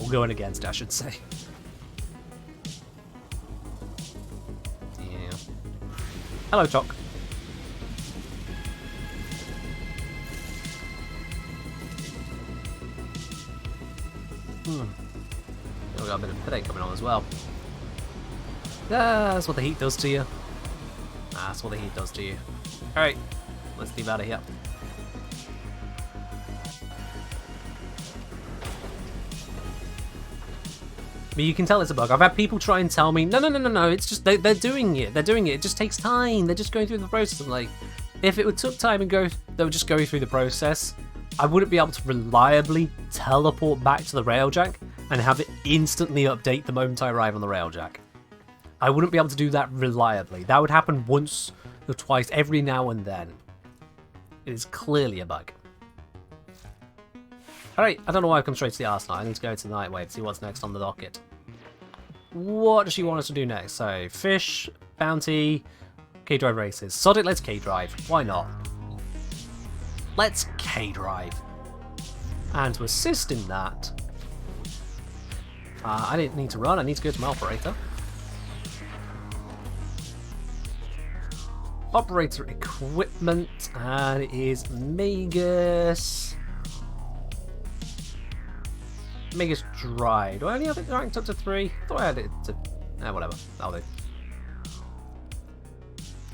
Or going against it, I should say. Yeah. Hello, Choc. Oh, we got a bit of headache coming on as well. That's what the heat does to you. That's what the heat does to you. Alright, let's leave out of here. But you can tell it's a bug. I've had people try and tell me, no, it's just, they're doing it. They're doing it. It just takes time. They're just going through the process. I'm like, if it took time and they were just going through the process, I wouldn't be able to reliably teleport back to the railjack and have it instantly update the moment I arrive on the railjack. I wouldn't be able to do that reliably. That would happen once or twice every now and then. It is clearly a bug. Alright, I don't know why I've come straight to the Arsenal. I need to go to the Nightwave to see what's next on the docket. What does she want us to do next? So, fish, bounty, K-Drive races. Sod it, let's K-Drive. Why not? Let's K-Drive. And to assist in that, I didn't need to run, I need to go to my operator. Operator equipment, and it is Magus. Magus Dry. Do I only have it ranked up to 3? I thought I had it to... whatever. That'll do.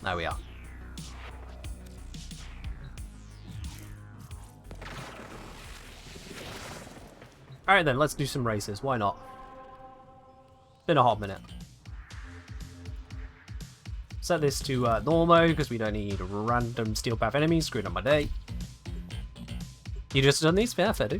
There we are. Alright then, let's do some races. Why not? Been a hot minute. Set this to Normo, because we don't need random steel path enemies screwing up my day. You just done these? Yeah, fair do.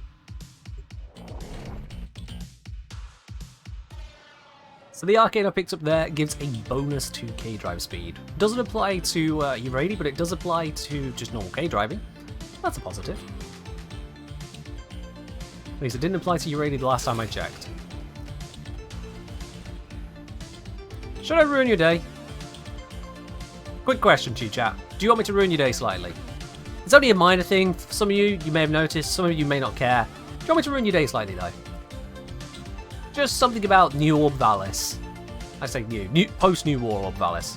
So the arcade I picked up there gives a bonus to K-Drive speed. Doesn't apply to Uradi, but it does apply to just normal K-Driving. That's a positive. At least it didn't apply to Uradi the last time I checked. Should I ruin your day? Quick question to you, chat. Do you want me to ruin your day slightly? It's only a minor thing. For some of you, you may have noticed. Some of you may not care. Do you want me to ruin your day slightly, though? Just something about New Orb Valis. I say new post-New War Orb Valis.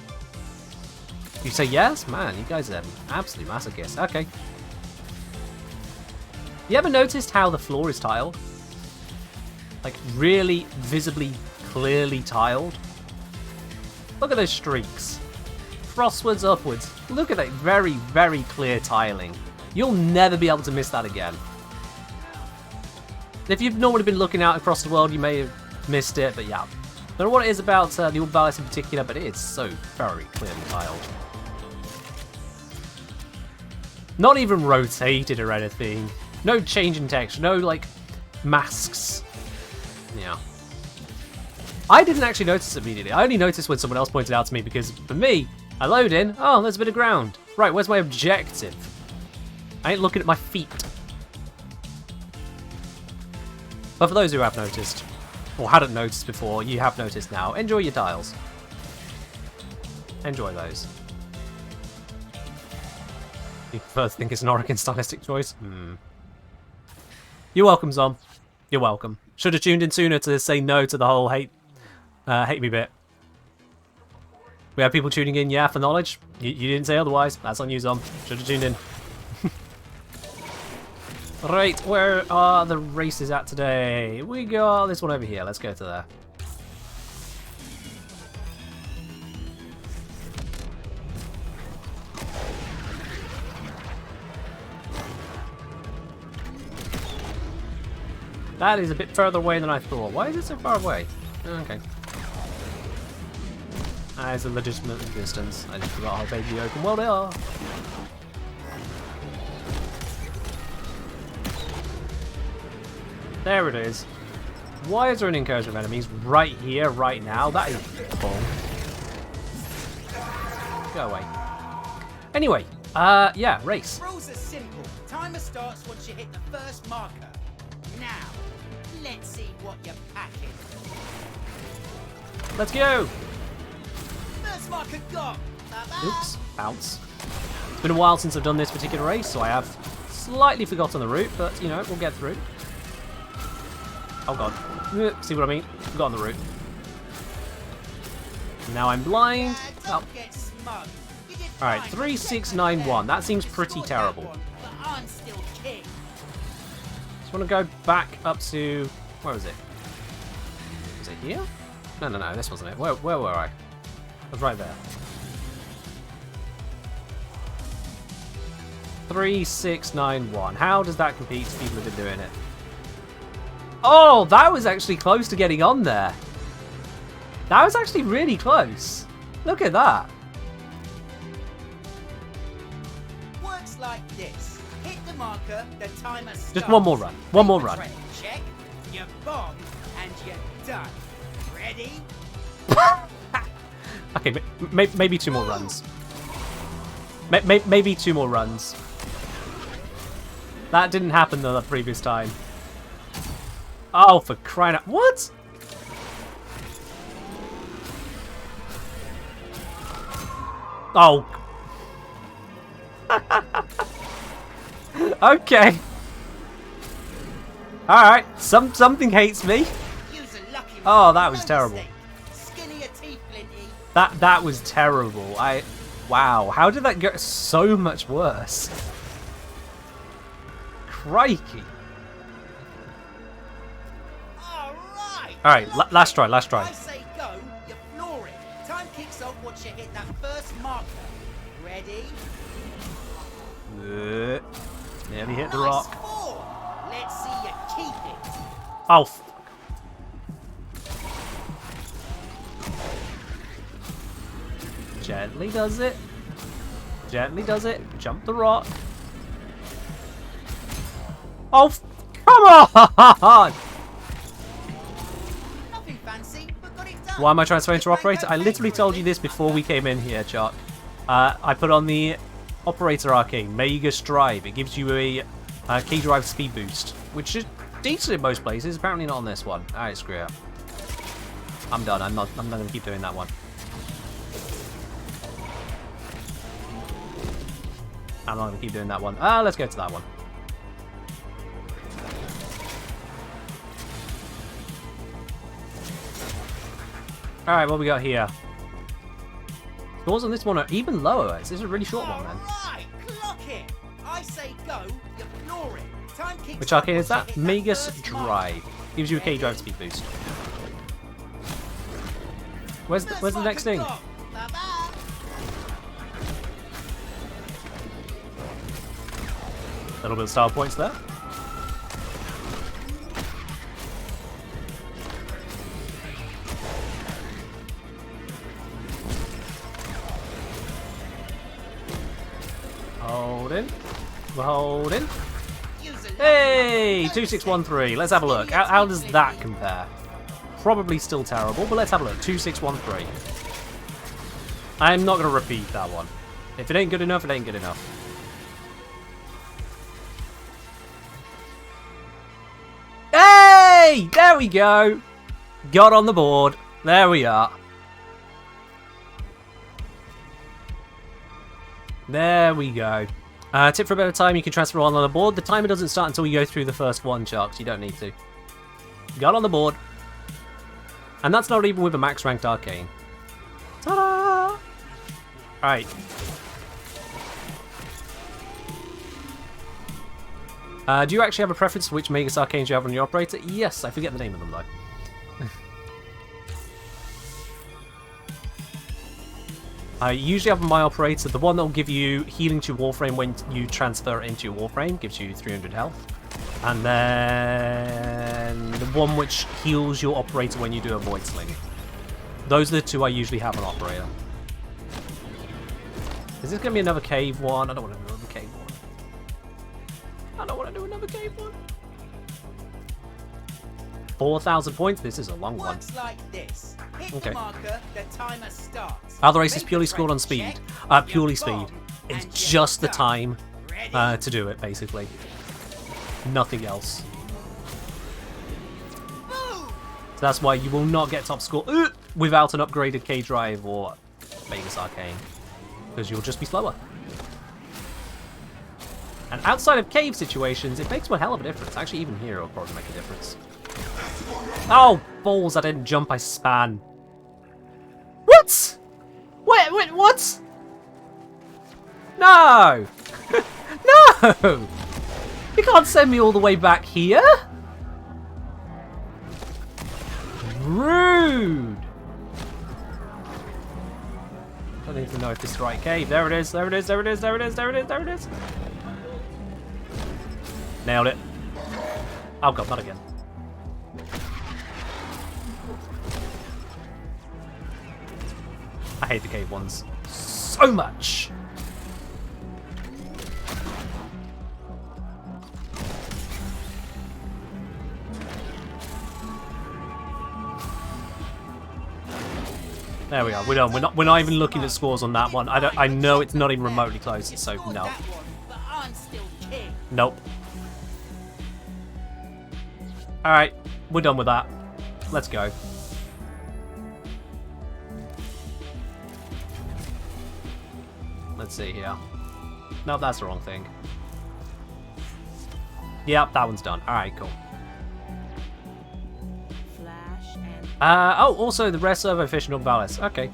You say yes? Man, you guys are absolute masochists. Okay. You ever noticed how the floor is tiled? Like, really visibly, clearly tiled? Look at those streaks. Frostwards, upwards. Look at that very, very clear tiling. You'll never be able to miss that again. If you've normally been looking out across the world, you may have missed it, but yeah. I don't know what it is about the Old Palace in particular, but it is so very clearly tiled. Not even rotated or anything. No change in texture, no, like, masks. Yeah. I didn't actually notice immediately. I only noticed when someone else pointed it out to me because, for me, I load in, oh, there's a bit of ground. Right, where's my objective? I ain't looking at my feet. But for those who have noticed, or hadn't noticed before, you have noticed now, enjoy your tiles. Enjoy those. You first think it's an Oregon stylistic choice? You're welcome, Zom. You're welcome. Should have tuned in sooner to say no to the whole hate me bit. We have people tuning in, yeah, for knowledge. You didn't say otherwise. That's on you, Zom. Should have tuned in. Right, where are the races at today? We got this one over here. Let's go to there. That is a bit further away than I thought. Why is it so far away? Okay. That is a legitimate distance. I just forgot how big the open world are. There it is. Why is there an incursion of enemies right here, right now? That is bull. Go away. Anyway, yeah, race. Rules are simple. Timer starts once you hit the first marker. Now, let's see what you're packing. Let's go! First marker gone. Oops, bounce. It's been a while since I've done this particular race, so I have slightly forgotten the route, but, you know, we'll get through. Oh god. See what I mean? Forgotten the route. Now I'm blind. Oh. Alright, 3691. That seems pretty terrible. Just want to go back up to... Where was it? Was it here? No, no, no, this wasn't it. Where were I? I was right there. 3691. How does that compete to people who've been doing it? Oh, that was actually close to getting on there. That was actually really close. Look at that. Works like this. Hit the marker, the timer starts. Just one more run. One more run. Check. You bomb, and you're done. Ready? Okay, maybe two more runs. Maybe two more runs. That didn't happen though the previous time. Oh, for crying out! What? Oh. Okay. All right. Something hates me. Oh, that was terrible. That was terrible. Wow. How did that get so much worse? Crikey. Alright, last try. I say go, you floor it. Time kicks off once you hit that first marker. Ready? Nearly hit the rock. Ball. Let's see you keep it. Oh, fuck. Gently does it. Gently does it. Jump the rock. Oh, come on! Why am I transferring to operator? I literally told you this before we came in here, Chuck. I put on the operator arcane, Mega Strive. It gives you a key drive speed boost, which is decent in most places. Apparently not on this one. Alright, screw it. I'm done. I'm not going to keep doing that one. I'm not going to keep doing that one. Let's go to that one. Alright, what we got here? Scores on this one are even lower. This is a really short one, then. Alright, clock it. I say go, you floor it. Time kicks Which off arcane is once that? you hit Magus first marker. Drive. Gives you a K drive speed boost. Where's the next thing? Bye-bye. A little bit of style points there. Hold in. We're holding. Hey! 2613. Let's have a look. How does that compare? Probably still terrible, but let's have a look. 2613. I'm not going to repeat that one. If it ain't good enough, it ain't good enough. Hey! There we go. Got on the board. There we are. There we go. Tip for a better time, you can transfer on the board. The timer doesn't start until you go through the first one, Sharks. You don't need to. Got on the board. And that's not even with a max ranked arcane. Ta-da! Alright. Do you actually have a preference for which Magus Arcanes you have on your operator? Yes, I forget the name of them though. I usually have my operator, the one that will give you healing to Warframe when you transfer it into your Warframe, gives you 300 health. And then the one which heals your operator when you do a Void Sling. Those are the two I usually have on operator. Is this going to be another cave one? I don't want to do another cave one. I don't want to do another cave one. 4,000 points? This is a long one. Once like this. Hit Okay. the marker, the timer starts. Are the races Make purely the scored on friend speed? check, Purely you speed. bomb, It's and just the you're time Ready? to do it, basically. Nothing else. Boom! So that's why you will not get top score without an upgraded K Drive or Magus Arcane. Because you'll just be slower. And outside of cave situations, it makes one hell of a difference. Actually, even here it'll probably make a difference. Oh, balls, I didn't jump, I span. What? Wait, what? No! No! You can't send me all the way back here? Rude! I don't even know if this is the right cave. There it is, there it is, there it is, there it is, there it is, there it is. Nailed it. Oh god, not again. I hate the cave ones so much. There we are. We're done. We're not even looking at scores on that one. I know it's not even remotely close. So Scored no. that one, but I'm still king. Nope. All right, we're done with that. Let's go. Let's see here. Nope, that's the wrong thing. Yep, that one's done. All right, cool. Flash and Oh, also the rare servo fish and Valis. Okay.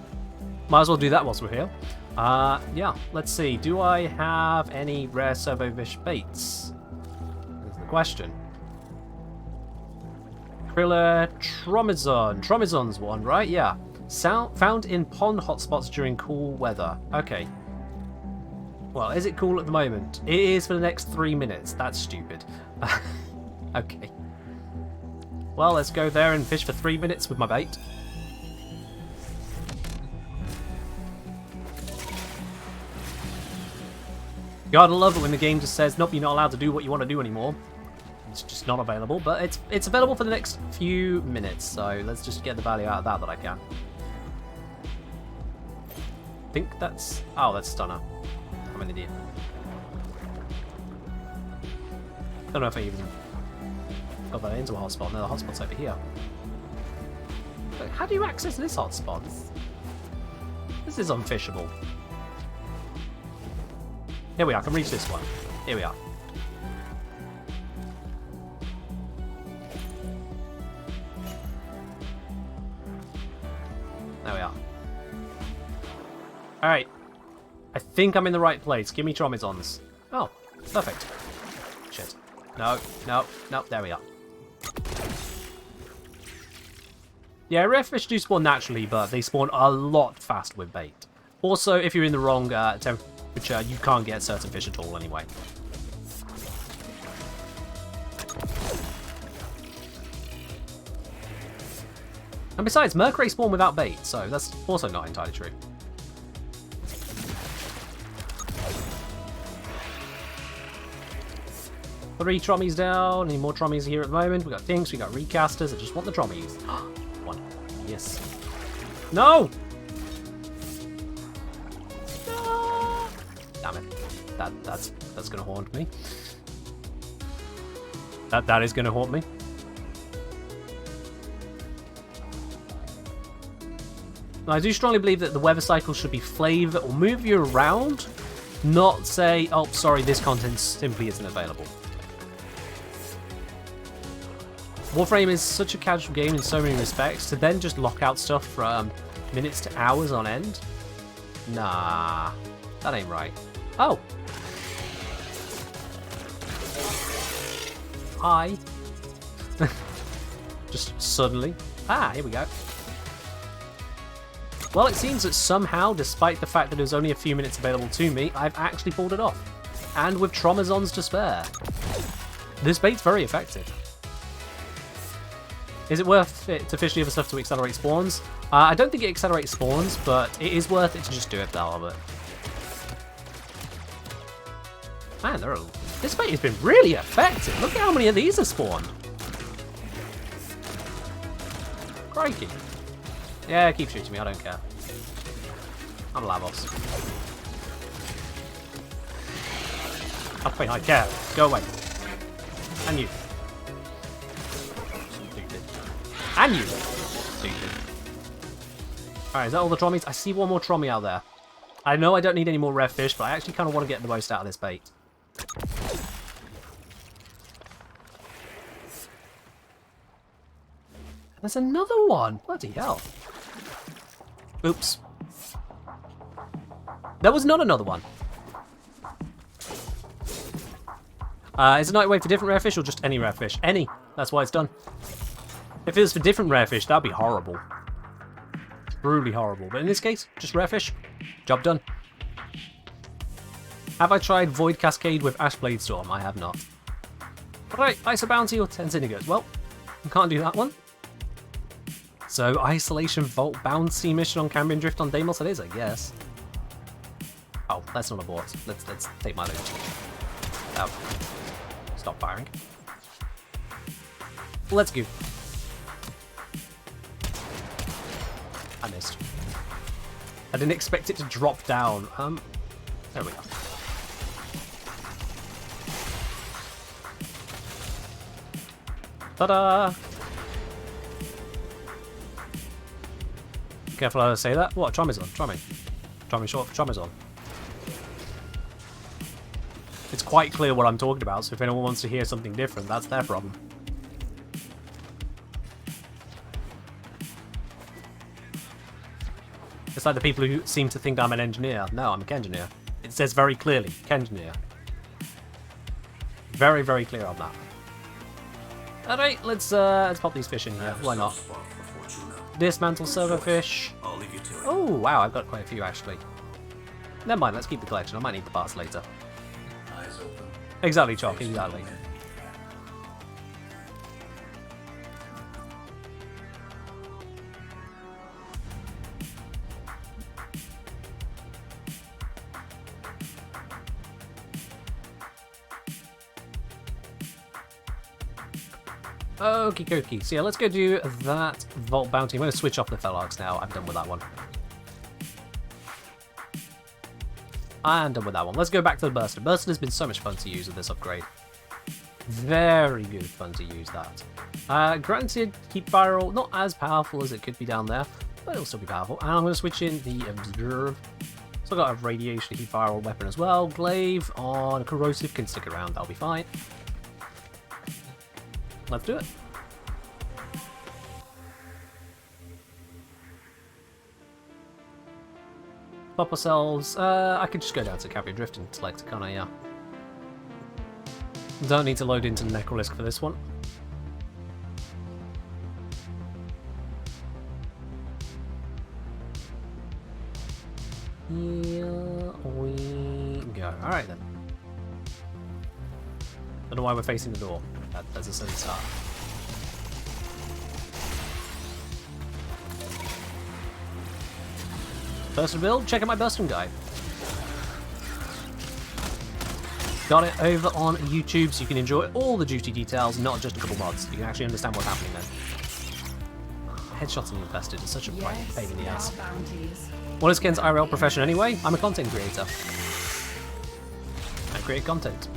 Might as well do that whilst we're here. Yeah, let's see. Do I have any rare servo fish baits? That's the question. Krilla Tromizon. Tromizon's one, right? Yeah. Found in pond hotspots during cool weather. Okay. Well, is it cool at the moment? It is for the next 3 minutes. That's stupid. Okay. Well, let's go there and fish for 3 minutes with my bait. Gotta love it when the game just says, nope, you're not allowed to do what you want to do anymore. It's just not available, but it's available for the next few minutes, so let's just get the value out of that I can. I think that's... Oh, that's Stunner. I'm an idiot. Don't know if I even got that into a hotspot. No, the hotspot's over here. But how do you access this hotspot? This is unfishable. Here we are, I can reach this one. Here we are. There we are. Alright. I think I'm in the right place. Give me Tromizons. Oh, perfect. Shit. No, no, no, there we are. Yeah, redfish do spawn naturally, but they spawn a lot faster with bait. Also, if you're in the wrong temperature, you can't get certain fish at all anyway. And besides, Mercury spawn without bait, so that's also not entirely true. Three Trommies down, any more Trommies here at the moment. We got Dinks, we got Recasters, I just want the Trommies. One. Yes. No! No! Damn it. That's gonna haunt me. That is gonna haunt me. I do strongly believe that the weather cycle should be flavor or move you around, not say, oh, sorry, this content simply isn't available. Warframe is such a casual game in so many respects, to then just lock out stuff from minutes to hours on end? Nah, that ain't right. Oh! Hi. Just suddenly. Ah, here we go. Well, it seems that somehow, despite the fact that there was only a few minutes available to me, I've actually pulled it off. And with Tromazons to spare. This bait's very effective. Is it worth it to fish the other stuff to accelerate spawns? I don't think it accelerates spawns, but it is worth it to just do it for the hell of it. Man, this bait has been really effective. Look at how many of these are spawned. Crikey. Yeah, keep shooting me, I don't care. I'm Lavos. I care. Go away. And you. Stupid. And you. Stupid. Alright, is that all the Trommies? I see one more Trommie out there. I know I don't need any more red fish, but I actually kind of want to get the most out of this bait. There's another one! Bloody hell. Oops. There was not another one. Is it night wait for different rare fish or just any rare fish? Any. That's why it's done. If it was for different rare fish, that'd be horrible. Brutally horrible. But in this case, just rare fish. Job done. Have I tried Void Cascade with Ashblade Storm? I have not. Right, Ice Bounty or 10 Syndicate? Well, I can't do that one. So, Isolation Vault Bounty mission on Cambrian Drift on Deimos it is, I guess. Oh, that's not a bot. Let's take my loot. Oh. Stop firing. Let's go. I missed. I didn't expect it to drop down. There we go. Ta-da! Careful how I say that. What? Tromazon. Trommie short for Tromazon. It's quite clear what I'm talking about, so if anyone wants to hear something different, that's their problem. It's like the people who seem to think I'm an engineer. No, I'm a Kengineer. It says very clearly, Kengineer. Very, very clear on that. Alright, let's pop these fish in here. Why not? Dismantle silverfish. Oh, wow, I've got quite a few actually. Never mind, let's keep the collection. I might need the parts later. Exactly, Chalk, exactly. Okie dokie. So yeah, let's go do that Vault Bounty. I'm going to switch off the Felargs now. I'm done with that one. I'm done with that one. Let's go back to the Burster. Burster has been so much fun to use with this upgrade. Very good fun to use that. Granted, keep viral, not as powerful as it could be down there, but it'll still be powerful. And I'm going to switch in the Observe. So I've got a radiation heat viral weapon as well. Glaive on corrosive can stick around, that'll be fine. Let's do it. Pop ourselves. I could just go down to Cavalry Drift and select it, can't I? Yeah. Don't need to load into Necrolisk for this one. Here we go. Alright then. Don't know why we're facing the door. That's a silly start. Bursting build, check out my Bursting guide. Got it over on YouTube so you can enjoy all the juicy details, not just a couple mods. You can actually understand what's happening then. Headshots and infested is such a pain in the ass. What is Ken's IRL profession anyway? I'm a content creator. I create content.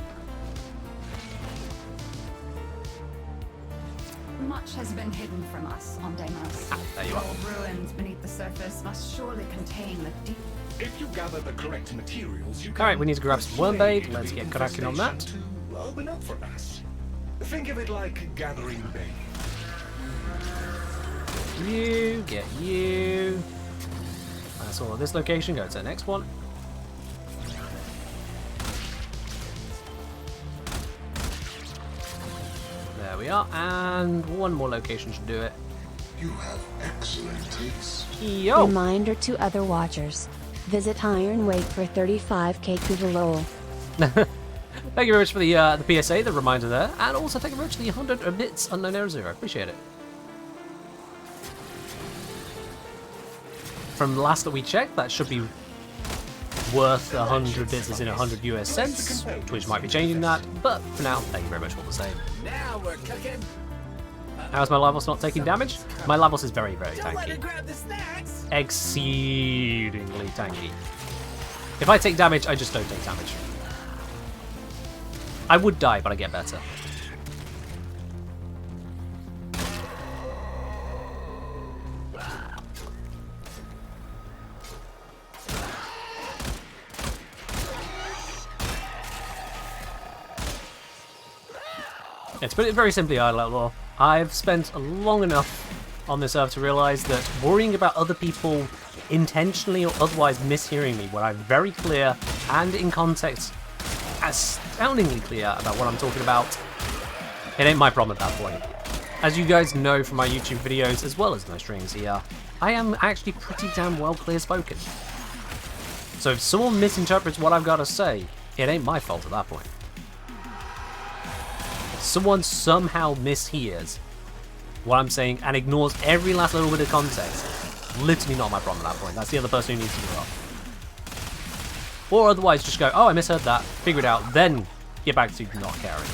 Much has been hidden from us on Deimos. There you are. Old ruins beneath the surface must surely contain the deep. If you gather the correct materials, you can. Alright, we need to grab some worm bait. Let's get cracking on that. To open up for us. Think of it like gathering bait. You, get you. That's all of this location. Go to the next one. There we are, and one more location should do it. You have excellent taste. Yo! Reminder to other watchers. Visit Iron Wake for 35k Kudalol. Thank you very much for the PSA, the reminder there, and also thank you very much for the 100 bits Unknown Error Zero. Appreciate it. From the last that we checked, that should be worth 100 bits as in 100 US cents. Twitch might be changing that, but for now, thank you very much all the same. Now we're cooking. How's my Lavos not taking damage? My Lavos is very, very Don't let her tanky. grab the snacks. Exceedingly tanky. If I take damage, I just don't take damage. I would die, but I get better. Yeah, to put it very simply, Outlaw, I've spent long enough on this earth to realise that worrying about other people intentionally or otherwise mishearing me when I'm very clear and in context astoundingly clear about what I'm talking about, it ain't my problem at that point. As you guys know from my YouTube videos as well as my streams here, I am actually pretty damn well clear spoken. So if someone misinterprets what I've got to say, it ain't my fault at that point. Someone somehow mishears what I'm saying and ignores every last little bit of context. Literally not my problem at that point. That's the other person who needs to grow up. Or otherwise just go, oh, I misheard that, figure it out, then get back to not caring.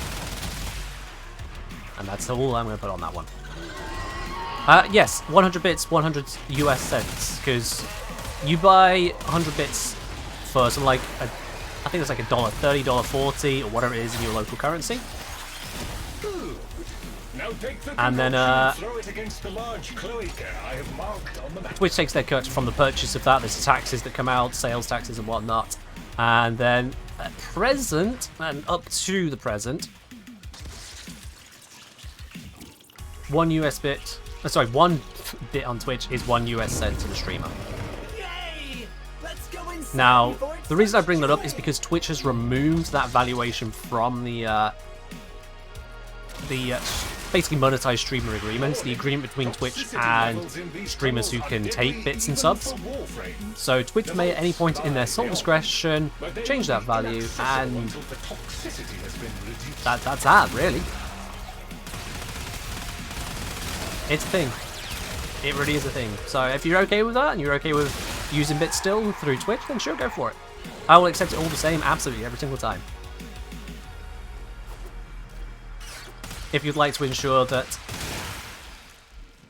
And that's all I'm going to put on that one. Yes, 100 bits, 100 US cents, because you buy 100 bits for something like, I think it's like $1.30, $1.40, or whatever it is in your local currency. Now take the And then, throw it against the large cloaca I have marked on the map. Twitch takes their cut from the purchase of that. There's taxes that come out, sales taxes and whatnot. And then at present, and up to the present, one bit on Twitch is 1 US cent to the streamer. Yay! Let's go inside Now, before it's the reason I bring that up away. is because Twitch has removed that valuation from the basically monetized streamer agreements, the agreement between Twitch and streamers who can take bits and subs. So Twitch may at any point in their sole discretion change that value, and that's that, really. It's a thing. It really is a thing. So if you're okay with that, and you're okay with using bits still through Twitch, then sure, go for it. I will accept it all the same, absolutely, every single time. If you'd like to ensure that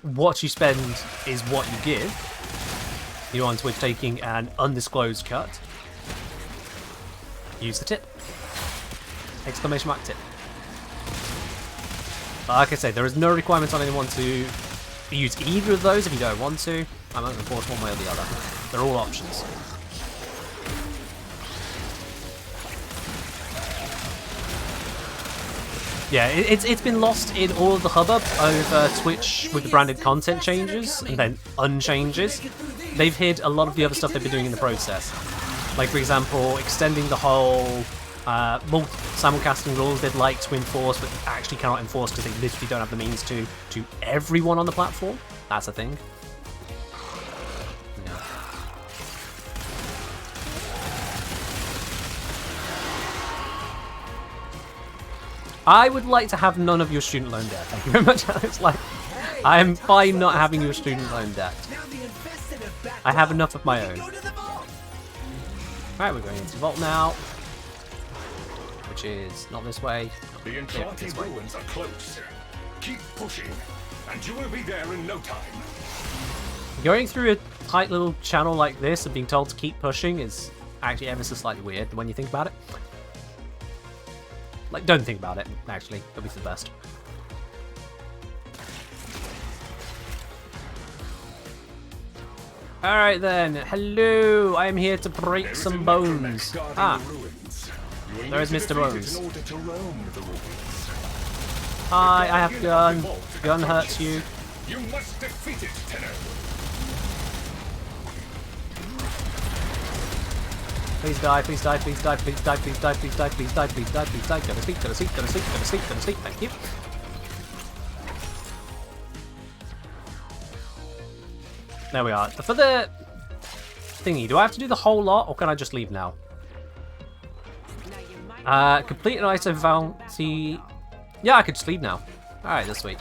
what you spend is what you give, you're on Twitch taking an undisclosed cut, use the tip. Exclamation mark tip. But like I say, there is no requirement on anyone to use either of those if you don't want to. I'm not going to force one way or the other. They're all options. Yeah, it's been lost in all of the hubbub over Twitch with the branded content changes and then unchanges. They've hid a lot of the other stuff they've been doing in the process. Like, for example, extending the whole simulcasting rules they'd like to enforce, but actually cannot enforce because they literally don't have the means to everyone on the platform. That's a thing. Yeah. I would like to have none of your student loan debt. Thank you very much. It's like, I am fine not having your student loan debt. I have enough of my own. Right, we're going into the vault now, which is not this way. The enchanted ruins are close. Keep pushing, and you will be there in no time. Going through a tight little channel like this and being told to keep pushing is actually ever so slightly weird when you think about it. Like, don't think about it, actually. That'd be for the best. Alright then, hello! I am here to break some bones. Ah, there is Mr. Bones. Hi, I have gun. Gun hurts you. You must defeat it, Tenno. Please die, please die, please die, please die, please die, please die, please die, please die, please die. Gonna sleep, gonna sleep, gonna sleep, gonna sleep, gonna sleep, thank you. There we are. For the thingy, do I have to do the whole lot, or can I just leave now? Complete an item bounty. Yeah, I could just leave now. Alright, that's sweet.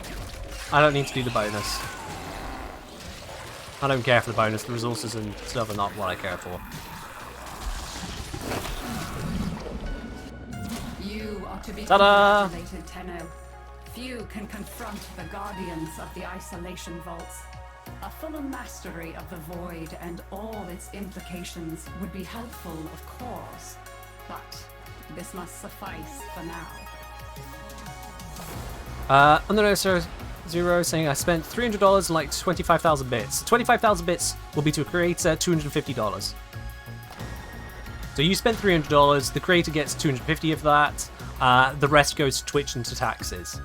I don't need to do the bonus. I don't care for the bonus. The resources and stuff are not what I care for. You are to be Ta-da! congratulated, Tenno. Few can confront the guardians of the isolation vaults. A fuller mastery of the void and all its implications would be helpful, of course, but this must suffice for now. Zero saying I spent $300 and like 25,000 bits. 25,000 bits will be to a creator, $250. So you spent $300, the creator gets $250 of that, the rest goes to Twitch and to taxes.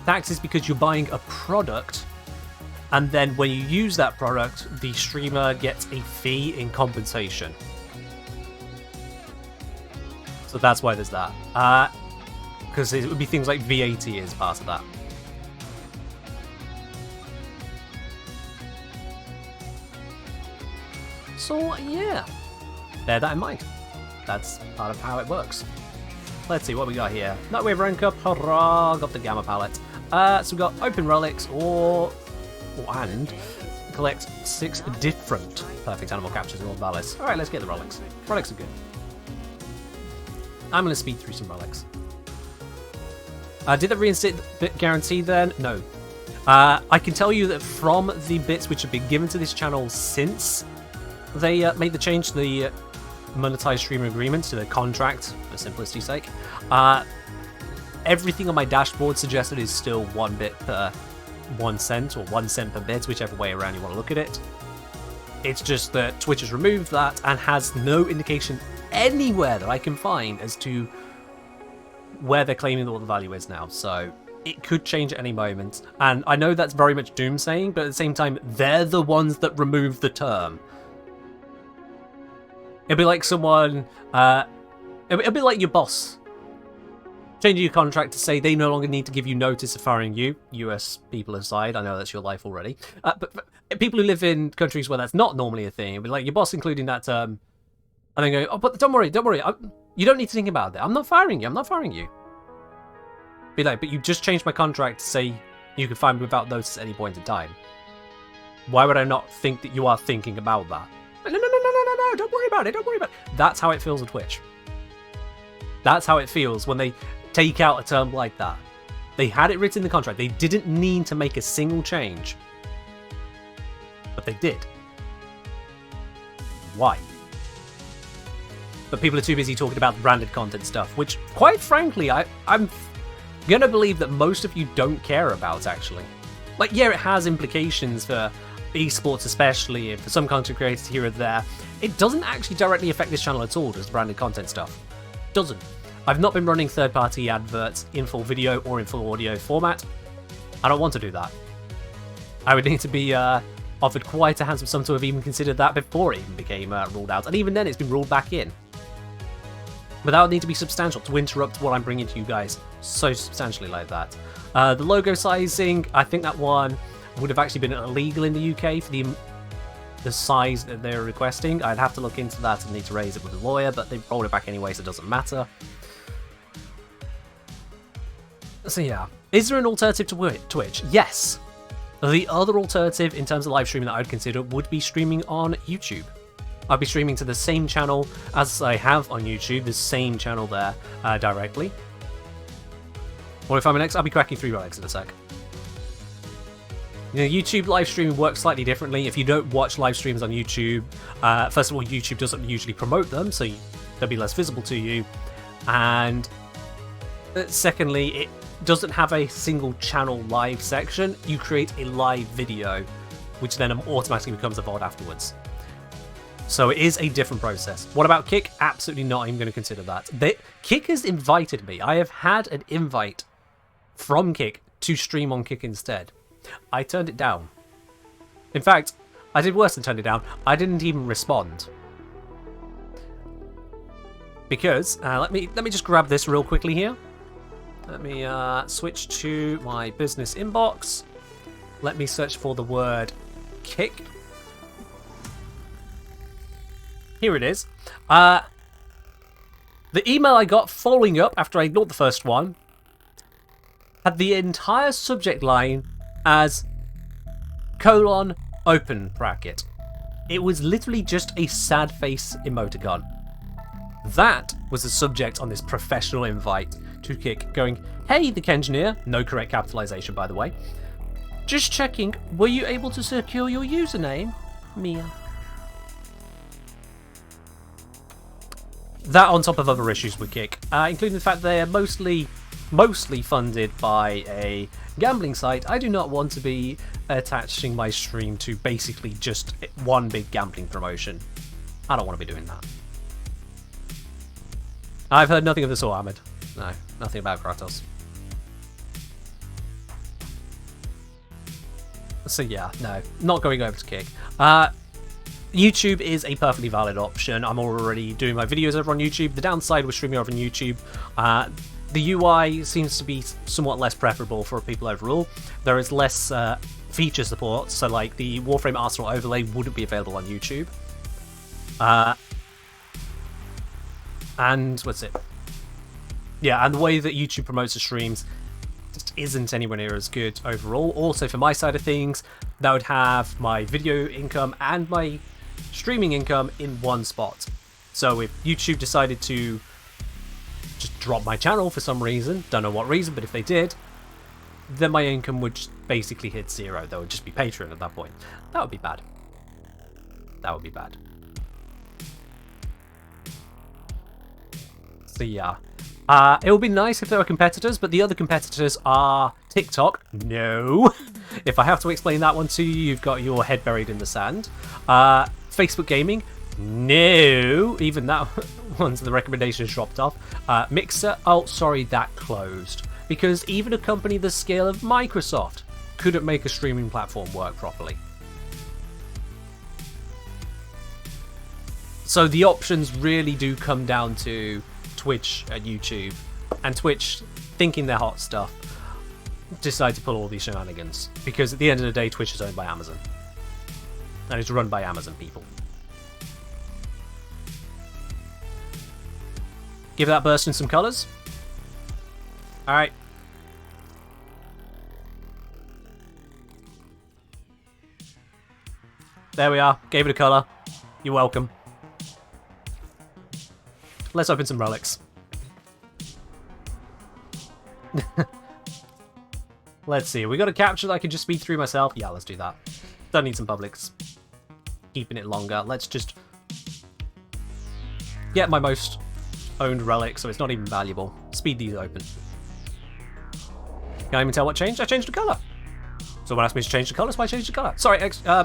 Taxes because you're buying a product, and then when you use that product, the streamer gets a fee in compensation. So that's why there's that. Because it would be things like VAT as part of that. So yeah, bear that in mind. That's part of how it works. Let's see what we got here. Nightwave rank up, hurrah! Got the Gamma palette. So we got open relics and collect 6 different perfect animal captures in all valleys. Alright, let's get the relics. Relics are good. I'm going to speed through some relics. Did that reinstate the bit guarantee then? No. I can tell you that from the bits which have been given to this channel since they made the change to the monetized streamer agreement, to the contract, for simplicity's sake, everything on my dashboard suggested is still 1 bit per 1 cent, or 1 cent per bit, whichever way around you want to look at it. It's just that Twitch has removed that and has no indication anywhere that I can find as to where they're claiming that what the value is now. So it could change at any moment. And I know that's very much doomsaying, but at the same time, they're the ones that removed the term. It'd be like someone, it'd be like your boss changing your contract to say they no longer need to give you notice of firing you, US people aside. I know that's your life already. But people who live in countries where that's not normally a thing, it'd be like your boss including that term, and then going, oh, but don't worry, you don't need to think about it. I'm not firing you. Be like, but you just changed my contract to say you can fire me without notice at any point in time. Why would I not think that you are thinking about that? No, don't worry about it. That's how it feels on Twitch. That's how it feels when they take out a term like that. They had it written in the contract. They didn't need to make a single change. But they did. Why? But people are too busy talking about the branded content stuff, which, quite frankly, I'm going to believe that most of you don't care about, actually. Like, yeah, it has implications for esports especially, and for some content creators here or there. It doesn't actually directly affect this channel at all, does the branded content stuff. It doesn't. I've not been running third-party adverts in full video or in full audio format. I don't want to do that. I would need to be offered quite a handsome sum to have even considered that before it even became ruled out, and even then it's been ruled back in. But that would need to be substantial to interrupt what I'm bringing to you guys so substantially like that. The logo sizing, I think that one would have actually been illegal in the UK for the size that they're requesting. I'd have to look into that and need to raise it with a lawyer, but they've rolled it back anyway, so it doesn't matter. So yeah, is there an alternative to Twitch? Yes. The other alternative in terms of live streaming that I would consider would be streaming on YouTube. I'd be streaming to the same channel as I have on YouTube, the same channel there directly. What if I'm next? I'll be cracking 3 relics in a sec. You know, YouTube live streaming works slightly differently. If you don't watch live streams on YouTube, first of all, YouTube doesn't usually promote them, so they'll be less visible to you. And secondly, it doesn't have a single channel live section. You create a live video, which then automatically becomes a VOD afterwards. So it is a different process. What about Kick? Absolutely not even going to consider that. Kick has invited me. I have had an invite from Kick to stream on Kick instead. I turned it down. In fact, I did worse than turn it down. I didn't even respond. Because, let me just grab this real quickly here. Let me switch to my business inbox. Let me search for the word Kick. Here it is. The email I got following up after I ignored the first one had the entire subject line as :open bracket. It was literally just a sad face emoticon. That was the subject on this professional invite to Kick, going, "Hey, the Kengineer," no correct capitalization by the way, "just checking, were you able to secure your username? Mia." That on top of other issues with Kick, including the fact they are mostly funded by a gambling site. I do not want to be attaching my stream to basically just one big gambling promotion. I don't want to be doing that. I've heard nothing of the sort, Ahmed. No, nothing about Kratos. So yeah, no, not going over to Kick. YouTube is a perfectly valid option. I'm already doing my videos over on YouTube. The downside with streaming over on YouTube, the UI seems to be somewhat less preferable for people overall. There is less feature support, so like the Warframe Arsenal overlay wouldn't be available on YouTube. And what's it? Yeah, and the way that YouTube promotes the streams just isn't anywhere near as good overall. Also, for my side of things, that would have my video income and my streaming income in one spot. So if YouTube decided to just drop my channel for some reason, don't know what reason, but if they did, then my income would just basically hit zero. That would just be Patreon at that point. That would be bad. That would be bad. So yeah. It would be nice if there were competitors, but the other competitors are TikTok. No. If I have to explain that one to you, you've got your head buried in the sand. Facebook Gaming. No. Even that one's the recommendations dropped off. Mixer. Oh, sorry, that closed. Because even a company the scale of Microsoft couldn't make a streaming platform work properly. So the options really do come down to Twitch and YouTube, and Twitch, thinking they're hot stuff, decide to pull all these shenanigans, because at the end of the day Twitch is owned by Amazon and it's run by Amazon people. Give that burst in some colours. Alright. There we are, gave it a colour. You're welcome. Let's open some relics. Let's see. We got a capture that I can just speed through myself. Yeah, let's do that. Don't need some publics. Keeping it longer. Let's just get my most owned relic, so it's not even valuable. Speed these open. Can't even tell what changed. I changed the colour. Someone asked me to change the colour, so I changed the colour. Sorry,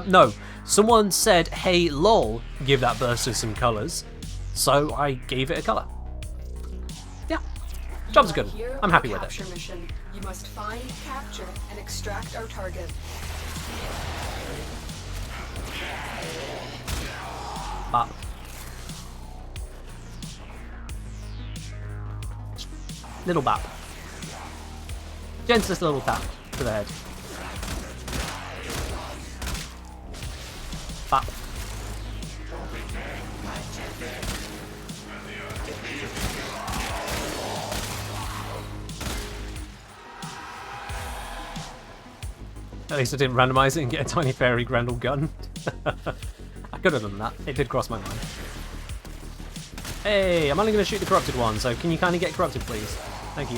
no. Someone said, "Hey, lol, give that burster some colours." So I gave it a colour. Yeah, Job's good. Here I'm on happy a with it. capture mission. You must find, capture, and extract our target. Bop. Little bop. Gentlest little tap to the head. Bop. At least I didn't randomize it and get a tiny fairy Grendel gun. I could have done that. It did cross my mind. Hey, I'm only going to shoot the corrupted one, so can you kindly get corrupted, please? Thank you.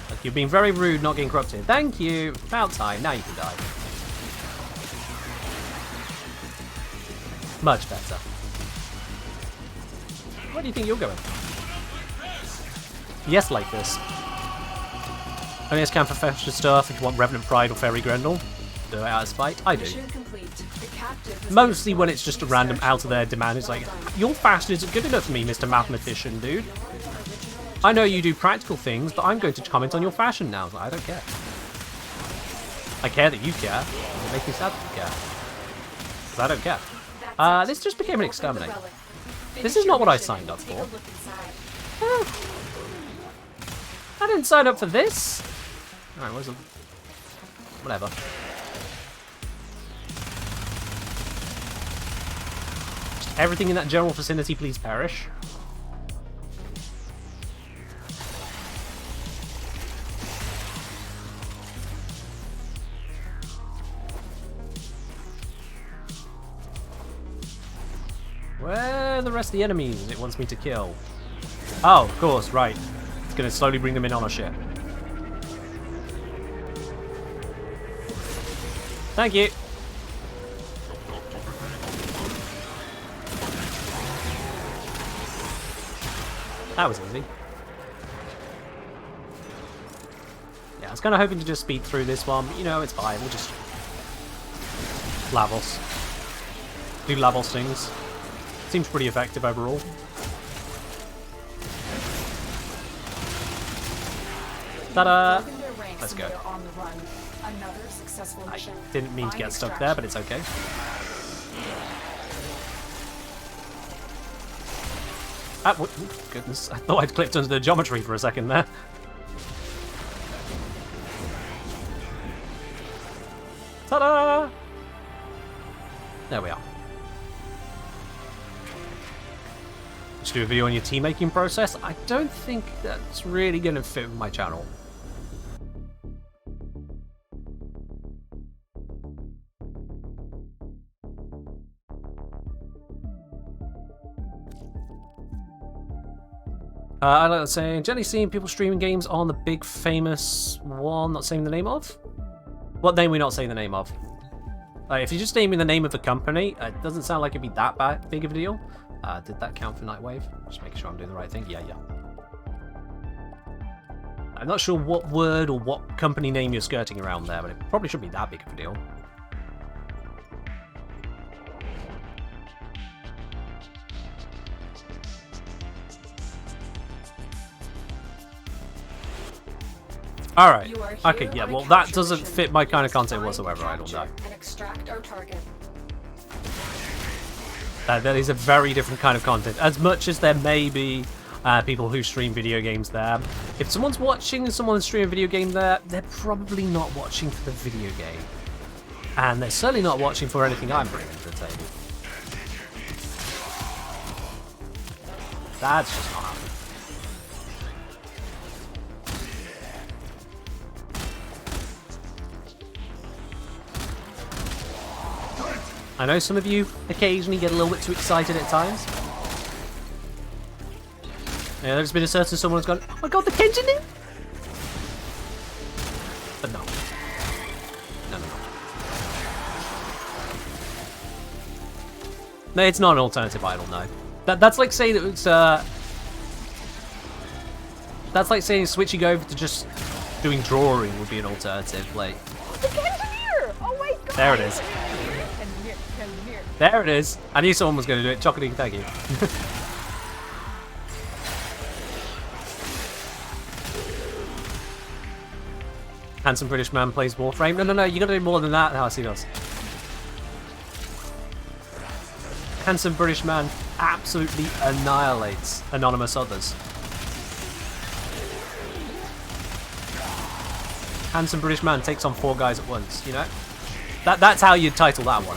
Look, you're being very rude not getting corrupted. Thank you. About time. Now you can die. Much better. Where do you think you're going? Yes, like this. Only as can professional stuff if you want Revenant Pride or Fairy Grendel. Do it out of spite. I do. Mission complete. The captive has Mostly been when it's just a random searched out of their demand. It's like, your fashion isn't good enough for me, Mr. Mathematician, dude. I know you do practical things, but I'm going to comment on your fashion now. I don't care. I care that you care. It makes me sad that you care. Because I don't care. This just became an exterminate. This is not what I signed up for. I didn't sign up for this. Alright, where's the... Whatever. Just everything in that general vicinity, please perish. Where are the rest of the enemies it wants me to kill? Oh, of course, right. It's going to slowly bring them in on a ship. Thank you. That was easy. Yeah, I was kind of hoping to just speed through this one, but you know, it's fine. We'll just... Lavos. Do Lavos things. Seems pretty effective overall. Ta-da! Let's go. I didn't mean to get stuck there, but it's okay. Ah, what, goodness, I thought I'd clipped under the geometry for a second there. Ta-da! There we are. Just do a video on your tea making process. I don't think that's really going to fit with my channel. I like saying, generally seeing people streaming games on the big famous one, not saying the name of? What name are we not saying the name of? If you're just naming the name of the company, it doesn't sound like it'd be that big of a deal. Did that count for Nightwave? Just making sure I'm doing the right thing. Yeah. I'm not sure what word or what company name you're skirting around there, but it probably shouldn't be that big of a deal. Alright. Okay, yeah, well that doesn't fit my kind of content whatsoever, I don't know. Extract our target. That is a very different kind of content. As much as there may be people who stream video games there, if someone's watching someone stream a video game there, they're probably not watching for the video game. And they're certainly not watching for anything I'm bringing to the table. That's just not happening. I know some of you occasionally get a little bit too excited at times. Yeah, there's been a certain someone who's gone, oh my god, the Kenjin! But no. No. No, it's not an alternative idol, no. That's like saying that it's, that's like saying switching over to just doing drawing would be an alternative, like... The Kenjin! Oh my god! There it is. There it is. I knew someone was going to do it. Chocolatey, thank you. Handsome British man plays Warframe. No, you gotta do more than that. How I see this. Handsome British man absolutely annihilates anonymous others. Handsome British man takes on 4 guys at once, you know? That's how you'd title that one.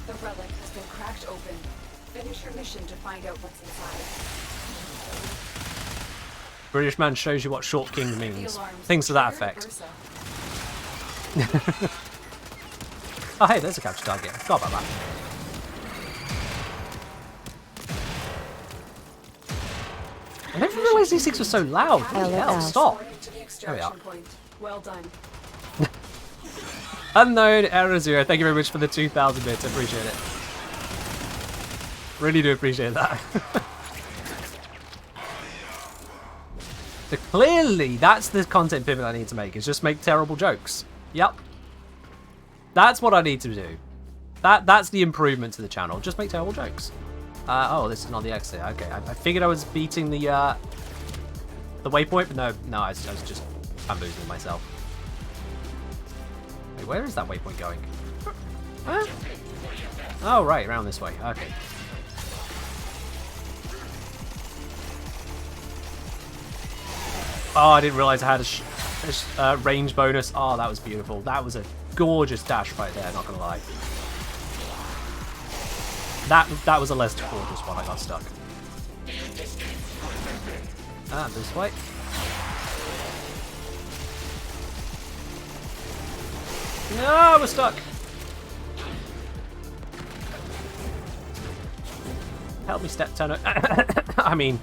The relic has been cracked open. Finish your mission to find out what's inside. British man shows you what short king means. Things to that effect. Oh hey, there's a capture target. I forgot about that. I never realised these things were so loud. Holy hell, stop. There we are. Well done. Unknown Error Zero, thank you very much for the 2,000 bits. I appreciate it. Really do appreciate that. So clearly, that's the content pivot I need to make, is just make terrible jokes. Yep. That's what I need to do. That's the improvement to the channel. Just make terrible jokes. Oh, this is not the exit. Okay, I figured I was beating the waypoint, but no, I was just bamboozling myself. Wait, where is that waypoint going? Huh? Oh, right, around this way. Okay. Oh, I didn't realize I had a range bonus. Oh, that was beautiful. That was a gorgeous dash right there, not gonna lie. That was a less gorgeous one. I got stuck. Ah, this way. No, we're stuck. Help me, step tenor. I mean,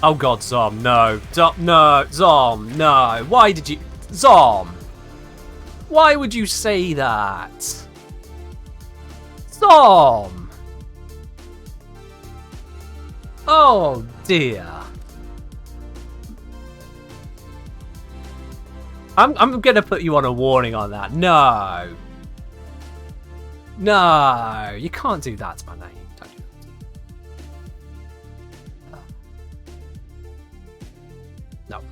oh god, Zom, no, no, Zom, no. Why did you, Zom? Why would you say that? Zom! Oh dear. I'm gonna put you on a warning on that. No. No, you can't do that to my name. Don't do that. No.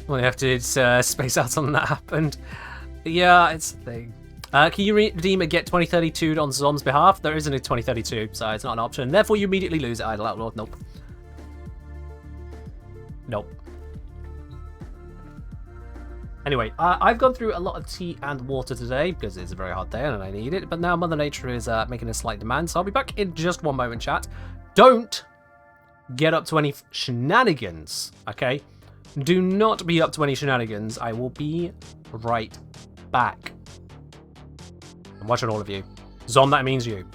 All you have to do is space out something that happened. Yeah, it's a thing. Can you redeem a Get 2032 on Zom's behalf? There isn't a 2032, so it's not an option. Therefore, you immediately lose it, Idle Outlaw. Nope. Nope. Anyway, I've gone through a lot of tea and water today because it's a very hot day and I need it. But now Mother Nature is making a slight demand, so I'll be back in just one moment, chat. Don't get up to any shenanigans, okay? Do not be up to any shenanigans. I will be right back. I'm watching all of you. Zom, that means you.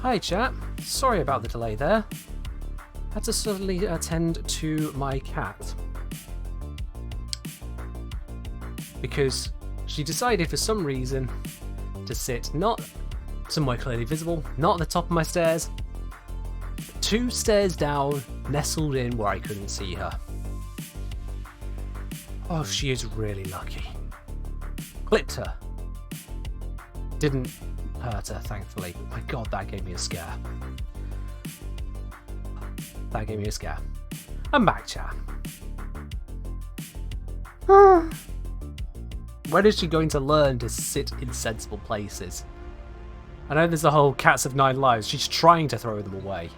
Hi chat, sorry about the delay there. Had to suddenly attend to my cat. Because she decided for some reason to sit not somewhere clearly visible, not at the top of my stairs, 2 stairs down, nestled in where I couldn't see her. Oh, she is really lucky. Clipped her. Didn't hurt her, thankfully. My god, that gave me a scare. That gave me a scare. I'm back, chat. When is she going to learn to sit in sensible places? I know there's the whole cats have 9 lives. She's trying to throw them away.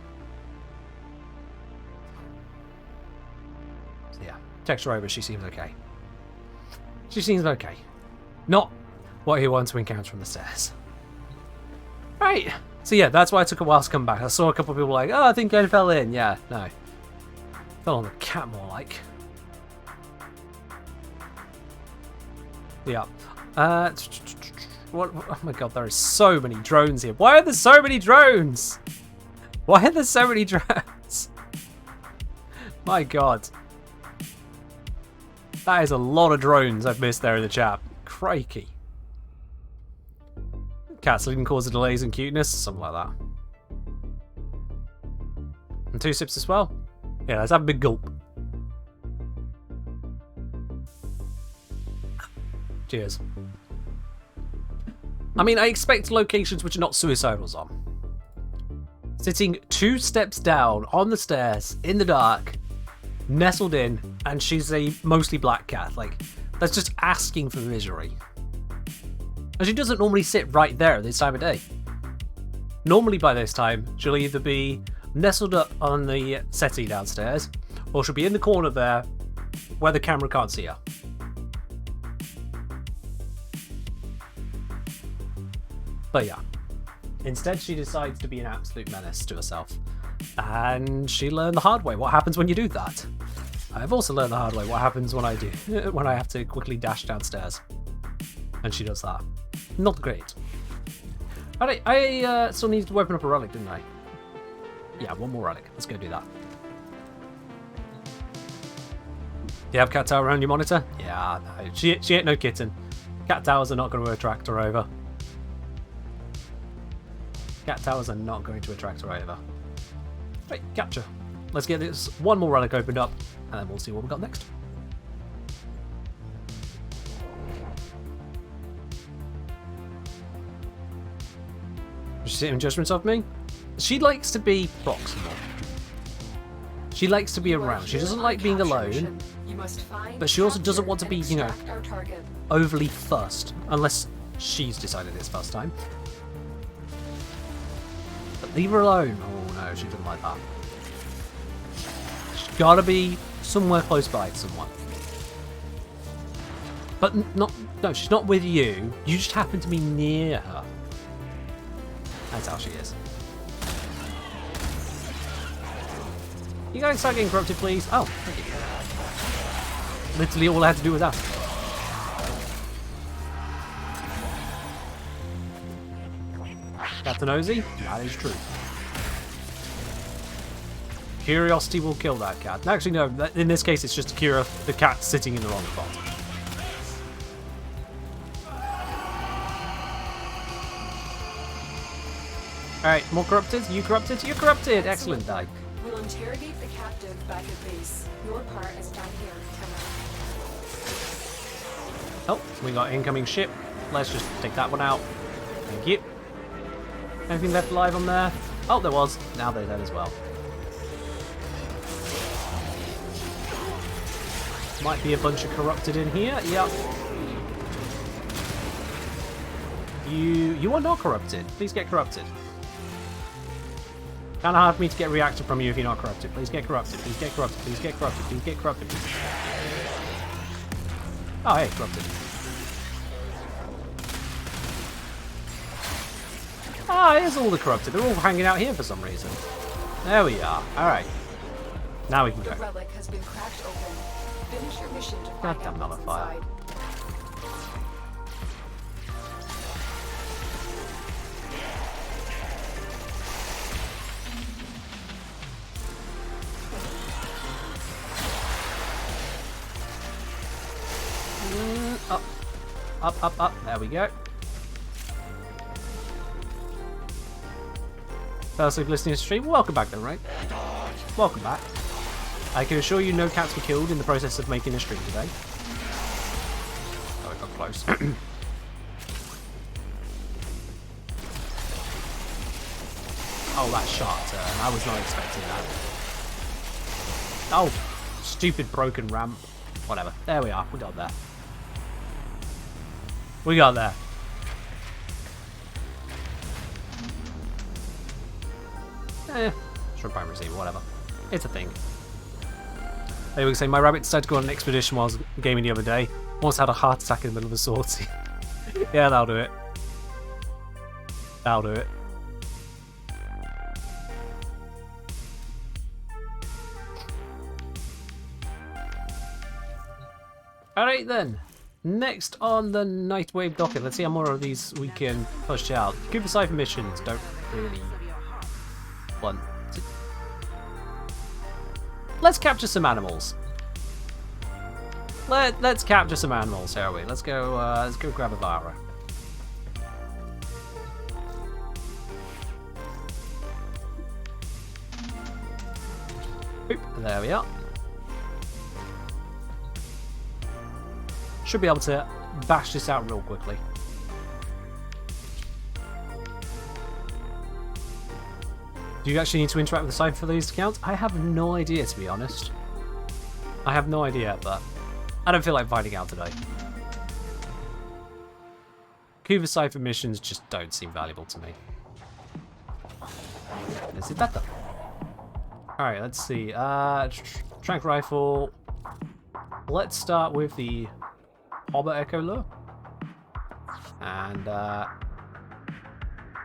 So yeah, text her over. She seems okay. She seems okay. Not what he wants to encounter on the stairs. Right. So yeah, that's why it took a while to come back. I saw a couple of people like, oh, I think I fell in. Yeah, no. Fell on the cat more like. Yeah. What? Oh my god, there are so many drones here. Why are there so many drones? Why are there so many drones? My god. That is a lot of drones I've missed there in the chat. Crikey. Cats can cause the delays and cuteness, something like that. And 2 sips as well. Yeah, let's have a big gulp. Cheers. I mean, I expect locations which are not suicidals on. Sitting 2 steps down on the stairs in the dark, nestled in, and she's a mostly black cat. Like, that's just asking for misery. And she doesn't normally sit right there at this time of day. Normally by this time, she'll either be nestled up on the settee downstairs, or she'll be in the corner there where the camera can't see her. But yeah, instead she decides to be an absolute menace to herself. And she learned the hard way what happens when you do that. I've also learned the hard way what happens when I have to quickly dash downstairs. And she does that. Not great. Alright, I still needed to open up a relic, didn't I? Yeah, 1 more relic. Let's go do that. Do you have cat tower around your monitor? Yeah, no. She ain't no kitten. Cat towers are not going to attract her over. Cat towers are not going to attract her over. Right, capture. Let's get this 1 more relic opened up, and then we'll see what we've got next. She's sitting in judgment of me. She likes to be proximal. She likes to be around. She doesn't like being alone, but she also doesn't want to be, you know, overly fussed, unless she's decided it's first time. But leave her alone. Oh no, she doesn't like that. She's gotta be somewhere close by to someone. But no, she's not with you. You just happen to be near her. That's how she is. You guys start getting corrupted, please? Oh, thank you. Literally all I had to do was ask. Captain Nosy? That is true. Curiosity will kill that cat. Actually, no, in this case it's just the cat sitting in the wrong spot. Alright, more corrupted? You corrupted? You're corrupted! Excellent, die. We'll interrogate the captive back at base. Your part is down here, Oh, we got incoming ship. Let's just take that one out. Thank you. Anything left alive on there? Oh, there was. Now they're dead as well. Might be a bunch of corrupted in here. Yep. You are not corrupted. Please get corrupted. Kind of hard for me to get reactive from you if you're not corrupted. Please get corrupted. Please get corrupted. Please get corrupted. Please get corrupted. Oh, hey, corrupted. Ah, here's all the corrupted. They're all hanging out here for some reason. There we are. Alright. Now we can go. The relic has been cracked open. Finish your mission to find Goddamn out what's nullifier. inside. up. Up, up, up. There we go. First of listening to stream, welcome back then, right? Welcome back. I can assure you no cats were killed in the process of making a stream today. Oh, I got close. Oh, that sharp turn. I was not expecting that. Oh, stupid broken ramp. Whatever. There we are. We got there. We got there. Shrimp prime receiver, whatever. It's a thing. They were saying my rabbit decided to go on an expedition while I was gaming the other day. Almost had a heart attack in the middle of a sword scene. Yeah, that'll do it. That'll do it. Alright then. Next on the Nightwave docket. Let's see how more of these we can push out. Cooper Cypher missions don't really want to... Let's capture some animals. Let's capture some animals, shall we? Let's go grab a Vara. Boop, there we are. Should be able to bash this out real quickly. Do you actually need to interact with the Cypher for these accounts? I have no idea, to be honest. I have no idea, but I don't feel like finding out today. Kuva Cypher missions just don't seem valuable to me. Is it better? Alright, let's see. Trank rifle. Let's start with the Hobber Echo Lure. And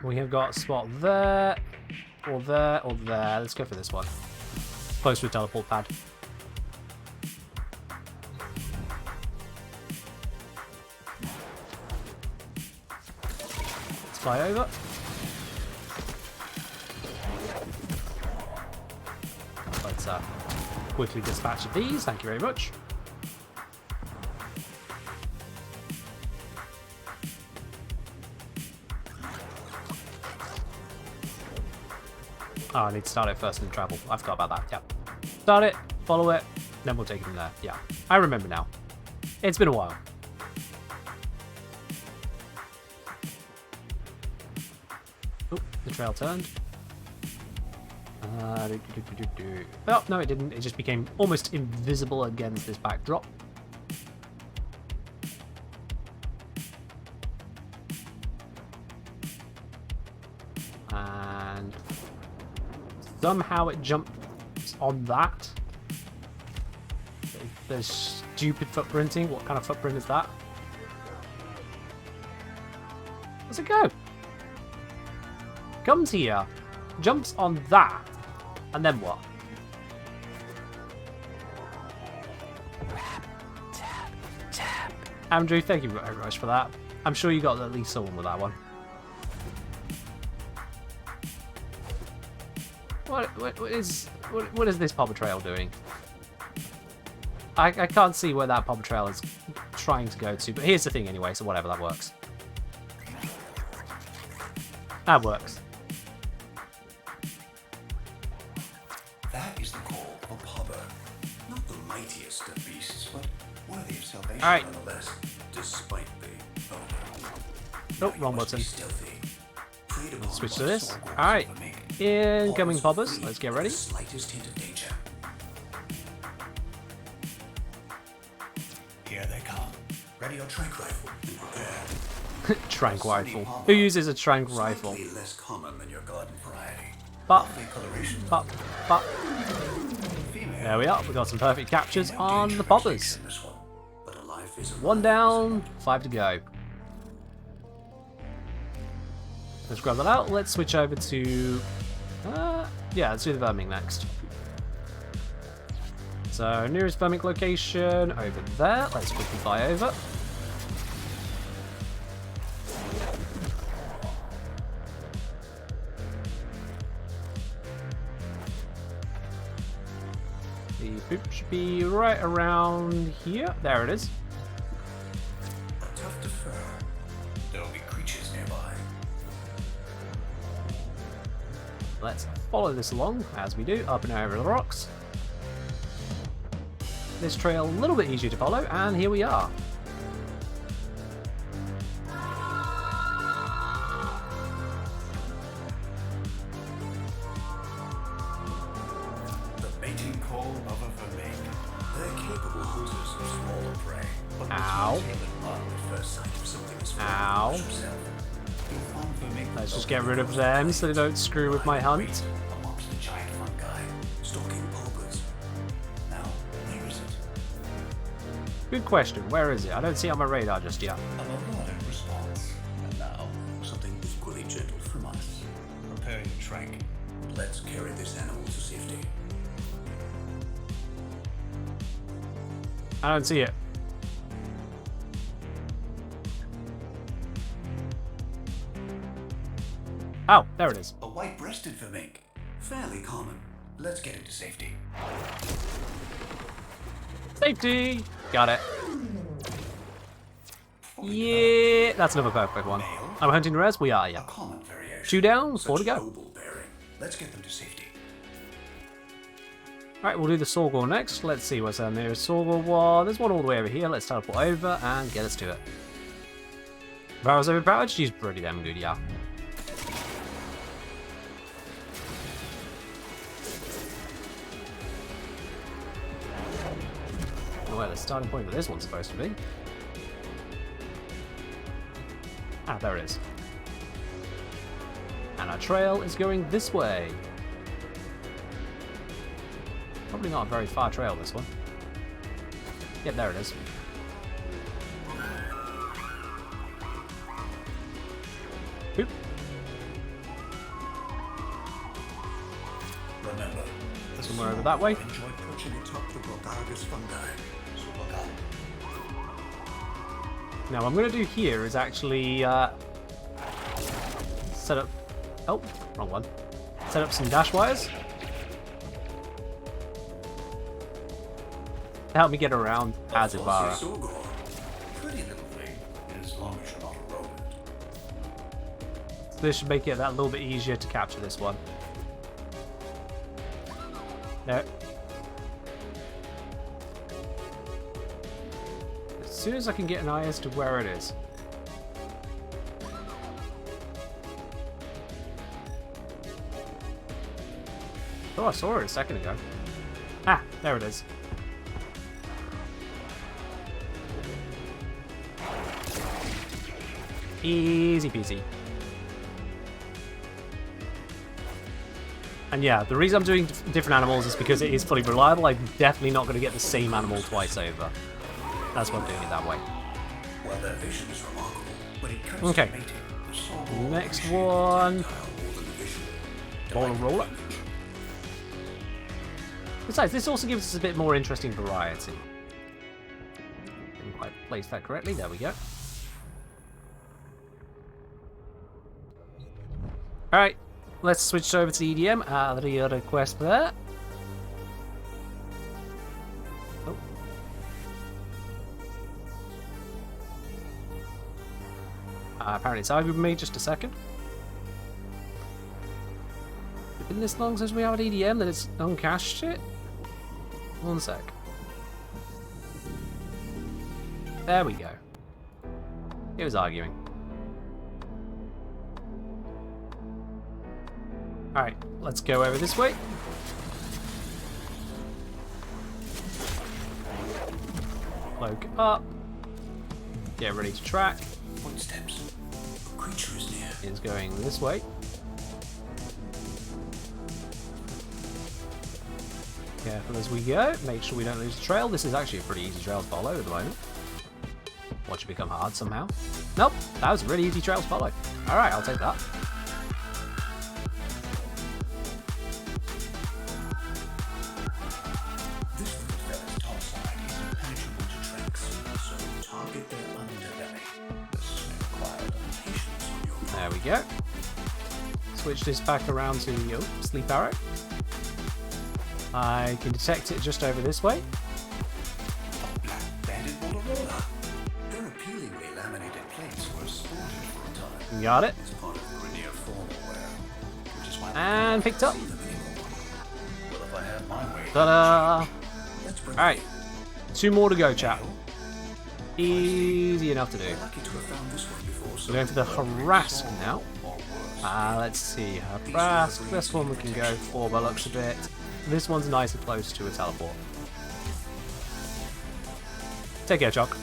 we have got a spot there, or there, or there. Let's go for this one. Close to a teleport pad. Let's fly over. Let's quickly dispatch these. Thank you very much. Oh, I need to start it first and travel. I forgot about that. Yep. Start it, follow it, then we'll take it from there. Yeah, I remember now. It's been a while. Oh, the trail turned. Oh, no, it didn't. It just became almost invisible against this backdrop. And somehow it jumped on that. There's stupid footprinting. What kind of footprint is that? Where's it go? Comes here, jumps on that, and then what? Tap, tap. Andrew, thank you very much for that. I'm sure you got at least someone with that one. What is this Papa Trail doing? I can't see where that Papa Trail is trying to go to, but here's the thing anyway, so whatever, that works. That works. That is the call of a Papa. Not the mightiest of beasts, but worthy of salvation nonetheless, despite the oh, wrong button. Switch to this. Alright. Incoming poppers. Let's get ready. Slightest hint of danger. Here they come. Ready your trank rifle. Trank rifle. Who uses a trank rifle? Less common than your garden variety. But. There we are. We got some perfect captures on the poppers. One down, 5 to go. Let's grab that out. Let's switch over to... yeah, let's do the verming next. So, nearest verming location over there. Let's quickly fly over. The poop should be right around here. There it is. follow this along, as we do, up and over the rocks. This trail a little bit easier to follow, and here we are. The mating call of a vermig. They're capable hunters of smaller prey, but Ow. will tail at first sight of something as Ow. Let's just get rid of them so they don't screw with my hunt. Amongst the giant fungi, stalking bulbers. Now, where is it? Good question. Where is it? I don't see it on my radar just yet. A melodic response. And now, something equally gentle from us. Prepare your trank. Let's carry this animal to safety. I don't see it. Oh, there it is. A white-breasted vermig. Fairly common. Let's get him to safety. Safety! Got it. Yeah, that's another perfect one. I'm hunting res. We are, yeah. A common variation. 2 down, 4 to Such go. noble bearing. Let's get them to safety. Right, we'll do the Sorgor next. Let's see what's down there. Sorgor one. There's one all the way over here. Let's teleport over and get us to it. Barrel's overpowered. She's pretty damn good, yeah. Where the starting point for this one's supposed to be. Ah, there it is. And our trail is going this way. Probably not a very far trail, this one. Yep, there it is. Oop. Remember, somewhere over that way. Enjoy perching atop the Brogargus fungi. So look out. Now, what I'm going to do here is actually set up... Oh, wrong one. Set up some dash wires. To help me get around Azibara. Pretty little thing, as long as you're not a rodent. So this should make it that little bit easier to capture this one. No. As soon as I can get an eye as to where it is. Oh, I saw it a second ago. Ah, there it is. Easy peasy. And yeah, the reason I'm doing different animals is because it is fully reliable. I'm definitely not going to get the same animal twice over. That's why I'm doing it that way. Well, their vision is remarkable, but it comes Okay. to mating. The Sorgor Next appreciate one. tactile more than the visual. Roller Delightful roller. image. Besides, this also gives us a bit more interesting variety. Didn't quite place that correctly. There we go. Alright, let's switch over to the EDM. The request there. Oh. Apparently it's argued with me. Just a second. It's been this long since we have an EDM that it's uncached it? One sec. There we go. It was arguing. Alright, let's go over this way. Cloak up. Get ready to track. Footsteps. A creature is near. It's going this way. Careful as we go. Make sure we don't lose the trail. This is actually a pretty easy trail to follow at the moment. Watch it become hard somehow. Nope, that was a really easy trail to follow. Alright, I'll take that. This little fella's topside is impenetrable to tracks, so target their underbelly. This may require patience on your part. There we go. Switch this back around to the sleep arrow. I can detect it just over this way. A black-banded Motorola. Their appealingly laminated plates were sported for a time. Got it. It's part of the Rainier formal wear, which is why And picked up. see them Ta-da! Alright. 2 more to go, chat. Easy enough to do. We're going for the Harask now. Let's see. Harask. Best one we can go for by looks of it. This one's nice and close to a teleport. Take care, Chuck.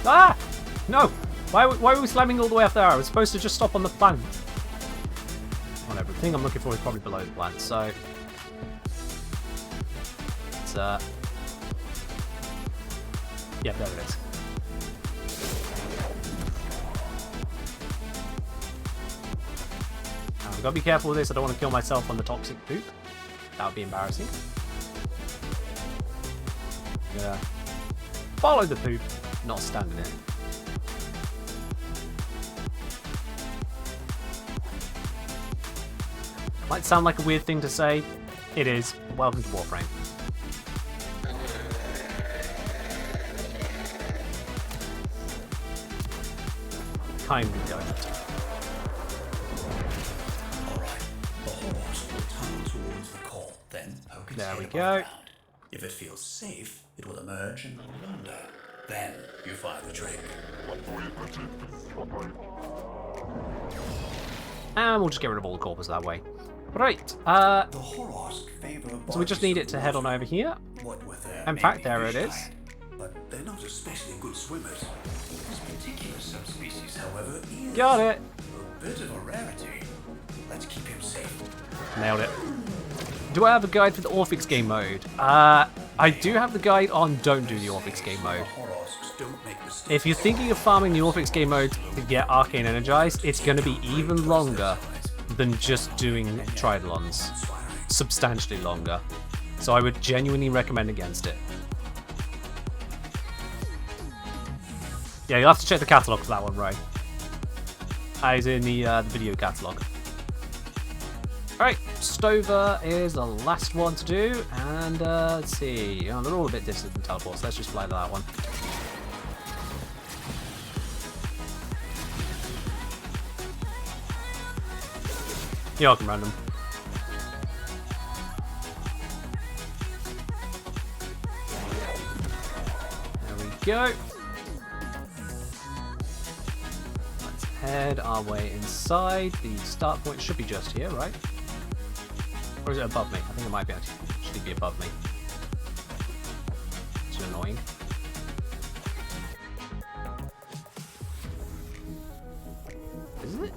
Ah! No! Why were we slamming all the way up there? I was supposed to just stop on the plant. Whatever. The thing I'm looking for is probably below the plant, so... It's, yeah, there it is. I've got to be careful with this. I don't want to kill myself on the toxic poop. That would be embarrassing. Yeah. Follow the poop, not stand in it. Might sound like a weird thing to say. It is. Welcome to Warframe. Kind of going to. There we go. If it feels safe, it will emerge and wander. Then you fire the trick. And we'll just get rid of all the corpus that way. Right. So we just need it to head on over here. In fact, there it is. But they're not especially good swimmers. This particular subspecies, however, is got it. A bit of a rarity. Let's keep him safe. Nailed it. Do I have a guide for the Orphix game mode? I do have the guide on don't do the Orphix game mode. If you're thinking of farming the Orphix game mode to get Arcane energized, it's going to be even longer than just doing Tridolons. Substantially longer. So I would genuinely recommend against it. Yeah, you'll have to check the catalogue for that one, Ray. As in the video catalogue. Alright, Stover is the last one to do, and let's see, oh, they're all a bit distant from teleports, let's just fly to that one. Yeah, I can random. There we go. Let's head our way inside. The start point should be just here, right? Or is it above me? I think it might be actually be above me. It's annoying. Isn't it?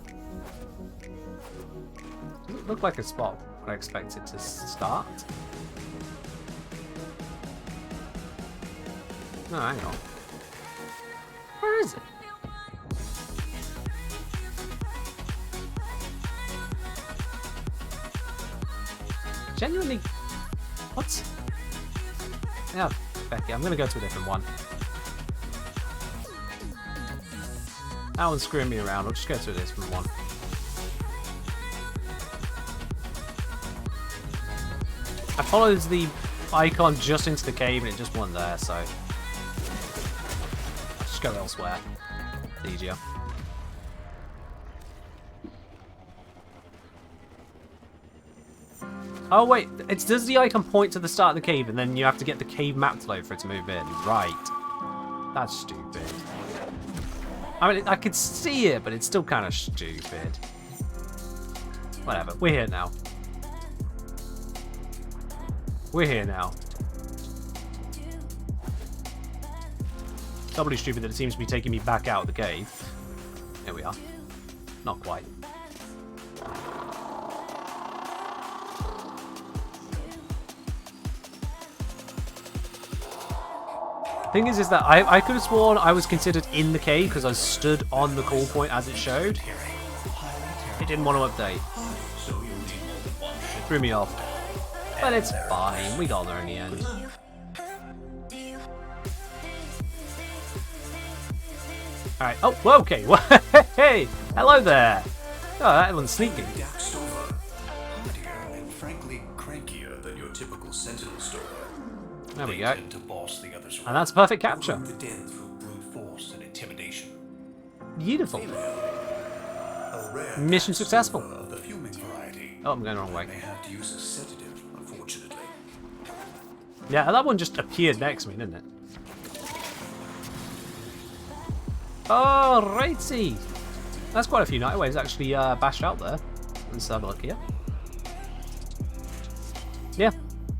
Doesn't look like a spot where I expect it to start. No, hang on. Where is it? Genuinely, what? Yeah, Becky, I'm gonna go to a different one. That one's screwing me around. I'll just go to a different one. I followed the icon just into the cave and it just wasn't there, so I'll just go elsewhere. It's easier. Oh wait, does the icon point to the start of the cave and then you have to get the cave map to load for it to move in? Right. That's stupid. I mean, I could see it, but it's still kind of stupid. Whatever, we're here now. We're here now. Doubly stupid that it seems to be taking me back out of the cave. Here we are. Not quite. Thing is that I could have sworn I was considered in the cave because I stood on the call point as it showed. It didn't want to update. It threw me off. But it's fine, we got there in the end. Alright, oh, well, okay. Hey, hello there. Oh, that one's sneaking. And frankly crankier than your typical sentinel stover. There we go. To boss the others And that's a perfect capture. The den through brute force and intimidation. Beautiful. A rare Mission successful. of the fuming variety. Oh, I'm going the wrong I way. may have to use a sedative, unfortunately. Yeah, that one just appeared next to me, didn't it? Alrighty. That's quite a few night waves actually bashed out there. Let's have a look here. Yeah,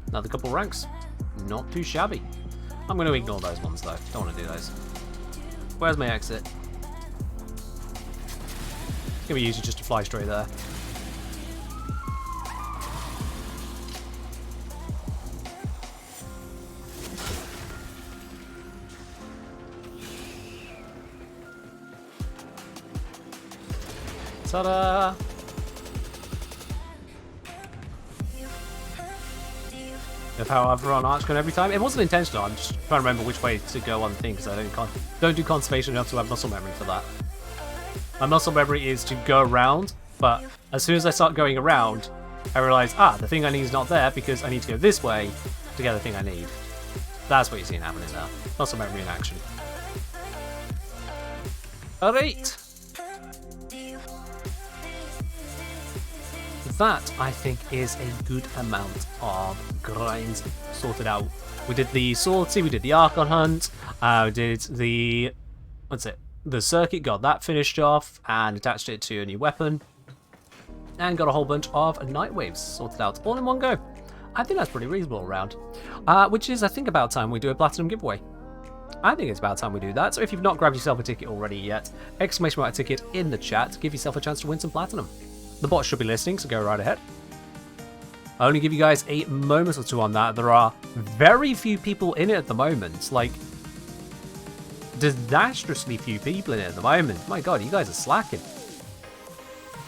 another couple ranks. Not too shabby. I'm going to ignore those ones though. Don't want to do those. Where's my exit? It's going to be easy just to fly straight there. Ta-da! Of how I've run Archcon every time. It wasn't intentional. I'm just trying to remember which way to go on the thing because I don't do conservation enough to have muscle memory for that. My muscle memory is to go around, but as soon as I start going around, I realise, the thing I need is not there because I need to go this way to get the thing I need. That's what you're seeing happening now. Muscle memory in action. Alright. That, I think, is a good amount of grinds sorted out. We did the Swordsy, we did the Archon Hunt, we did the... the circuit, got that finished off, and attached it to a new weapon. And got a whole bunch of night waves sorted out, all in one go. I think that's pretty reasonable around. Which is, I think, about time we do a Platinum giveaway. I think it's about time we do that, so if you've not grabbed yourself a ticket already yet, exclamation mark ticket in the chat, give yourself a chance to win some Platinum. The bot should be listening, so go right ahead. I'll only give you guys a moment or two on that. There are very few people in it at the moment. Like, disastrously few people in it at the moment. My god, you guys are slacking.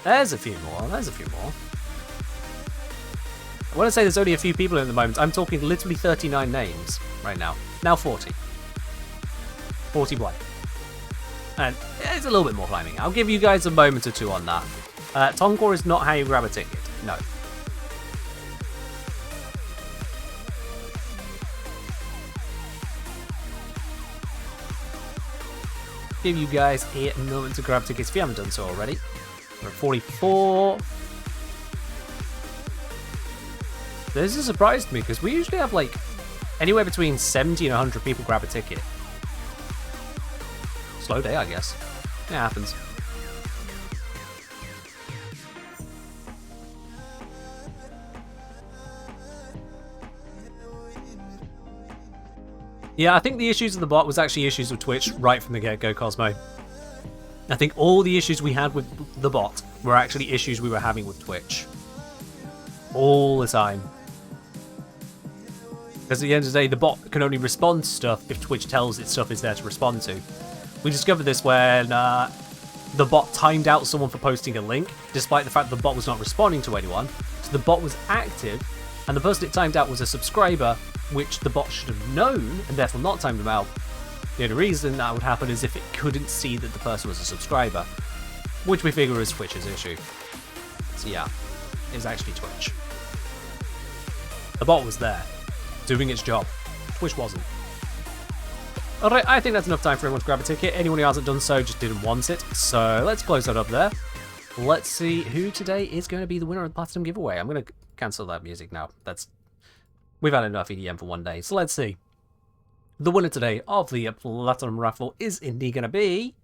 There's a few more. There's a few more. When I say there's only a few people in it at the moment, I'm talking literally 39 names right now. Now 40. 41. And it's a little bit more climbing. I'll give you guys a moment or two on that. Tonkor is not how you grab a ticket. No. Give you guys a moment to grab tickets if you haven't done so already. We're at 44. This is a surprise to me because we usually have like anywhere between 70 and 100 people grab a ticket. Slow day, I guess. It happens. Yeah, I think the issues of the bot was actually issues with Twitch right from the get-go, Cosmo. I think all the issues we had with the bot were actually issues we were having with Twitch. All the time. Because at the end of the day, the bot can only respond to stuff if Twitch tells it stuff is there to respond to. We discovered this when the bot timed out someone for posting a link, despite the fact the bot was not responding to anyone. So the bot was active, and the person it timed out was a subscriber, which the bot should have known, and therefore not timed them out. The only reason that would happen is if it couldn't see that the person was a subscriber, which we figure is Twitch's issue. So yeah, it was actually Twitch. The bot was there, doing its job. Twitch wasn't. Alright, I think that's enough time for everyone to grab a ticket. Anyone who hasn't done so just didn't want it. So let's close that up there. Let's see who today is going to be the winner of the Platinum giveaway. I'm going to cancel that music now. We've had enough EDM for one day, so let's see. The winner today of the Platinum raffle is indeed going to be...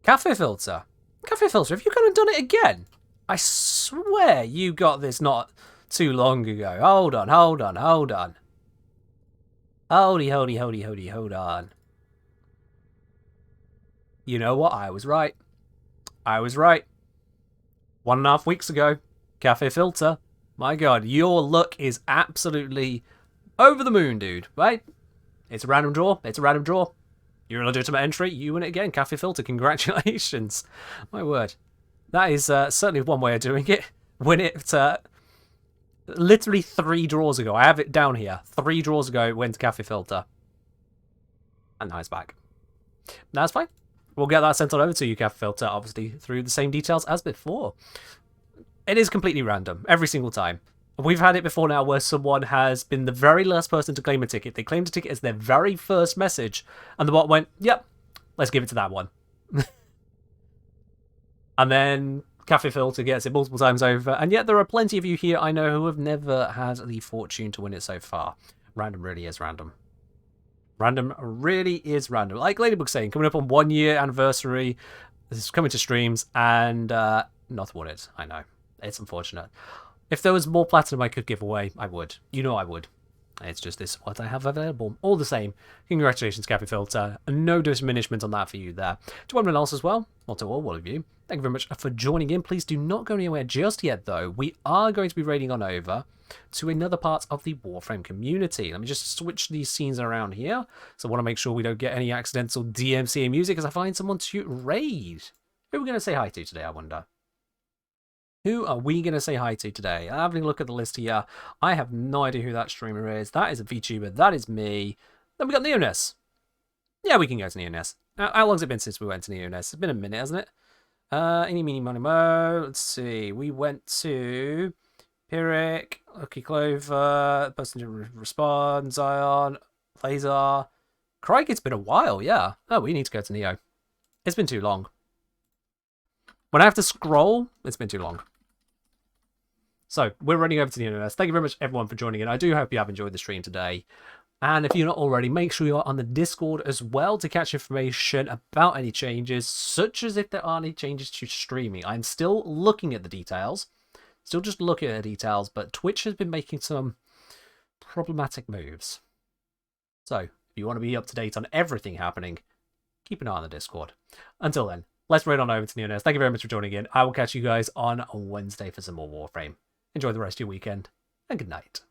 Cafe Filter. Cafe Filter, have you gone and done it again? I swear you got this not too long ago. Hold on. Hold on. You know what? I was right. 1.5 weeks ago. Cafe Filter. My god, your luck is absolutely over the moon, dude, right? It's a random draw. You're a legitimate entry. You win it again. Cafe Filter, congratulations. My word. That is certainly one way of doing it. Win it literally 3 draws ago. I have it down here. 3 draws ago, it went to Cafe Filter. And now it's back. That's fine. We'll get that sent on over to you, Cafe Filter, obviously, through the same details as before. It is completely random, every single time. We've had it before now where someone has been the very last person to claim a ticket. They claimed a ticket as their very first message, and the bot went, yep, let's give it to that one. And then Cafe Filter gets it multiple times over. And yet there are plenty of you here I know who have never had the fortune to win it so far. Random really is random. Random really is random. Like Ladybug saying, coming up on 1 year anniversary. This is coming to streams and not won it. I know. It's unfortunate. If there was more platinum I could give away, I would. You know I would. It's just this what I have available. All the same, congratulations, Cafe Filter. No diminishment on that for you there. To everyone else as well, not to all of you, thank you very much for joining in. Please do not go anywhere just yet, though. We are going to be raiding on over to another part of the Warframe community. Let me just switch these scenes around here. So I want to make sure we don't get any accidental DMCA music as I find someone to raid. Who are we going to say hi to today, I wonder? Who are we going to say hi to today? Having a look at the list here, I have no idea who that streamer is. That is a VTuber. That is me. Then we got Neoness. Yeah, we can go to Neoness. How long's it been since we went to Neoness? It's been a minute, hasn't it? Any, meeny, money, mo. Let's see. We went to Pyrrhic, Lucky Clover, Person to Respond, Zion, Laser. Crikey, it's been a while, yeah. Oh, we need to go to Neo. It's been too long. When I have to scroll, it's been too long. So, we're running over to the universe. Thank you very much, everyone, for joining in. I do hope you have enjoyed the stream today. And if you're not already, make sure you are on the Discord as well to catch information about any changes, such as if there are any changes to streaming. I'm still looking at the details. Still just looking at the details, but Twitch has been making some problematic moves. So, if you want to be up to date on everything happening, keep an eye on the Discord. Until then, let's raid on over to Neoness. Thank you very much for joining in. I will catch you guys on Wednesday for some more Warframe. Enjoy the rest of your weekend, and good night.